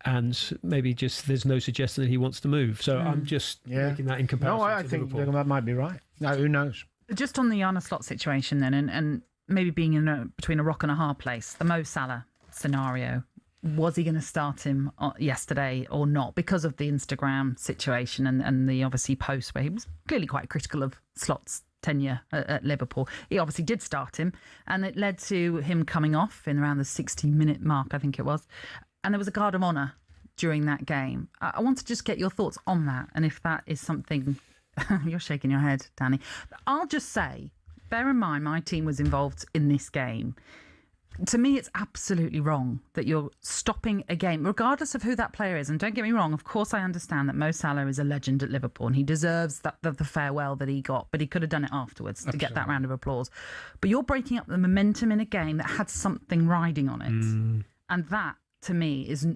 Speaker 6: and maybe just there's no suggestion that he wants to move. So I'm just making that in comparison.
Speaker 5: No, I think that might be right. No, who knows?
Speaker 4: Just on the Arne Slot situation then, and maybe being between a rock and a hard place, the Mo Salah scenario, was he going to start him yesterday or not, because of the Instagram situation and the obviously post where he was clearly quite critical of Slot's tenure at Liverpool. He obviously did start him, and it led to him coming off in around the 60-minute mark, I think it was. And there was a guard of honour during that game. I want to just get your thoughts on that, and if that is something... You're shaking your head, Danny. I'll just say, bear in mind, my team was involved in this game. To me, it's absolutely wrong that you're stopping a game, regardless of who that player is. And don't get me wrong, of course I understand that Mo Salah is a legend at Liverpool and he deserves the farewell that he got, but he could have done it afterwards to get that round of applause. But you're breaking up the momentum in a game that had something riding on it. And that, to me, is...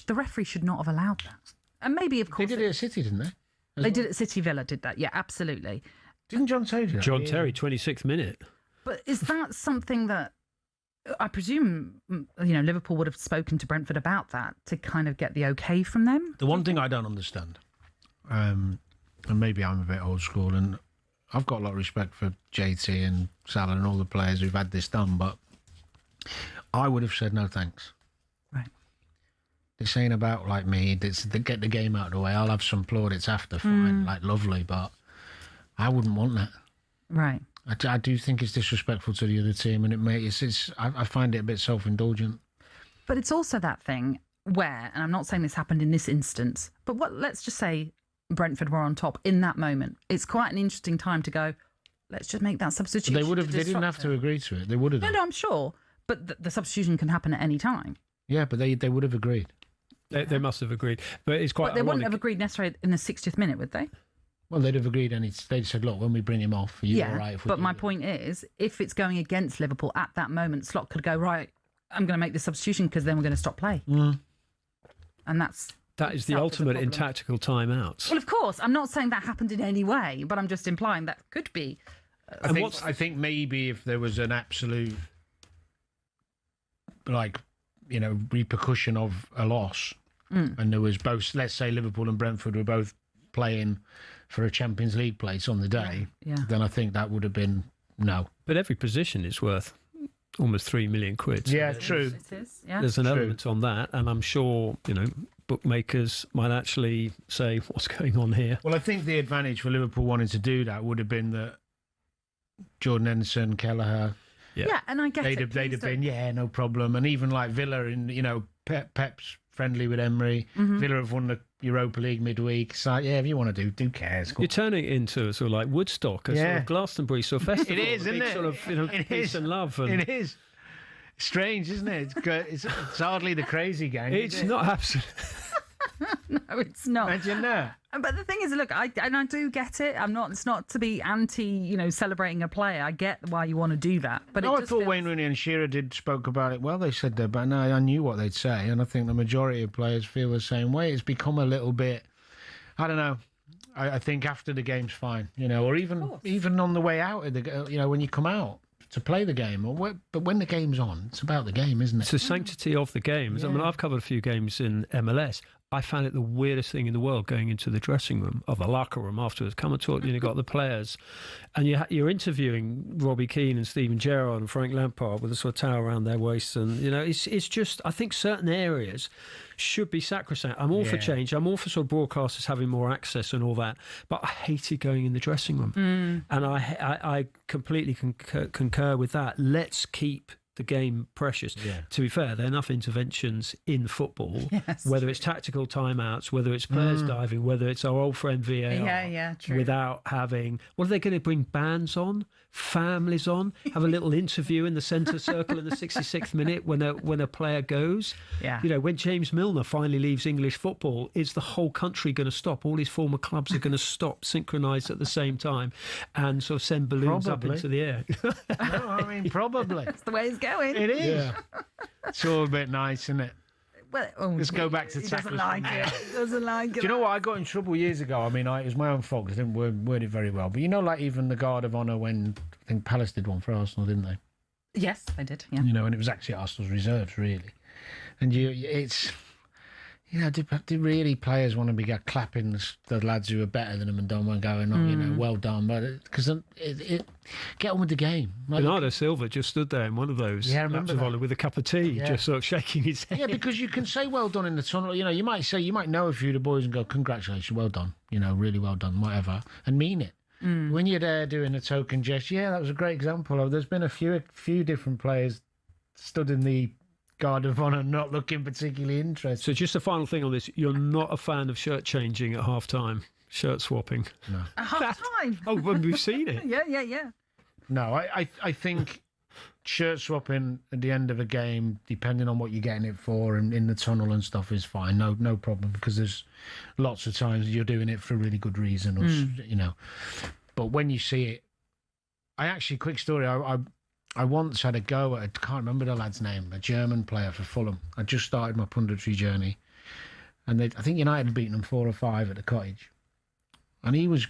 Speaker 4: The referee should not have allowed that. And maybe, of course...
Speaker 5: They did it at City, didn't they?
Speaker 4: They did it at City. Villa did that, yeah, absolutely.
Speaker 5: Didn't John Terry do that?
Speaker 6: John Terry, 26th minute.
Speaker 4: But is that something that... I presume, Liverpool would have spoken to Brentford about that to kind of get the okay from them?
Speaker 5: The one thing I don't understand, and maybe I'm a bit old school, and I've got a lot of respect for JT and Salah and all the players who've had this done, but I would have said no thanks.
Speaker 4: Right.
Speaker 5: This ain't about, like me, to get the game out of the way. I'll have some plaudits after, fine, lovely, but I wouldn't want that.
Speaker 4: Right.
Speaker 5: I do think it's disrespectful to the other team, and I find it a bit self-indulgent.
Speaker 4: But it's also that thing where, and I'm not saying this happened in this instance, but let's just say Brentford were on top in that moment. It's quite an interesting time to go, let's just make that substitution.
Speaker 5: They didn't have to agree to it. They would have.
Speaker 4: No, I'm sure. But the substitution can happen at any time.
Speaker 5: Yeah, but they would have agreed.
Speaker 6: They must have agreed. But it's quite
Speaker 4: But they
Speaker 6: ironic.
Speaker 4: wouldn't have agreed necessarily in the 60th minute, would they?
Speaker 5: Well, they'd have agreed, and they'd said, look, when we bring him off, are you all right? If we
Speaker 4: but
Speaker 5: do
Speaker 4: my
Speaker 5: it?
Speaker 4: point is, if it's going against Liverpool at that moment, Slot could go, right, I'm going to make the substitution because then we're going to stop play. And
Speaker 6: that is the ultimate in tactical timeouts.
Speaker 4: Well, of course, I'm not saying that happened in any way, but I'm just implying that could be.
Speaker 5: I think maybe if there was an absolute, repercussion of a loss, and there was both, let's say Liverpool and Brentford were both playing for a Champions League place on the day, then I think that would have been no.
Speaker 6: But every position is worth almost 3 million quid.
Speaker 5: Yeah, true.
Speaker 4: It is, yeah.
Speaker 6: There's an
Speaker 5: True.
Speaker 6: element on that, and I'm sure, bookmakers might actually say, what's going on here?
Speaker 5: Well, I think the advantage for Liverpool wanting to do that would have been that Jordan Henderson, Kelleher,
Speaker 4: Yeah, and I get
Speaker 5: they'd
Speaker 4: it.
Speaker 5: have been, no problem. And even like Villa, Pep's friendly with Emery. Villa have won the Europa League midweek. So, if you want to do, who cares?
Speaker 6: You're turning it into sort of like Woodstock, a sort of Glastonbury sort of festival.
Speaker 5: It is,
Speaker 6: a big
Speaker 5: isn't it?
Speaker 6: Sort of,
Speaker 5: It
Speaker 6: peace
Speaker 5: is.
Speaker 6: and love. And
Speaker 5: It is. Strange, isn't it? It's hardly the crazy game.
Speaker 6: It's
Speaker 5: is it?
Speaker 6: not absolutely.
Speaker 4: No, it's not.
Speaker 5: Imagine that.
Speaker 4: But the thing is, look, I do get it. It's not to be anti, celebrating a player. I get why you want to do that. But
Speaker 5: No,
Speaker 4: it
Speaker 5: I
Speaker 4: just
Speaker 5: thought
Speaker 4: feels-
Speaker 5: Wayne Rooney and Shearer spoke about it well. They said that, but no, I knew what they'd say, and I think the majority of players feel the same way. It's become a little bit, I don't know. I think after the game's fine, or even on the way out, when you come out to play the game, but when the game's on, it's about the game, isn't it?
Speaker 6: It's the sanctity of the games. I mean, I've covered a few games in MLS. I found it the weirdest thing in the world going into the dressing room or the locker room afterwards. Come and talk, got the players, and you're interviewing Robbie Keane and Steven Gerrard and Frank Lampard with a sort of towel around their waists, and it's just, I think certain areas should be sacrosanct. I'm all for change. I'm all for sort of broadcasters having more access and all that, but I hated going in the dressing room, and I completely concur with that. Let's keep the game precious. To be fair, there are enough interventions in football, whether it's tactical timeouts, whether it's players diving, whether it's our old friend VAR,
Speaker 4: true.
Speaker 6: without having, what are they going to bring bands on, families on, have a little interview in the centre circle in the 66th minute when a player goes? When James Milner finally leaves English football, is the whole country going to stop? All his former clubs are going to stop, synchronise at the same time, and sort of send balloons up into the air.
Speaker 5: No, I mean, probably.
Speaker 4: That's the way it's going.
Speaker 5: It is. It's all a bit nice, isn't it?
Speaker 4: Well,
Speaker 5: Let's go back to
Speaker 4: he doesn't
Speaker 5: tackles
Speaker 4: like
Speaker 5: from
Speaker 4: it. He doesn't like it.
Speaker 5: Do you know what? I got in trouble years ago. I mean, it was my own fault because I didn't word it very well. But like even the Guard of Honour when I think Palace did one for Arsenal, didn't they?
Speaker 4: Yes, they did. Yeah.
Speaker 5: And it was actually Arsenal's reserves, really. And do really players want to be clapping the lads who are better than them and done one going, well done, but because it get on with the game.
Speaker 6: Bernardo Silva just stood there in one of those laps of honour with a cup of tea, just sort of shaking his head.
Speaker 5: Yeah, because you can say well done in the tunnel. You might know a few of the boys and go, congratulations, well done, really well done, whatever, and mean it. When you're there doing a token gesture, that was a great example. There's been a few different players stood in the Guard of Honour not looking particularly interested.
Speaker 6: So just a final thing on this, you're not a fan of shirt changing at half-time, shirt swapping?
Speaker 5: No.
Speaker 4: At half time.
Speaker 6: When we've seen it.
Speaker 4: Yeah.
Speaker 5: No, I think shirt swapping at the end of a game, depending on what you're getting it for and in the tunnel and stuff, is fine. No problem, because there's lots of times you're doing it for a really good reason, or But when you see it, quick story, I once had a go at, I can't remember the lad's name, a German player for Fulham. I just started my punditry journey, and I think United had beaten them 4 or 5 at the Cottage, and he was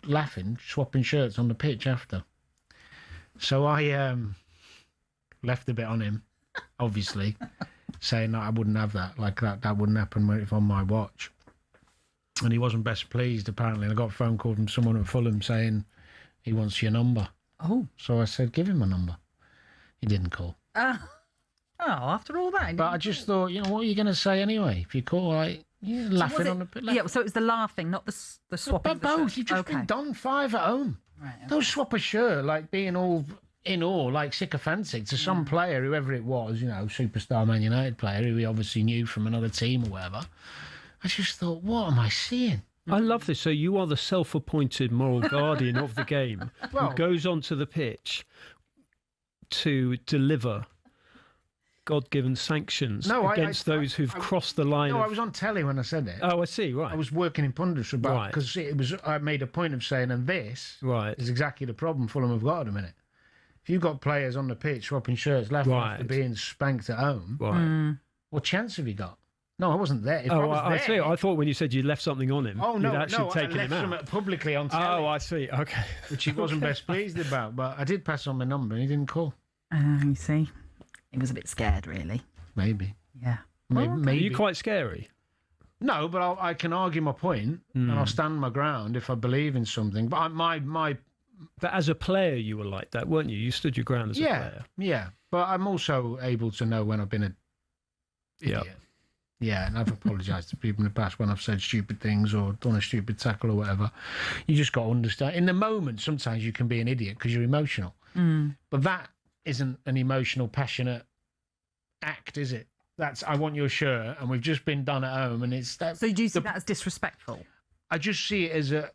Speaker 5: laughing, swapping shirts on the pitch after. So I left a bit on him, obviously, saying that I wouldn't have that, that wouldn't happen if on my watch. And he wasn't best pleased, apparently. And I got a phone call from someone at Fulham saying he wants your number.
Speaker 4: Oh.
Speaker 5: So I said, give him my number. He didn't call.
Speaker 4: After all that.
Speaker 5: But I just thought, what are you going to say anyway? If you call, laughing on the pitch.
Speaker 4: Yeah, so it was the laughing, not the swapping.
Speaker 5: But both. You've just been done 5 at home.
Speaker 4: Right, okay.
Speaker 5: Don't swap a shirt being all in awe, sycophantic to some player, whoever it was, superstar Man United player who he obviously knew from another team or whatever. I just thought, what am I seeing?
Speaker 6: I love this. So you are the self-appointed moral guardian of the game
Speaker 5: Well-
Speaker 6: who goes onto the pitch to deliver God-given sanctions against those who've crossed the line.
Speaker 5: No, I was on telly when I said it.
Speaker 6: Oh, I see. Right.
Speaker 5: I was working in punditry
Speaker 6: Right.
Speaker 5: because it was. I made a point of saying, and this is exactly the problem Fulham have got at a minute. If you've got players on the pitch swapping shirts left after being spanked at home, what chance have you got? No, I wasn't there. If I was
Speaker 6: I
Speaker 5: there,
Speaker 6: see. I thought when you said you left something on him,
Speaker 5: Oh no,
Speaker 6: you'd actually
Speaker 5: no! I
Speaker 6: taken
Speaker 5: left
Speaker 6: him
Speaker 5: them
Speaker 6: out.
Speaker 5: publicly on telly.
Speaker 6: Oh, I see. Okay.
Speaker 5: Which he wasn't best pleased about, but I did pass on my number and he didn't call.
Speaker 4: You see, he was a bit scared, really.
Speaker 5: Maybe.
Speaker 4: Yeah.
Speaker 5: Maybe.
Speaker 6: Are you quite scary?
Speaker 5: No, but I can argue my point and I'll stand my ground if I believe in something. But
Speaker 6: But as a player, you were like that, weren't you? You stood your ground as a player.
Speaker 5: Yeah. But I'm also able to know when I've been an idiot. Yeah, and I've apologised to people in the past when I've said stupid things or done a stupid tackle or whatever. You just got to understand. In the moment, sometimes you can be an idiot because you're emotional. But that isn't an emotional, passionate act, is it? That's, I want your shirt, and we've just been done at home, and it's that.
Speaker 4: So do you see that as disrespectful?
Speaker 5: I just see it as a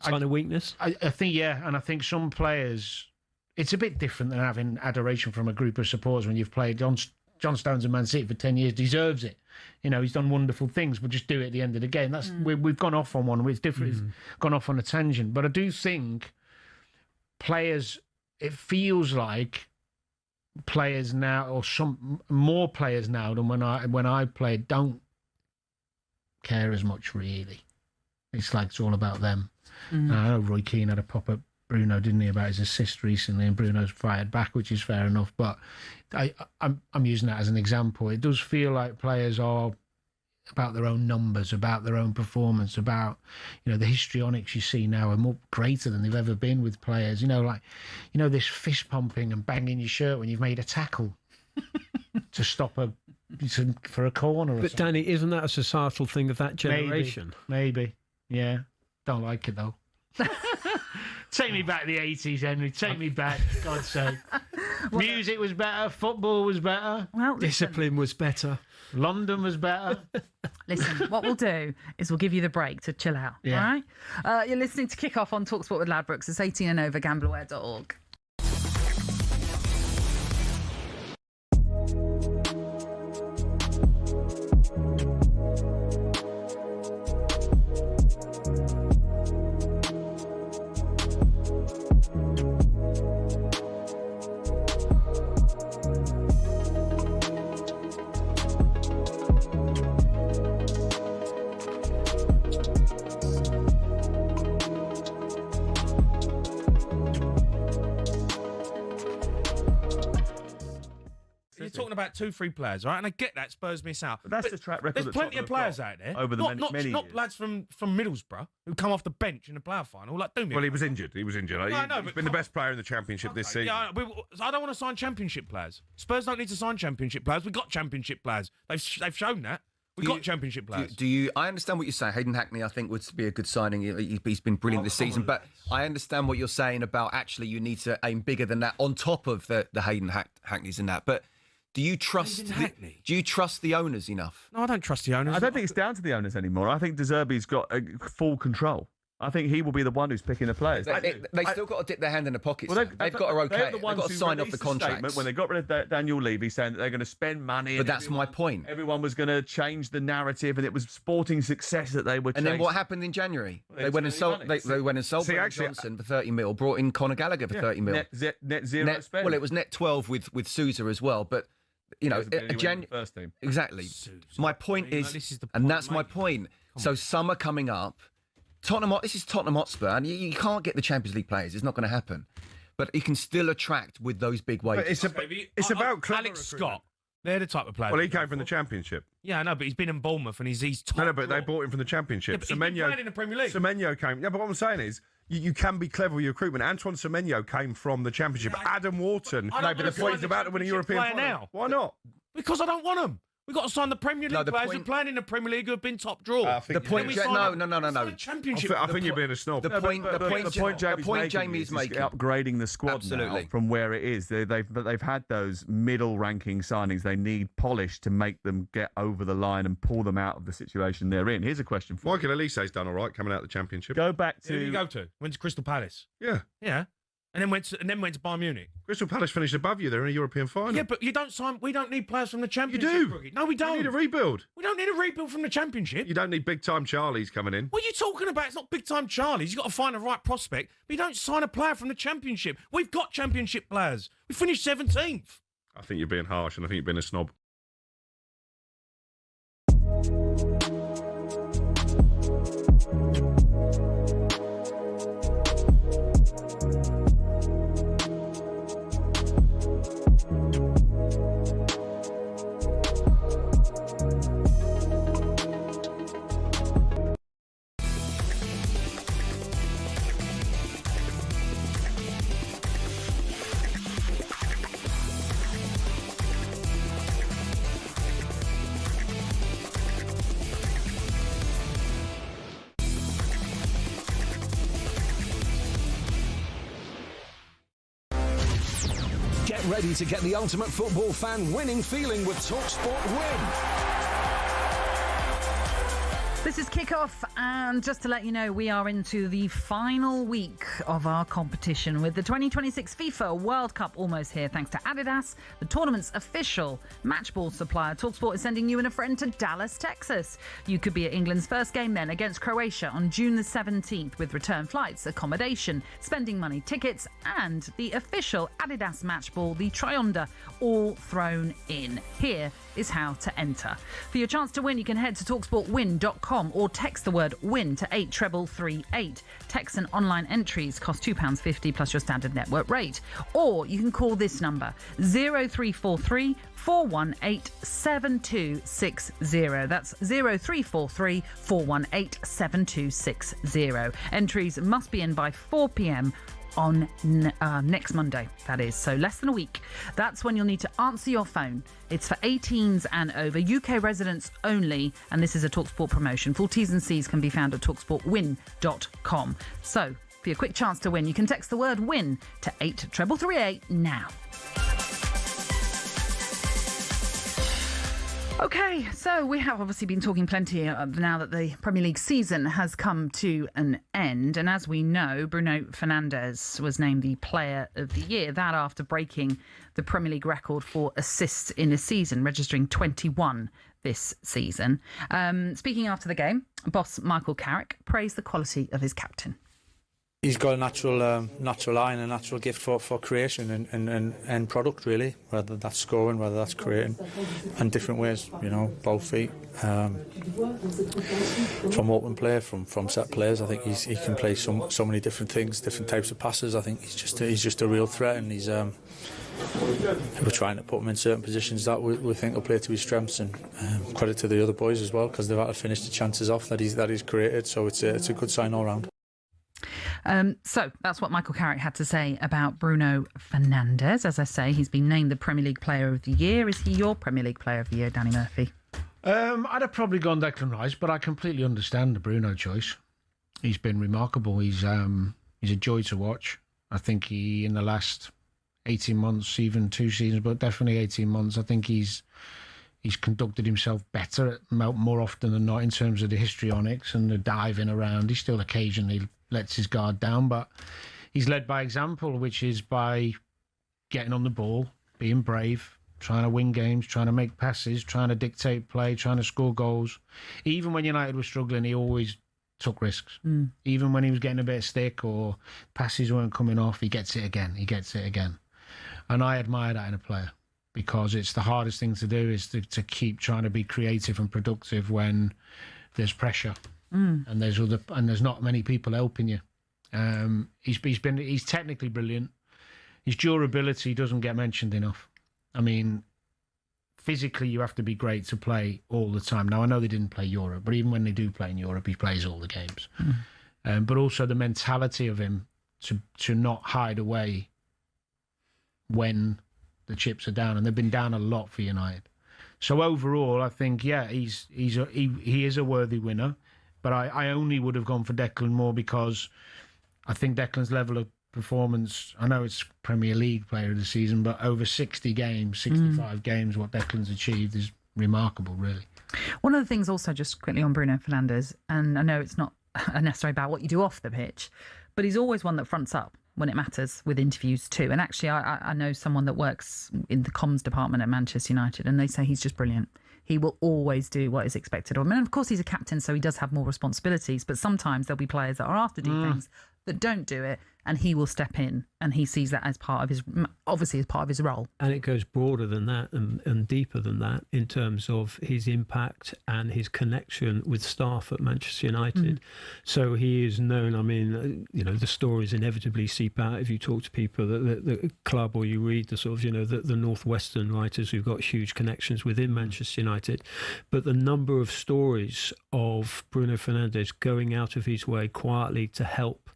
Speaker 6: sign of weakness.
Speaker 5: I think, yeah, and I think some players, it's a bit different than having adoration from a group of supporters when you've played. John Stones in Man City for 10 years deserves it. You know, he's done wonderful things, but just do it at the end of the game. That's we've gone off on one. It's different. It's gone off on a tangent, but I do think players. It feels like players now, or some more players now than when I played, don't care as much really. It's like it's all about them. And I know Roy Keane had a pop at Bruno, didn't he, about his assist recently, and Bruno's fired back, which is fair enough. But I'm using that as an example. It does feel like players are about their own numbers, about their own performance, about, you know, the histrionics you see now are more greater than they've ever been with players. You know, like, you know, this fist pumping and banging your shirt when you've made a tackle to stop for a corner. Or
Speaker 6: But
Speaker 5: something.
Speaker 6: Danny, isn't that a societal thing of that generation?
Speaker 5: Maybe. Yeah. Don't like it though. Take me back to the 80s, Henry. Take me back, for God's sake. Music was better. Football was better.
Speaker 4: Well,
Speaker 6: discipline was better.
Speaker 5: London was better.
Speaker 4: Listen, what we'll do is we'll give you the break to chill out.
Speaker 5: Yeah.
Speaker 4: All right? You're listening to Kick Off on talkSPORT with Ladbrokes. It's 18 and over, gambleware.org.
Speaker 8: You're talking about 2-3 players, right? And I get that Spurs miss out.
Speaker 7: But that's the track record
Speaker 8: There's
Speaker 7: that
Speaker 8: plenty of
Speaker 7: Tottenham have
Speaker 8: players
Speaker 7: got
Speaker 8: out there.
Speaker 7: over the
Speaker 8: not
Speaker 7: many
Speaker 8: not
Speaker 7: years.
Speaker 8: lads from Middlesbrough who come off the bench in the playoff final. Like, do me.
Speaker 15: Well, he was injured. He was injured.
Speaker 8: No, I know,
Speaker 15: He's
Speaker 8: but
Speaker 15: been the best player in the Championship this season.
Speaker 8: Yeah, I don't want to sign Championship players. Spurs don't need to sign Championship players. We've got Championship players. They've shown that. We've got Championship players.
Speaker 16: Do you? I understand what you're saying. Hayden Hackney, I think, would be a good signing. He's been brilliant this season. But I understand what you're saying about actually you need to aim bigger than that on top of the Hayden Hackneys and that. But do you trust? Do you trust the owners enough?
Speaker 8: No, I don't trust the owners.
Speaker 7: I don't think it's down to the owners anymore. I think De Zerbi's got full control. I think he will be the one who's picking the players.
Speaker 16: They still got to dip their hand in the pockets.
Speaker 7: Well,
Speaker 16: they've got to okay.
Speaker 7: They're the
Speaker 16: They've
Speaker 7: ones
Speaker 16: got to
Speaker 7: who
Speaker 16: sign off the
Speaker 7: released a
Speaker 16: contracts.
Speaker 7: statement when they got rid of Daniel Levy, saying that they're going to spend money.
Speaker 16: But that's my point.
Speaker 7: Everyone was going to change the narrative, and it was sporting success that they were.
Speaker 16: And then what happened in January? They went and sold. They went and sold Brennan Johnson for 30 mil. Brought in Conor Gallagher for 30 mil.
Speaker 7: Net zero spend.
Speaker 16: Well, it was net 12 with Sousa as well, but. You know,
Speaker 7: first team.
Speaker 16: Exactly. My point is, and that's my point. So summer coming up, this is Tottenham Hotspur, and you can't get the Champions League players. It's not going to happen. But you can still attract with those big wages.
Speaker 15: It's about
Speaker 8: Alex Scott. They're the type of players.
Speaker 15: Well, he came from the Championship.
Speaker 8: Yeah, I know, but he's been in Bournemouth and he's top.
Speaker 15: No, but they bought him from the Championship.
Speaker 8: Yeah, but he's been playing in the Premier League.
Speaker 15: Semenyo came. Yeah, but what I'm saying is, you can be clever with your recruitment. Antoine Semenyo came from the Championship. Adam Wharton.
Speaker 8: I don't
Speaker 15: He's about to win a European
Speaker 8: player
Speaker 15: final.
Speaker 8: now.
Speaker 15: Why not?
Speaker 8: Because I don't want him.
Speaker 2: We've got to sign the Premier League players who are playing in the Premier League who have been top draw.
Speaker 16: No.
Speaker 2: Championship.
Speaker 15: I think you're being a snob.
Speaker 16: The point Jamie's making.
Speaker 7: Upgrading the squad
Speaker 16: Absolutely.
Speaker 7: now from where it is. They've had those middle ranking signings. They need polish to make them get over the line and pull them out of the situation they're in. Here's a question for
Speaker 15: Michael Elise's done all right coming out of the Championship.
Speaker 7: Go back to...
Speaker 2: Who did you go to? Went to Crystal Palace.
Speaker 15: Yeah.
Speaker 2: Yeah. And then went to Bayern Munich.
Speaker 15: Crystal Palace finished above you. They're in a European final.
Speaker 2: Yeah, but you don't sign. We don't need players from the Championship.
Speaker 15: You do.
Speaker 2: Rookie. No, we don't.
Speaker 15: You need a rebuild.
Speaker 2: We don't need a rebuild from the Championship.
Speaker 15: You don't need big time Charlies coming in.
Speaker 2: What are you talking about? It's not big time Charlies. You've got to find the right prospect. But you don't sign a player from the Championship. We've got Championship players. We finished 17th.
Speaker 15: I think you're being harsh, and I think you're being a snob.
Speaker 19: Get ready to get the ultimate football fan winning feeling with talkSPORT Win.
Speaker 4: This is Kickoff, and just to let you know, we are into the final week of our competition with the 2026 FIFA World Cup almost here, thanks to Adidas, the tournament's official matchball supplier. talkSPORT is sending you and a friend to Dallas, Texas. You could be at England's first game then against Croatia on June the 17th with return flights, accommodation, spending money, tickets, and the official Adidas matchball, the Trionder, all thrown in. Here is how to enter. For your chance to win, you can head to talksportwin.com or text the word WIN to 83338. Text and online entries cost £2.50 plus your standard network rate. Or you can call this number 0343 418 7260. That's 0343 418 7260. Entries must be in by 4 p.m. on next Monday, that is, so less than a week. That's when you'll need to answer your phone. It's for 18s and over, UK residents only, and this is a talkSPORT promotion. Full T's and C's can be found at talksportwin.com. So, for your quick chance to win, you can text the word WIN to 83338 now. OK, so we have obviously been talking plenty now that the Premier League season has come to an end. And as we know, Bruno Fernandes was named the Player of the Year. That after breaking the Premier League record for assists in a season, registering 21 this season. Speaking after the game, boss Michael Carrick praised the quality of his captain.
Speaker 20: He's got a natural eye and a natural gift for creation and product, really, whether that's scoring, whether that's creating, and different ways, both feet. From open play, from set players, I think he can play so many different things, different types of passes. I think he's just a real threat, and we're trying to put him in certain positions that we think will play to his strengths, and credit to the other boys as well, because they've had to finish the chances off that he's created. So it's a good sign all round.
Speaker 4: So that's what Michael Carrick had to say about Bruno Fernandes. As I say, he's been named the Premier League Player of the Year. Is he your Premier League Player of the Year, Danny Murphy?
Speaker 5: I'd have probably gone Declan Rice, but I completely understand the Bruno choice. He's been remarkable. He's a joy to watch. I think he, in the last 18 months, even 2 seasons, but definitely 18 months, I think he's conducted himself better more often than not in terms of the histrionics and the diving around. He still occasionally lets his guard down, but he's led by example, which is by getting on the ball, being brave, trying to win games, trying to make passes, trying to dictate play, trying to score goals. Even when United was struggling, he always took risks. Even when he was getting a bit of stick or passes weren't coming off, he gets it again. And I admire that in a player, because it's the hardest thing to do, is to keep trying to be creative and productive when there's pressure. And there's not many people helping you. He's technically brilliant. His durability doesn't get mentioned enough. I mean, physically you have to be great to play all the time. Now I know they didn't play Europe, but even when they do play in Europe, he plays all the games. But also the mentality of him to not hide away when the chips are down, and they've been down a lot for United. So overall, I think, yeah, he is a worthy winner. But I only would have gone for Declan more because I think Declan's level of performance, I know it's Premier League player of the season, but over 60 games, 65 games, what Declan's achieved is remarkable, really.
Speaker 4: One of the things also, just quickly on Bruno Fernandes, and I know it's not necessarily about what you do off the pitch, but he's always one that fronts up when it matters with interviews too. And actually, I know someone that works in the comms department at Manchester United, and they say he's just brilliant. He will always do what is expected of him. And of course, he's a captain, so he does have more responsibilities. But sometimes there'll be players that are asked to do things that don't do it, and he will step in, and he sees that as part of his, obviously as part of his role.
Speaker 6: And it goes broader than that and deeper than that in terms of his impact and his connection with staff at Manchester United. So he is known, I mean, you know, the stories inevitably seep out if you talk to people at the club, or you read the sort of, you know, the Northwestern writers who've got huge connections within Manchester United. But the number of stories of Bruno Fernandes going out of his way quietly to help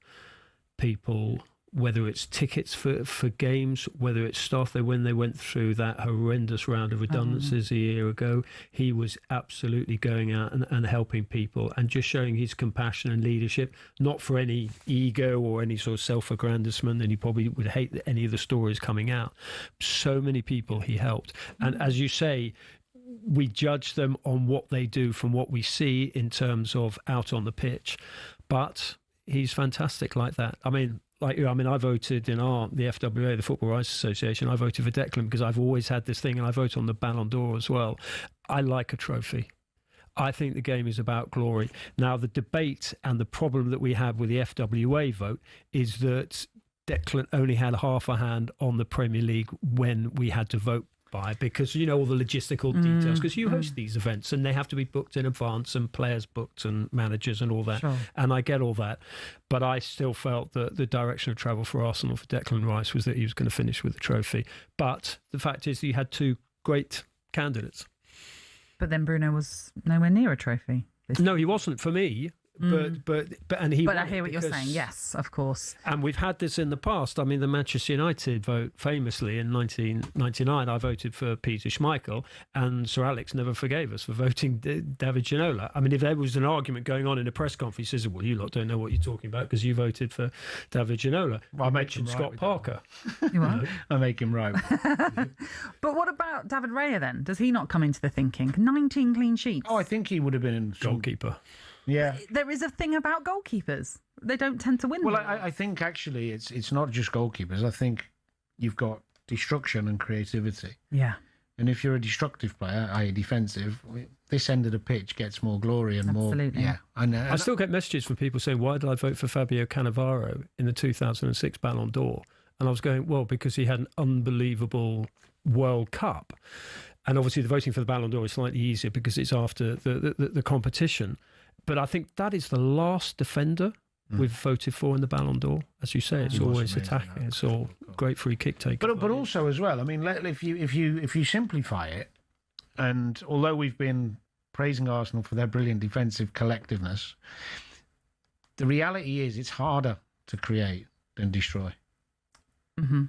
Speaker 6: people, whether it's tickets for games, whether it's staff, when they went through that horrendous round of redundancies a year ago, he was absolutely going out and helping people and just showing his compassion and leadership, not for any ego or any sort of self-aggrandizement, and he probably would hate any of the stories coming out. So many people he helped. And as you say, we judge them on what they do from what we see in terms of out on the pitch. But he's fantastic like that. I mean, I voted in the FWA, the Football Writers Association, I voted for Declan because I've always had this thing, and I vote on the Ballon d'Or as well. I like a trophy. I think the game is about glory. Now, the debate and the problem that we have with the FWA vote is that Declan only had half a hand on the Premier League when we had to vote by, because you know all the logistical details, because you host these events and they have to be booked in advance, and players booked and managers and all that. Sure. And I get all that, but I still felt that the direction of travel for Arsenal for Declan Rice was that he was going to finish with the trophy. But the fact is, he had two great candidates.
Speaker 4: But then Bruno was nowhere near a trophy.
Speaker 6: No, he wasn't for me. But I
Speaker 4: hear what you're saying. Yes, of course.
Speaker 6: And we've had this in the past. I mean, the Manchester United vote famously in 1999, I voted for Peter Schmeichel, and Sir Alex never forgave us for voting David Ginola. I mean, if there was an argument going on in a press conference, he says, "Well, you lot don't know what you're talking about because you voted for David Ginola." Well, I mentioned Scott Parker.
Speaker 4: You are?
Speaker 5: I make him right.
Speaker 4: But what about David Raya then? Does he not come into the thinking? 19 clean sheets.
Speaker 5: Oh, I think he would have been
Speaker 6: goalkeeper.
Speaker 5: Yeah,
Speaker 4: there is a thing about goalkeepers; they don't tend to win.
Speaker 5: Well, I think actually it's not just goalkeepers. I think you've got destruction and creativity.
Speaker 4: Yeah,
Speaker 5: and if you're a destructive player, i.e. defensive, this end of the pitch gets more glory and more. Yeah,
Speaker 6: I still get messages from people saying, "Why did I vote for Fabio Cannavaro in the 2006 Ballon d'Or?" And I was going, "Well, because he had an unbelievable World Cup." And obviously, the voting for the Ballon d'Or is slightly easier because it's after the competition. But I think that is the last defender we've voted for in the Ballon d'Or. As you say, it's always attacking. It's all great free kick taker.
Speaker 5: But also as well, I mean, if you simplify it, and although we've been praising Arsenal for their brilliant defensive collectiveness, the reality is it's harder to create than destroy.
Speaker 4: Mm-hmm.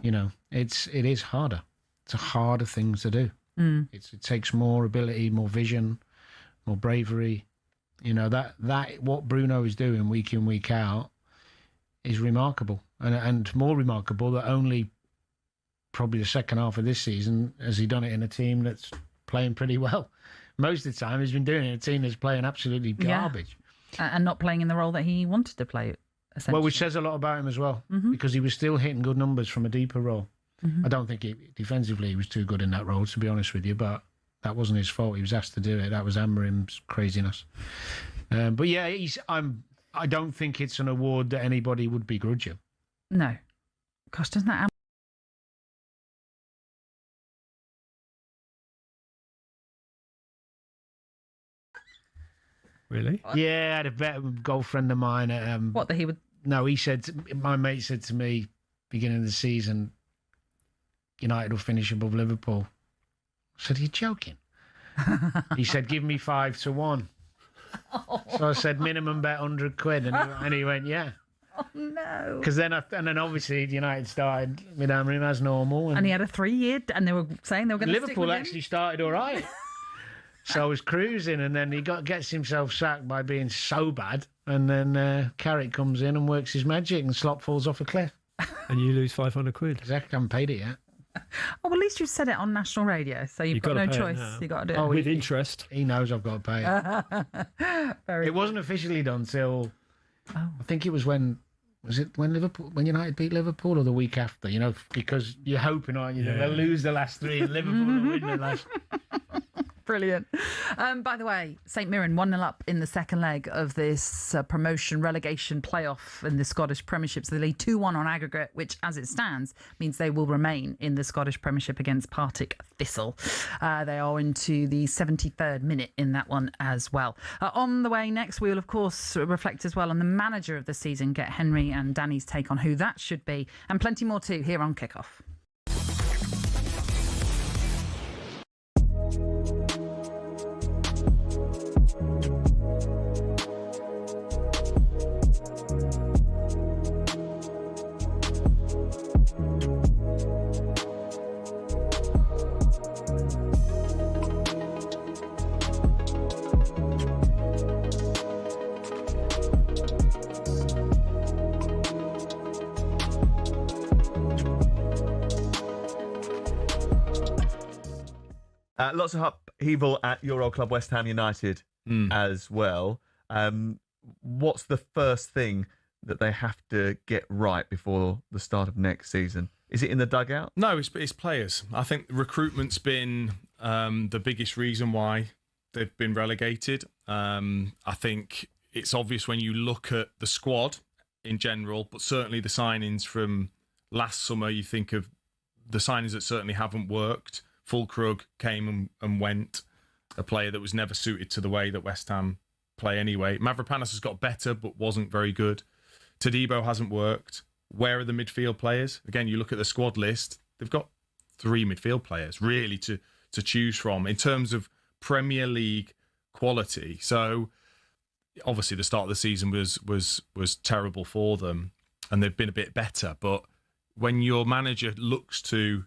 Speaker 5: You know, it is harder. It's a harder thing to do. It takes more ability, more vision, more bravery. You know, that what Bruno is doing week in, week out is remarkable. And more remarkable that only probably the second half of this season has he done it in a team that's playing pretty well. Most of the time he's been doing it in a team that's playing absolutely garbage.
Speaker 4: Yeah. And not playing in the role that he wanted to play, essentially.
Speaker 5: Well, which says a lot about him as well, because he was still hitting good numbers from a deeper role. I don't think defensively he was too good in that role, to be honest with you, but that wasn't his fault. He was asked to do it. That was Amorim's craziness. But yeah, I don't think it's an award that anybody would begrudge him.
Speaker 4: No. Gosh, doesn't that...
Speaker 6: Really?
Speaker 5: Yeah, I had a golf friend of mine.
Speaker 4: What, that he would...
Speaker 5: No, my mate said to me, beginning of the season, United will finish above Liverpool. I said, "Are you joking?" He said, "Give me 5-1. So I said, "Minimum bet £100." And he went, "Yeah."
Speaker 4: No.
Speaker 5: Because then obviously United started with Amorim as normal,
Speaker 4: And he had a 3-year, and they were saying they were going to stick
Speaker 5: Liverpool
Speaker 4: with him.
Speaker 5: actually started all right. So I was cruising, and then he gets himself sacked by being so bad, and then Carrick comes in and works his magic, and Slot falls off a cliff.
Speaker 6: And you lose £500.
Speaker 5: Exactly, I haven't paid it yet.
Speaker 4: Oh, well, at least you said it on national radio, so you've got no choice. You've got to do it.
Speaker 6: With interest.
Speaker 5: He knows I've got to pay it. It wasn't officially done till I think it was when United beat Liverpool or the week after, because you're hoping, aren't you, that they'll lose the last three and Liverpool will win the last.
Speaker 4: Brilliant. By the way, St Mirren 1-0 up in the second leg of this promotion relegation playoff in the Scottish Premiership. So they lead 2-1 on aggregate, which, as it stands, means they will remain in the Scottish Premiership against Partick Thistle. They are into the 73rd minute in that one as well. On the way next, we will, of course, reflect as well on the manager of the season, get Henry and Danny's take on who that should be, and plenty more too here on Kickoff.
Speaker 7: Lots of upheaval at your old club, West Ham United, as well. What's the first thing that they have to get right before the start of next season? Is it in the dugout?
Speaker 17: No, it's players. I think recruitment's been the biggest reason why they've been relegated. I think it's obvious when you look at the squad in general, but certainly the signings from last summer, you think of the signings that certainly haven't worked. Fulkrug came and went, a player that was never suited to the way that West Ham play anyway. Mavropanos has got better, but wasn't very good. Todibo hasn't worked. Where are the midfield players? Again, you look at the squad list, they've got 3 midfield players really to choose from in terms of Premier League quality. So obviously the start of the season was terrible for them, and they've been a bit better. But when your manager looks to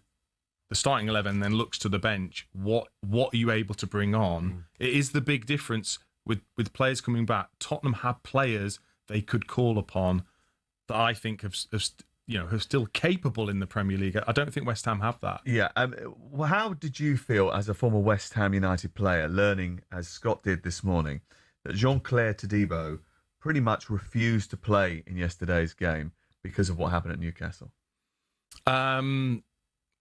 Speaker 17: the starting 11, then looks to the bench, what are you able to bring on? It is the big difference with players coming back. Tottenham had players they could call upon that I think have still capable in the Premier League. I don't think West Ham have that.
Speaker 7: Yeah. How did you feel as a former West Ham United player, learning, as Scott did this morning, that Jean-Claire Todibo pretty much refused to play in yesterday's game because of what happened at Newcastle?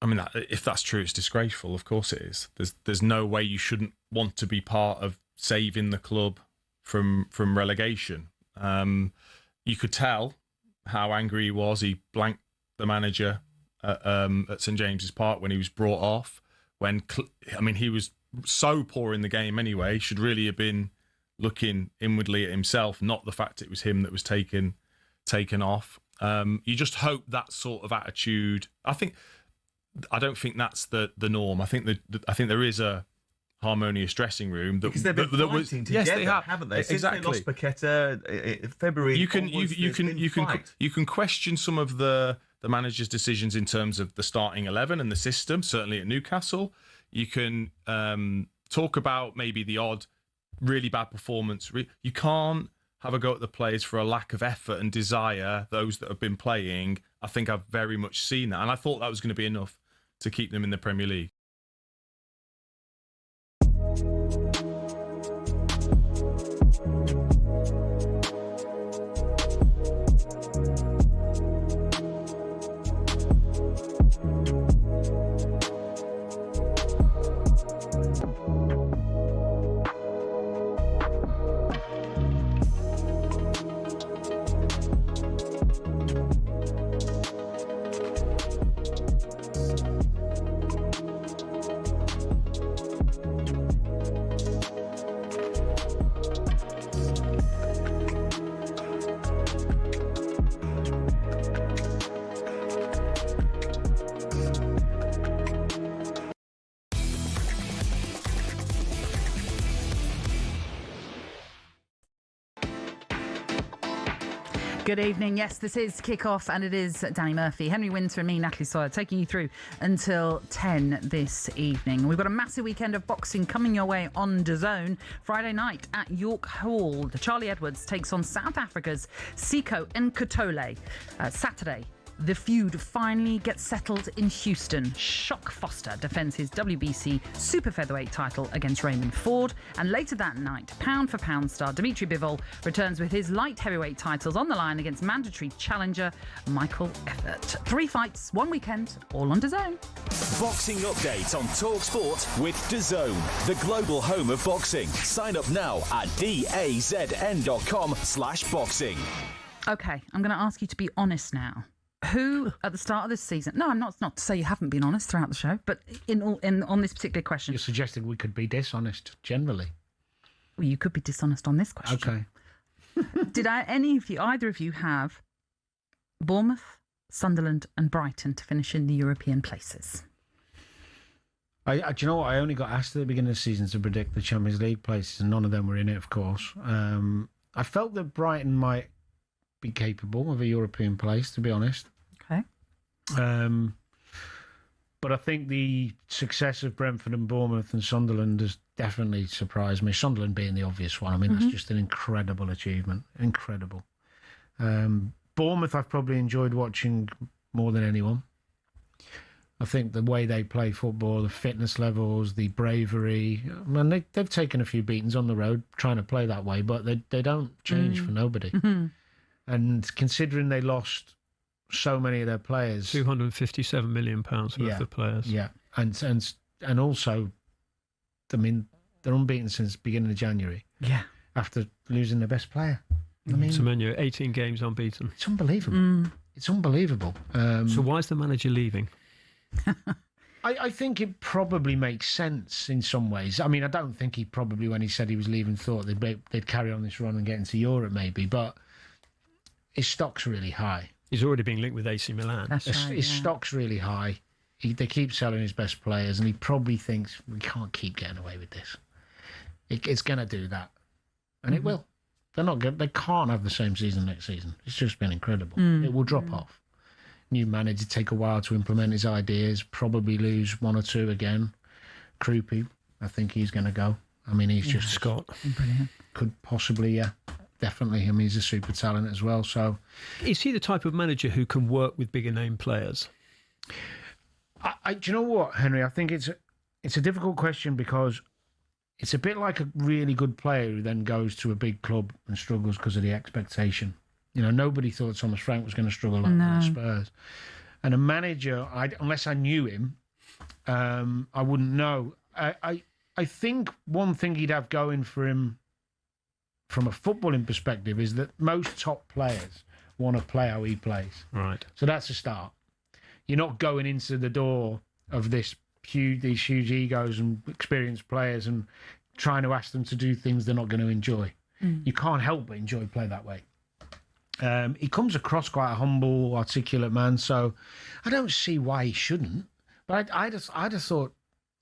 Speaker 17: I mean, if that's true, it's disgraceful. Of course it is. There's no way you shouldn't want to be part of saving the club from relegation. You could tell how angry he was. He blanked the manager at St James's Park when he was brought off. He was so poor in the game anyway. He should really have been looking inwardly at himself, not the fact it was him that was taken off. You just hope that sort of attitude. I don't think that's the norm. I think there is a harmonious dressing room
Speaker 7: because they've been fighting together,
Speaker 17: yes, they have,
Speaker 7: haven't they? Since
Speaker 17: exactly.
Speaker 7: they lost Paqueta in February.
Speaker 17: You can question some of the manager's decisions in terms of the starting 11 and the system. Certainly at Newcastle, you can talk about maybe the odd really bad performance. You can't have a go at the players for a lack of effort and desire. Those that have been playing, I think I've very much seen that, and I thought that was going to be enough to keep them in the Premier League.
Speaker 4: Good evening. Yes, this is Kick-Off, and it is Danny Murphy, Henry Winter and me, Natalie Sawyer, taking you through until 10 this evening. We've got a massive weekend of boxing coming your way on DAZN. Friday night at York Hall, the Charlie Edwards takes on South Africa's Siko Nkatole. Saturday, the feud finally gets settled in Houston. Shock Foster defends his WBC super featherweight title against Raymond Ford. And later that night, pound-for-pound star Dimitri Bivol returns with his light heavyweight titles on the line against mandatory challenger Michael Effort. 3 fights, 1 weekend, all on DAZN.
Speaker 19: Boxing update on talkSPORT with DAZN, the global home of boxing. Sign up now at dazn.com/boxing.
Speaker 4: OK, I'm going to ask you to be honest now. Who at the start of this season? No, I'm not to say you haven't been honest throughout the show, but on this particular question,
Speaker 5: you're suggesting we could be dishonest generally.
Speaker 4: Well, you could be dishonest on this question.
Speaker 5: Okay.
Speaker 4: Did either of you have Bournemouth, Sunderland, and Brighton to finish in the European places?
Speaker 5: Do you know what? I only got asked at the beginning of the season to predict the Champions League places, and none of them were in it, of course. I felt that Brighton might be capable of a European place, to be honest.
Speaker 4: Okay.
Speaker 5: But I think the success of Brentford and Bournemouth and Sunderland has definitely surprised me. Sunderland being the obvious one. I mean, that's just an incredible achievement. Incredible. Bournemouth I've probably enjoyed watching more than anyone. I think the way they play football, the fitness levels, the bravery. I mean, they've taken a few beatings on the road trying to play that way, but they don't change for nobody. And considering they lost so many of their players,
Speaker 6: £257 million worth of players.
Speaker 5: Yeah, and also, I mean, they're unbeaten since the beginning of January.
Speaker 4: Yeah,
Speaker 5: after losing their best player. I mean,
Speaker 6: Semenyo, 18 games unbeaten.
Speaker 5: It's unbelievable. It's unbelievable.
Speaker 6: So why is the manager leaving?
Speaker 5: I think it probably makes sense in some ways. I mean, I don't think he probably, when he said he was leaving, thought they'd carry on this run and get into Europe maybe, but his stock's really high.
Speaker 6: He's already been linked with AC Milan.
Speaker 5: His stock's really high. They keep selling his best players, and he probably thinks, we can't keep getting away with this. It's going to do that. And it will. They're not good. They can't have the same season next season. It's just been incredible. It will drop off. New manager take a while to implement his ideas, probably lose 1 or 2 again. Krupi, I think he's going to go. I mean, he's just...
Speaker 6: Scott.
Speaker 4: Brilliant.
Speaker 5: Could possibly, yeah. Definitely. I mean, he's a super talent as well, so...
Speaker 6: Is he the type of manager who can work with bigger name players?
Speaker 5: Do you know what, Henry? I think it's a difficult question because it's a bit like a really good player who then goes to a big club and struggles because of the expectation. You know, nobody thought Thomas Frank was going to struggle like that at Spurs. And a manager, unless I knew him, I wouldn't know. I think one thing he'd have going for him from a footballing perspective is that most top players want to play how he plays.
Speaker 6: Right.
Speaker 5: So that's a start. You're not going into the door of these huge egos and experienced players and trying to ask them to do things they're not going to enjoy. You can't help but enjoy play that way. He comes across quite a humble, articulate man, so I don't see why he shouldn't. But I just thought,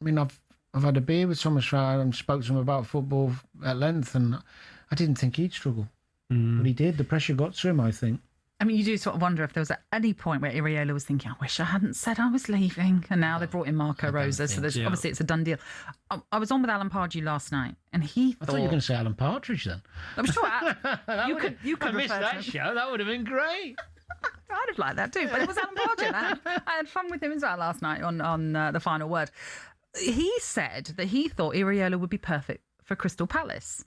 Speaker 5: I mean, I've had a beer with Thomas Frank and spoke to him about football at length, and I didn't think he'd struggle. But he did. The pressure got to him, I think.
Speaker 4: I mean, you do sort of wonder if there was at any point where Iriola was thinking, I wish I hadn't said I was leaving. And now they've brought in Marco Rosa, so obviously it's a done deal. I was on with Alan Pardew last night, and he thought...
Speaker 5: I thought you were going to say Alan Partridge then.
Speaker 4: I'm sure you could
Speaker 5: I missed that show. That would have been great.
Speaker 4: I'd have liked that too, but it was Alan Pardew. I had fun with him as well last night on The Final Word. He said that he thought Iriola would be perfect for Crystal Palace.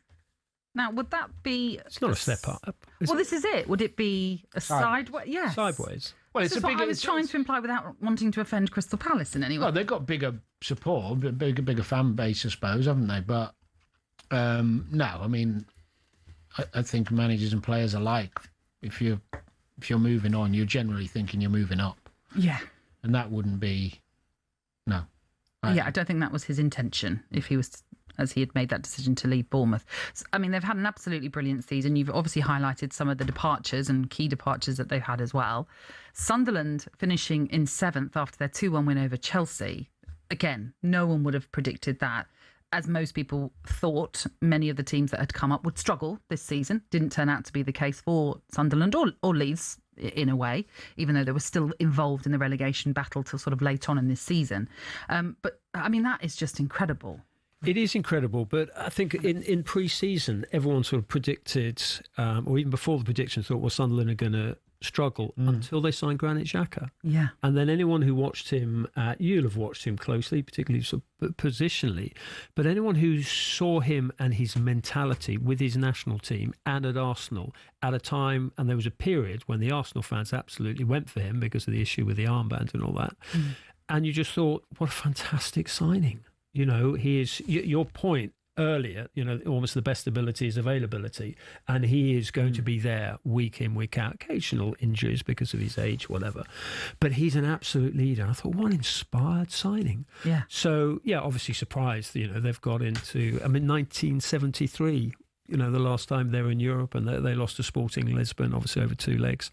Speaker 4: Now, would that be...
Speaker 6: It's not a step up.
Speaker 4: Well, this is it. Would it be a sideways? Yes.
Speaker 6: Sideways.
Speaker 5: Well,
Speaker 4: it's what I was trying to imply without wanting to offend Crystal Palace in any way.
Speaker 5: Well, they've got bigger support, bigger fan base, I suppose, haven't they? But no, I mean, I think managers and players alike, if you're moving on, you're generally thinking you're moving up.
Speaker 4: Yeah.
Speaker 5: And that wouldn't be... No.
Speaker 4: I don't think that was his intention if he was... as he had made that decision to leave Bournemouth. So, I mean, they've had an absolutely brilliant season. You've obviously highlighted some of the departures and key departures that they've had as well. Sunderland finishing in 7th after their 2-1 win over Chelsea. Again, no one would have predicted that. as most people thought, many of the teams that had come up would struggle this season. Didn't turn out to be the case for Sunderland or Leeds in a way, even though they were still involved in the relegation battle till sort of late on in this season. But I mean, that is just incredible.
Speaker 6: It is incredible, but I think in pre-season, everyone sort of predicted, or even before the prediction, thought, well, Sunderland are going to struggle until they signed Granit Xhaka.
Speaker 4: Yeah.
Speaker 6: And then anyone who watched him, you'll have watched him closely, particularly sort of positionally, but anyone who saw him and his mentality with his national team and at Arsenal at a time, and there was a period when the Arsenal fans absolutely went for him because of the issue with the armband and all that, and you just thought, what a fantastic signing. You know, he is, your point earlier, you know, almost the best ability is availability, and he is going to be there week in, week out. Occasional injuries because of his age, whatever, but he's an absolute leader. I thought, what an inspired signing.
Speaker 4: Yeah.
Speaker 6: So, yeah, obviously surprised, you know, they've got into, 1973, you know, the last time they were in Europe, and they lost to Sporting Lisbon, obviously over 2 legs.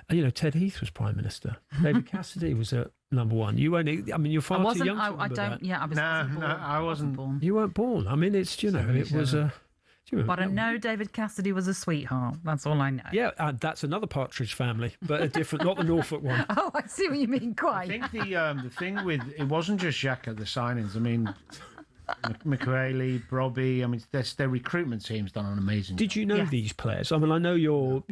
Speaker 6: And, you know, Ted Heath was Prime Minister. David Cassidy was at number one. You weren't, you're far too young to remember
Speaker 4: I don't,
Speaker 6: that.
Speaker 4: yeah, I wasn't born.
Speaker 5: I wasn't
Speaker 4: born.
Speaker 6: You weren't born. I mean, it's, you know, it was a...
Speaker 4: But I know David Cassidy was a sweetheart. That's all I know.
Speaker 6: Yeah, that's another Partridge family, but a different, not the Norfolk one.
Speaker 4: Oh, I see what you mean, quite.
Speaker 5: I think the thing with, it wasn't just Xhaka, the signings. I mean... McRae, Brobby, I mean, their recruitment team's done an amazing job.
Speaker 6: Did you know these players? I mean, I know you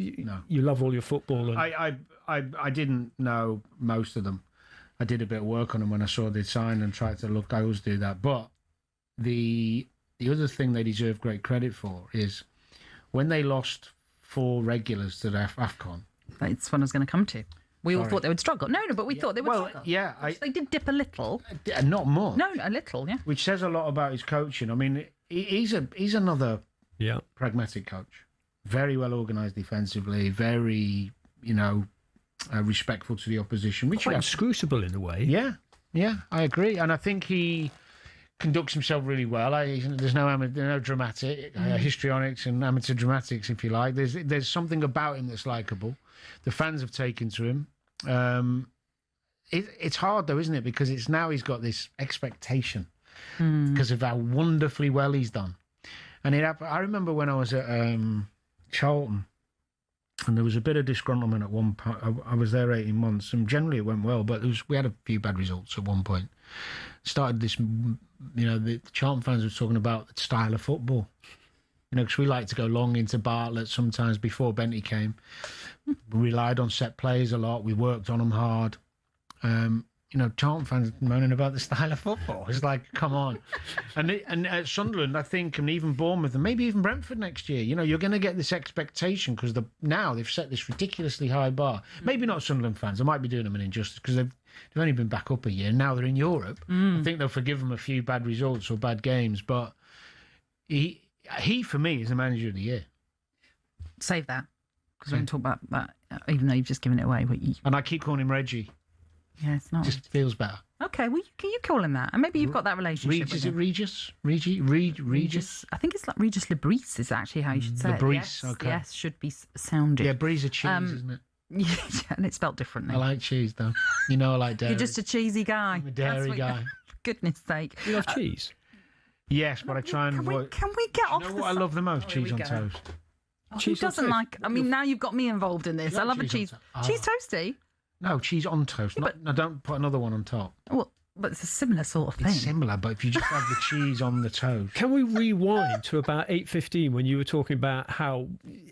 Speaker 6: love all your football. And...
Speaker 5: I didn't know most of them. I did a bit of work on them when I saw they'd signed and tried to look. I always do that. But the other thing they deserve great credit for is when they lost 4 regulars to the AFCON.
Speaker 4: That's what I was going to come to. We all thought they would struggle. No, but we thought they would struggle.
Speaker 5: Yeah.
Speaker 4: They did dip a little.
Speaker 5: Not much.
Speaker 4: No, a little, yeah.
Speaker 5: Which says a lot about his coaching. I mean, he's another pragmatic coach. Very well organised defensively, very, you know, respectful to the opposition. Which
Speaker 6: quite inscrutable in a way.
Speaker 5: Yeah, I agree. And I think he conducts himself really well. There's no dramatic histrionics and amateur dramatics, if you like. There's something about him that's likeable. The fans have taken to him. It's hard though, isn't it? Because he's got this expectation because of how wonderfully well he's done. And I remember when I was at Charlton, and there was a bit of disgruntlement at one point. I was there 18 months, and generally it went well, but we had a few bad results at one point. Started this, you know, the Charlton fans were talking about the style of football. You know, because we like to go long into Bartlett sometimes before Benty came. We relied on set plays a lot. We worked on them hard. You know, Charlton fans moaning about the style of football. It's like, come on. And at Sunderland, I think, and even Bournemouth, and maybe even Brentford next year, you know, you're going to get this expectation because now they've set this ridiculously high bar. Maybe not Sunderland fans. I might be doing them an injustice because they've only been back up a year. Now they're in Europe. I think they'll forgive them a few bad results or bad games. But he for me, is the manager of the year.
Speaker 4: Save that. Because we're going to talk about that, even though you've just given it away.
Speaker 5: And I keep calling him Reggie.
Speaker 4: Yeah, it's not.
Speaker 5: Just feels better.
Speaker 4: Okay, well, can you call him that? And maybe you've got that relationship with him.
Speaker 5: Regis? Regis?
Speaker 4: I think it's like Regis Lebris is actually how you should say
Speaker 5: Lebris,
Speaker 4: it. Yes,
Speaker 5: okay.
Speaker 4: Yes, should be sounded.
Speaker 5: Yeah, Brie is a cheese, isn't it?
Speaker 4: Yeah, and it's spelled differently.
Speaker 5: I like cheese, though. You know I like dairy.
Speaker 4: You're just a cheesy guy.
Speaker 5: I'm a dairy guy.
Speaker 4: For goodness sake.
Speaker 6: You love cheese?
Speaker 5: Yes, but I try and avoid...
Speaker 4: Can we get off
Speaker 5: You know what I love the most? Cheese on toast.
Speaker 4: Who doesn't like... I mean, now you've got me involved in this. I love a cheese... Cheese toasty?
Speaker 5: No, cheese on toast.
Speaker 4: Yeah,
Speaker 5: no, don't put another one on top.
Speaker 4: Well, but it's a similar sort of thing.
Speaker 5: It's similar, but if you just have the cheese on the toast.
Speaker 6: Can we rewind to about 8:15 when you were talking about how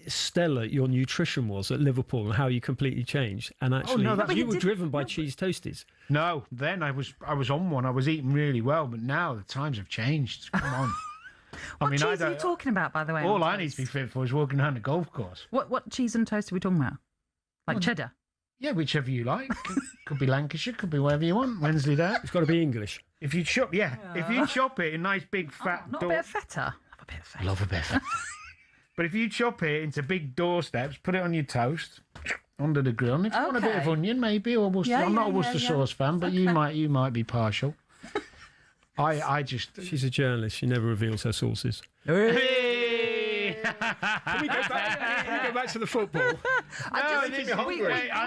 Speaker 6: stellar your nutrition was at Liverpool and how you completely changed? And actually, you were driven by cheese toasties.
Speaker 5: No, then I was on one. I was eating really well, but now the times have changed. Come on.
Speaker 4: What cheese are you talking about, by the way?
Speaker 5: All I need to be fit for is walking around the golf course.
Speaker 4: What cheese and toast are we talking about? Like cheddar?
Speaker 5: Yeah, whichever you like. Could be Lancashire, could be whatever you want. Wensleydale.
Speaker 6: It's got to be English.
Speaker 5: If you chop, if you chop it in nice big fat.
Speaker 4: Not a bit of feta.
Speaker 5: Love a bit of feta. But if you chop it into big doorsteps, put it on your toast under the grill. And if you want a bit of onion, maybe, or Worcester. I'm not a Worcester sauce fan, but you might be partial. I just.
Speaker 6: She's a journalist. She never reveals her sources.
Speaker 5: Hey!
Speaker 6: Can we go back to the football?
Speaker 4: We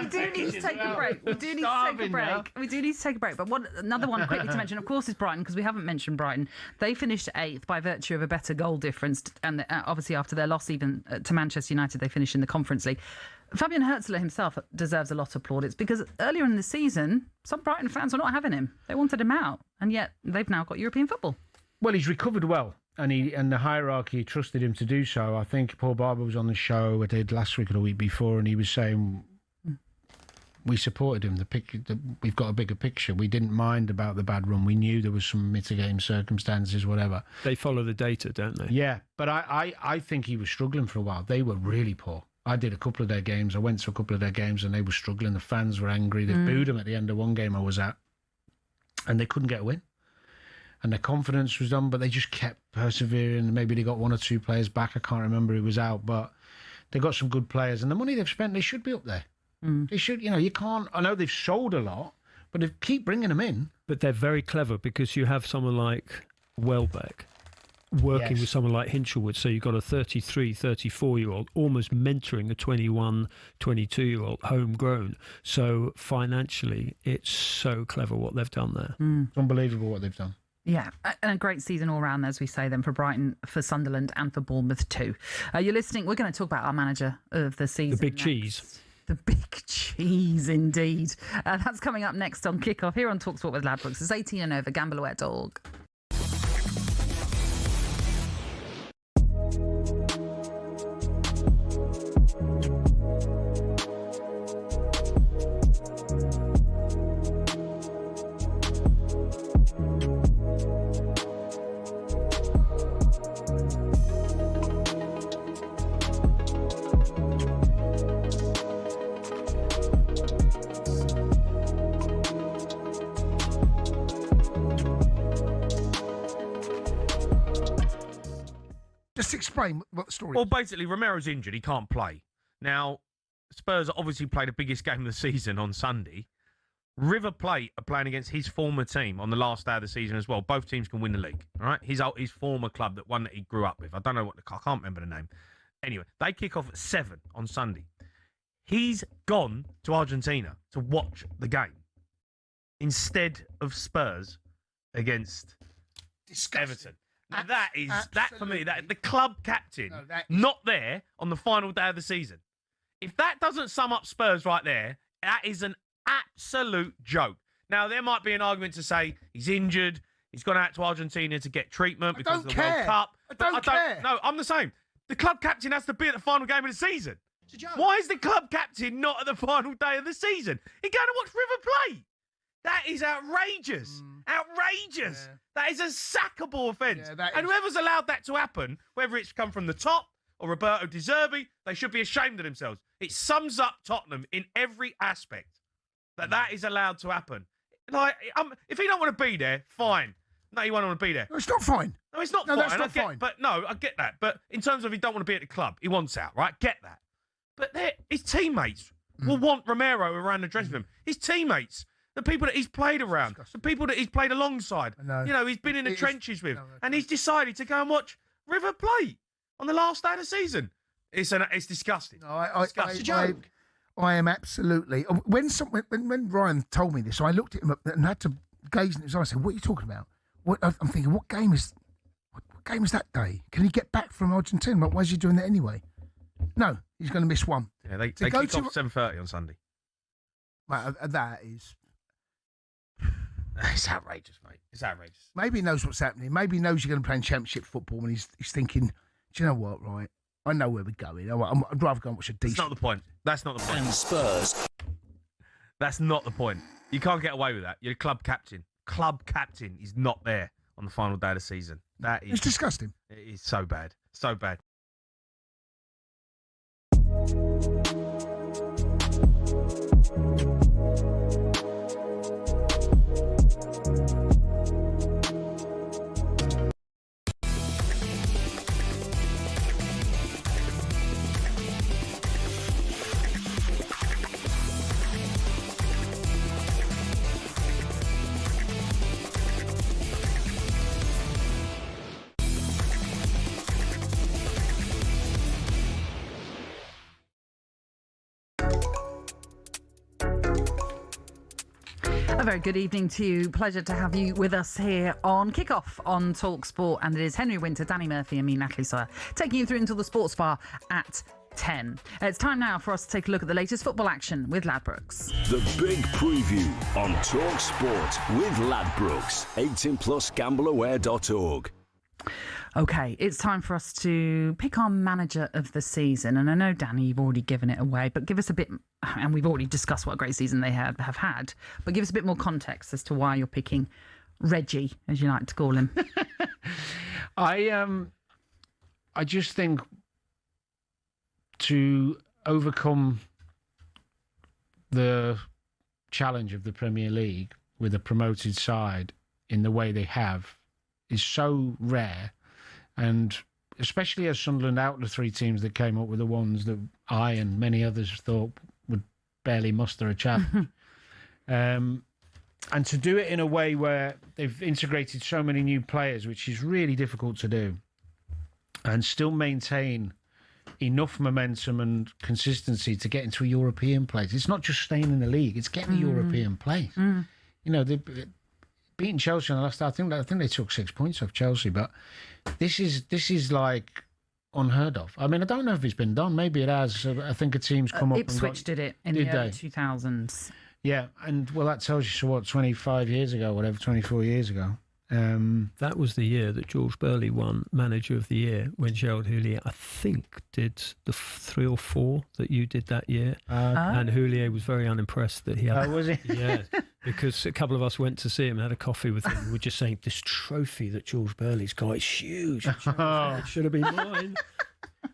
Speaker 4: do need to take a break. We do need to take a break. But another one quickly to mention, of course, is Brighton, because we haven't mentioned Brighton. They finished 8th by virtue of a better goal difference, and obviously after their loss even to Manchester United, they finished in the Conference League. Fabian Hertzler himself deserves a lot of plaudits, because earlier in the season, some Brighton fans were not having him. They wanted him out, and yet they've now got European football.
Speaker 5: Well, he's recovered well, and the hierarchy trusted him to do so. I think Paul Barber was on the show I did last week or the week before, and he was saying we supported him. We've got a bigger picture. We didn't mind about the bad run. We knew there was some mitigating circumstances, whatever.
Speaker 6: They follow the data, don't they?
Speaker 5: Yeah, but I think he was struggling for a while. They were really poor. I did a couple of their games. I went to a couple of their games, and they were struggling. The fans were angry. They booed him at the end of one game I was at, and they couldn't get a win. And their confidence was done, but they just kept persevering. Maybe they got 1 or 2 players back. I can't remember who was out, but they got some good players. And the money they've spent, they should be up there. They should, you can't... I know they've sold a lot, but they keep bringing them in.
Speaker 6: But they're very clever, because you have someone like Welbeck working with someone like Hinchelwood. So you've got a 33, 34-year-old almost mentoring a 21, 22-year-old homegrown. So financially, it's so clever what they've done there.
Speaker 5: It's unbelievable what they've done.
Speaker 4: Yeah, and a great season all round, as we say, then, for Brighton, for Sunderland and for Bournemouth too. You're listening. We're going to talk about our manager of the season.
Speaker 6: The big cheese.
Speaker 4: The big cheese, indeed. That's coming up next on Kickoff here on talkSPORT with Ladbrokes. It's 18 and over, gambleaware.org.
Speaker 12: Just explain what the story is.
Speaker 8: Well, basically, Romero's injured. He can't play. Now, Spurs obviously played the biggest game of the season on Sunday. River Plate are playing against his former team on the last day of the season as well. Both teams can win the league, all right? His former club, that one that he grew up with. I don't know I can't remember the name. Anyway, they kick off at 7 on Sunday. He's gone to Argentina to watch the game instead of Spurs against Everton. Now that for me, the club captain not there on the final day of the season. If that doesn't sum up Spurs right there, that is an absolute joke. Now, there might be an argument to say he's injured, he's gone out to Argentina to get treatment because of the World Cup.
Speaker 12: I don't care.
Speaker 8: No, I'm the same. The club captain has to be at the final game of the season. Why is the club captain not at the final day of the season? He's going to watch River Plate. That is outrageous. Outrageous. Yeah. That is a sackable offence. Yeah, and whoever's allowed that to happen, whether it's come from the top or Roberto De Zerbi, they should be ashamed of themselves. It sums up Tottenham in every aspect that is allowed to happen. Like, if he don't want to be there, fine. No, he won't want to be there.
Speaker 12: No, it's not fine.
Speaker 8: No, it's not fine.
Speaker 12: That's not fine.
Speaker 8: But no, I get that. But in terms of he don't want to be at the club, he wants out, right? Get that. But his teammates will want Romero around the dressing room. His teammates, the people that he's played around, the people that he's played alongside. You know, he's been in the trenches with. And he's decided to go and watch River Plate on the last day of the season. It's disgusting.
Speaker 12: No,
Speaker 8: it's a joke.
Speaker 12: I am absolutely. When Ryan told me this, I looked at him and had to gaze in his eyes and said, "What are you talking about?" I'm thinking, what game is that day? Can he get back from Argentina? Why is he doing that anyway? No, he's going to miss one.
Speaker 8: Yeah, they kick off 7:30 on Sunday.
Speaker 12: That is.
Speaker 8: It's outrageous, mate. It's outrageous.
Speaker 12: Maybe he knows what's happening. Maybe he knows you're going to play in Championship football, and he's thinking, do you know what? Right, I know where we're going. I'd rather go and watch a decent.
Speaker 8: That's not the point. That's not the point.
Speaker 19: And Spurs.
Speaker 8: That's not the point. You can't get away with that. You're a club captain. Club captain is not there on the final day of the season. That is.
Speaker 12: It's disgusting.
Speaker 8: It is so bad. So bad.
Speaker 4: very good evening to you. Pleasure to have you with us here on Kickoff on talkSPORT. And it is Henry Winter, Danny Murphy and me, Natalie Sawyer, taking you through until the sports bar at 10. It's time now for us to take a look at the latest football action with Ladbrokes.
Speaker 19: The big preview on talkSPORT with Ladbrokes. 18+gambleaware.org.
Speaker 4: OK, it's time for us to pick our manager of the season. And I know, Danny, you've already given it away, but give us a bit, and we've already discussed what a great season they have had, but give us a bit more context as to why you're picking Reggie, as you like to call him.
Speaker 5: I just think to overcome the challenge of the Premier League with a promoted side in the way they have is so rare, and especially as Sunderland, out of the three teams that came up with the ones that I and many others thought would barely muster a challenge. And to do it in a way where they've integrated so many new players, which is really difficult to do, and still maintain enough momentum and consistency to get into a European place. It's not just staying in the league, it's getting a European place. You know, they beating Chelsea on the last. I think they took 6 points off Chelsea, but this is like unheard of. I mean, I don't know if it's been done. Maybe it has. I think a team's come up.
Speaker 4: Ipswich did it in the early 2000s.
Speaker 5: Yeah, and well, that tells you, so what, 25 years ago, whatever, 24 years ago.
Speaker 6: That was the year that George Burley won Manager of the Year, when Gerald Houllier, I think, did the 3 or 4 that you did that year. And Houllier was very unimpressed that he had.
Speaker 5: Oh, was he?
Speaker 6: Yeah, because a couple of us went to see him, had a coffee with him. We were just saying, this trophy that George Burley's got is huge. It should have been mine.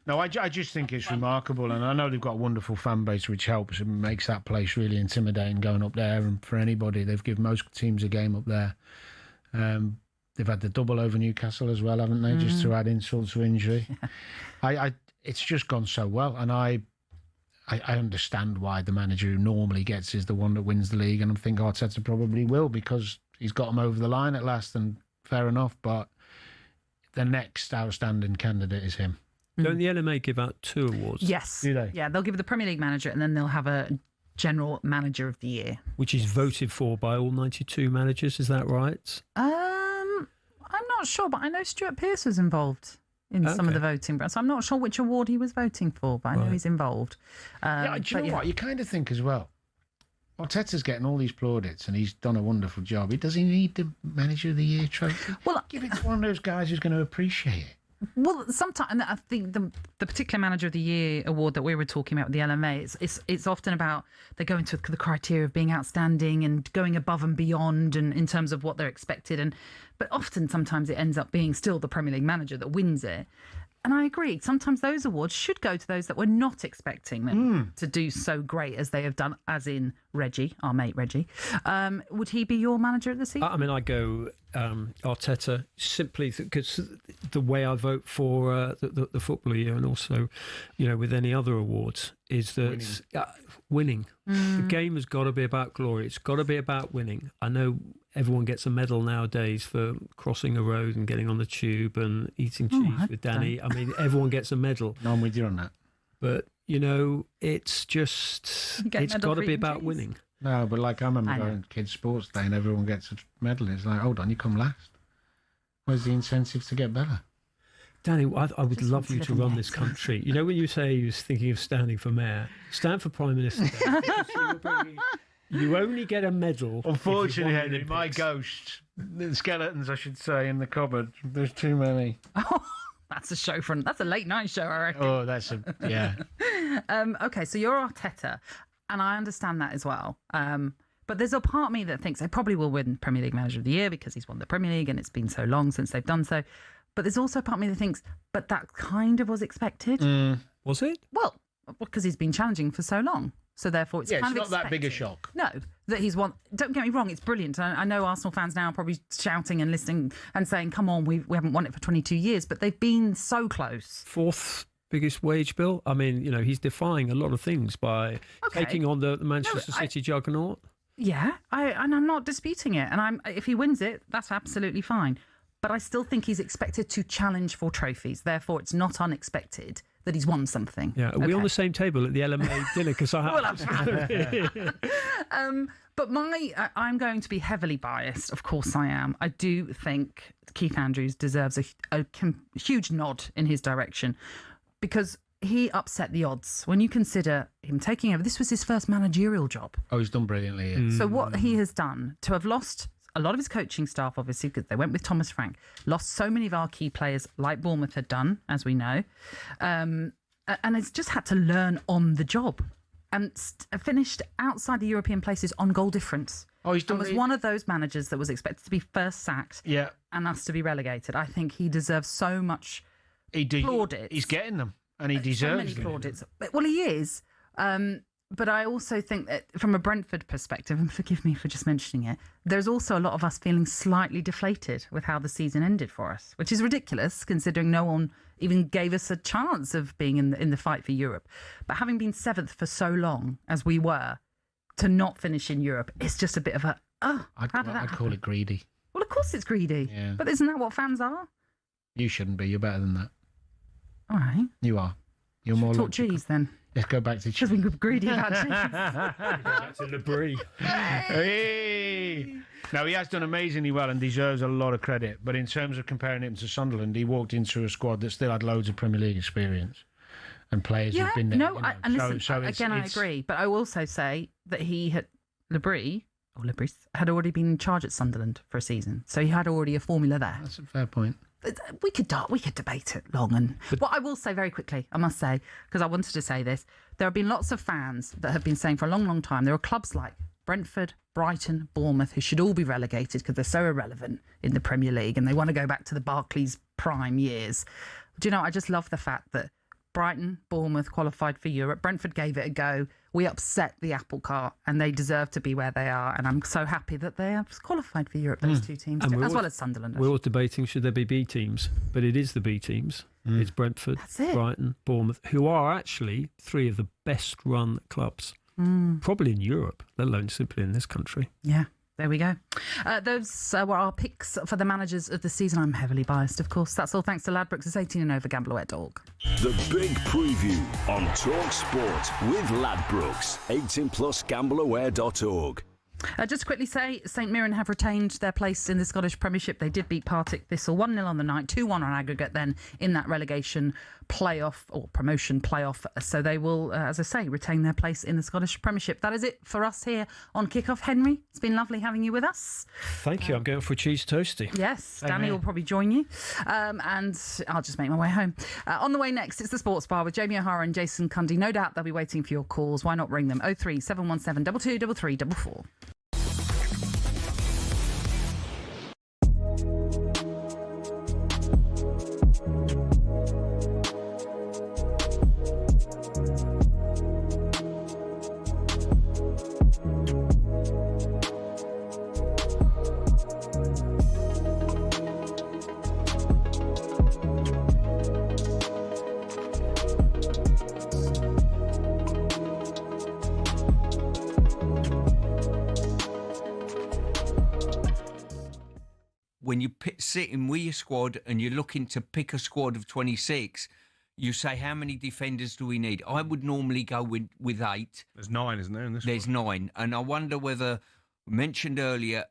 Speaker 5: No, I just think it's remarkable, and I know they've got a wonderful fan base, which helps and makes that place really intimidating going up there. And for anybody, they've given most teams a game up there. They've had the double over Newcastle as well, haven't they? Just to add insult to injury. It's just gone so well, and I understand why the manager who normally gets is the one that wins the league, and I think Arteta probably will, because he's got him over the line at last, and fair enough. But the next outstanding candidate is him.
Speaker 6: Don't the LMA give out 2 awards?
Speaker 4: Yes.
Speaker 5: Do they?
Speaker 4: Yeah, they'll give the Premier League manager, and then they'll have a General Manager of the Year,
Speaker 6: Which is voted for by all 92 managers, is that right?
Speaker 4: I'm not sure, but I know Stuart Pearce was involved in some of the voting. So I'm not sure which award he was voting for, but I know he's involved.
Speaker 5: Do you know what? You kind of think as well, Arteta's getting all these plaudits and he's done a wonderful job. Does he need the Manager of the Year trophy? Well, give it to one of those guys who's going to appreciate it.
Speaker 4: Well, sometimes I think the particular Manager of the Year award that we were talking about with the LMA, it's often about they go into the criteria of being outstanding and going above and beyond, and in terms of what they're expected. But often, sometimes it ends up being still the Premier League manager that wins it. And I agree. Sometimes those awards should go to those that were not expecting them to do so great as they have done, as in Reggie, our mate Reggie. Would he be your manager of the season?
Speaker 6: I mean, I go Arteta, simply because the way I vote for the Football Year, and also, you know, with any other awards, is that winning. The game has got to be about glory. It's got to be about winning. I know everyone gets a medal nowadays for crossing a road and getting on the tube and eating cheese with Danny. I mean, everyone gets a medal.
Speaker 5: No, I'm with you on that.
Speaker 6: But, you know, it's just, it's got to be about winning.
Speaker 5: No, but like I remember going to kids' sports day and everyone gets a medal. It's like, hold on, you come last. Where's the incentive to get better?
Speaker 6: Danny, I would love you to run this country. You know, when you say you was thinking of standing for mayor, stand for Prime Minister. You only get a medal.
Speaker 5: Unfortunately, Henry, my ghost, the skeletons, I should say, in the cupboard. There's too many.
Speaker 4: That's a show from. That's a late night show, I reckon.
Speaker 5: Oh, that's a yeah.
Speaker 4: Okay, so you're Arteta, and I understand that as well. But there's a part of me that thinks they probably will win Premier League Manager of the Year because he's won the Premier League and it's been so long since they've done so. But there's also a part of me that thinks, but that kind of was expected.
Speaker 6: Was it?
Speaker 4: Well, because he's been challenging for so long. So therefore, it's kind of
Speaker 5: not that big a shock.
Speaker 4: No, that he's won. Don't get me wrong, it's brilliant. I know Arsenal fans now are probably shouting and listening and saying, "Come on, we haven't won it for 22 years," but they've been so close.
Speaker 6: 4th biggest wage bill. I mean, you know, he's defying a lot of things by taking on the Manchester City juggernaut.
Speaker 4: Yeah, and I'm not disputing it. And if he wins it, that's absolutely fine. But I still think he's expected to challenge for trophies. Therefore, it's not unexpected that he's won something.
Speaker 6: Yeah, are we on the same table at the LMA dinner? Because I have.
Speaker 4: But I'm going to be heavily biased. Of course I am. I do think Keith Andrews deserves a huge nod in his direction because he upset the odds. When you consider him taking over, this was his first managerial job.
Speaker 5: Oh, he's done brilliantly. Yeah.
Speaker 4: So what he has done, to have lost a lot of his coaching staff, obviously, because they went with Thomas Frank, lost so many of our key players, like Bournemouth had done, as we know, and it's just had to learn on the job. And finished outside the European places on goal difference.
Speaker 5: Oh, he's done.
Speaker 4: And was one of those managers that was expected to be first sacked.
Speaker 5: Yeah.
Speaker 4: And asked to be relegated. I think he deserves so much plaudits.
Speaker 5: He's getting them, and he deserves
Speaker 4: so many plaudits. Well, he is. But I also think that from a Brentford perspective, and forgive me for just mentioning it, there's also a lot of us feeling slightly deflated with how the season ended for us, which is ridiculous considering no one even gave us a chance of being in the fight for Europe. But having been 7th for so long as we were, to not finish in Europe, it's just a bit of
Speaker 5: I'd call it greedy.
Speaker 4: Well, of course it's greedy.
Speaker 5: Yeah.
Speaker 4: But isn't that what fans are?
Speaker 5: You shouldn't be. You're better than that.
Speaker 4: All right.
Speaker 5: You are. You're more
Speaker 4: Talk
Speaker 5: logical.
Speaker 4: cheese then.
Speaker 5: Let's go back to cheese.
Speaker 4: Because we're greedy about cheese.
Speaker 6: That's in the brie.
Speaker 5: Hey! Now, he has done amazingly well and deserves a lot of credit. But in terms of comparing him to Sunderland, he walked into a squad that still had loads of Premier League experience and players who've been there.
Speaker 4: No, and listen, I agree. But I will also say that he had Labrie had already been in charge at Sunderland for a season. So he had already a formula there.
Speaker 5: That's a fair point.
Speaker 4: We could debate it long. And what I will say very quickly, I must say, because I wanted to say this, there have been lots of fans that have been saying for a long, long time, there are clubs like Brentford, Brighton, Bournemouth, who should all be relegated because they're so irrelevant in the Premier League and they want to go back to the Barclays prime years. Do you know, I just love the fact that Brighton, Bournemouth qualified for Europe. Brentford gave it a go. We upset the apple cart and they deserve to be where they are. And I'm so happy that they have qualified for Europe, those two teams, as well as Sunderland.
Speaker 6: We're all debating should there be B teams, but it is the B teams. It's Brentford, Brighton, Bournemouth, who are actually 3 of the best run clubs, probably in Europe, let alone simply in this country.
Speaker 4: Yeah. There we go. Those were our picks for the managers of the season. I'm heavily biased, of course. That's all thanks to Ladbrokes. It's 18 and over. Gamblerware.org.
Speaker 19: The big preview on talkSPORT with Ladbrokes. 18 plus Gamblerware.org.
Speaker 4: Just to quickly say, St Mirren have retained their place in the Scottish Premiership. They did beat Partick Thistle 1-0 on the night, 2-1 on aggregate then in that relegation playoff or promotion playoff. So they will, as I say, retain their place in the Scottish Premiership. That is it for us here on Kickoff. Henry, it's been lovely having you with us.
Speaker 6: Thank you. I'm going for a cheese toasty.
Speaker 4: Yes, Danny will probably join you. And I'll just make my way home. On the way next, it's the Sports Bar with Jamie O'Hara and Jason Cundy. No doubt they'll be waiting for your calls. Why not ring them? 03 717 223344.
Speaker 14: When you're sitting with your squad and you're looking to pick a squad of 26, you say, how many defenders do we need? I would normally go with 8.
Speaker 15: There's 9, isn't there? In this
Speaker 14: There's 9. And I wonder whether, mentioned earlier,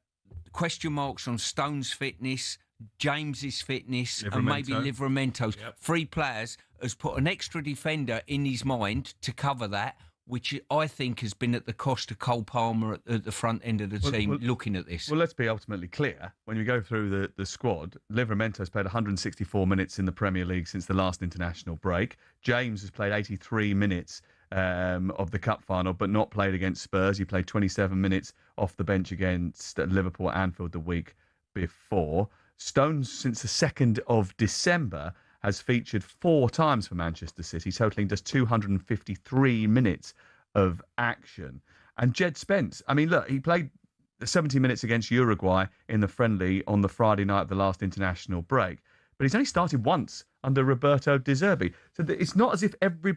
Speaker 14: question marks on Stone's fitness, James's fitness, and maybe Livramento's. 3 players has put an extra defender in his mind to cover that, which I think has been at the cost of Cole Palmer at the front end of the team looking at this.
Speaker 7: Well, let's be ultimately clear. When you go through the squad, Livramento's played 164 minutes in the Premier League since the last international break. James has played 83 minutes of the Cup final, but not played against Spurs. He played 27 minutes off the bench against Liverpool at Anfield the week before. Stones, since the 2nd of December, has featured 4 times for Manchester City, totalling just 253 minutes of action. And Jed Spence, I mean, look, he played 70 minutes against Uruguay in the friendly on the Friday night of the last international break, but he's only started once under Roberto De Zerbi. So it's not as if everybody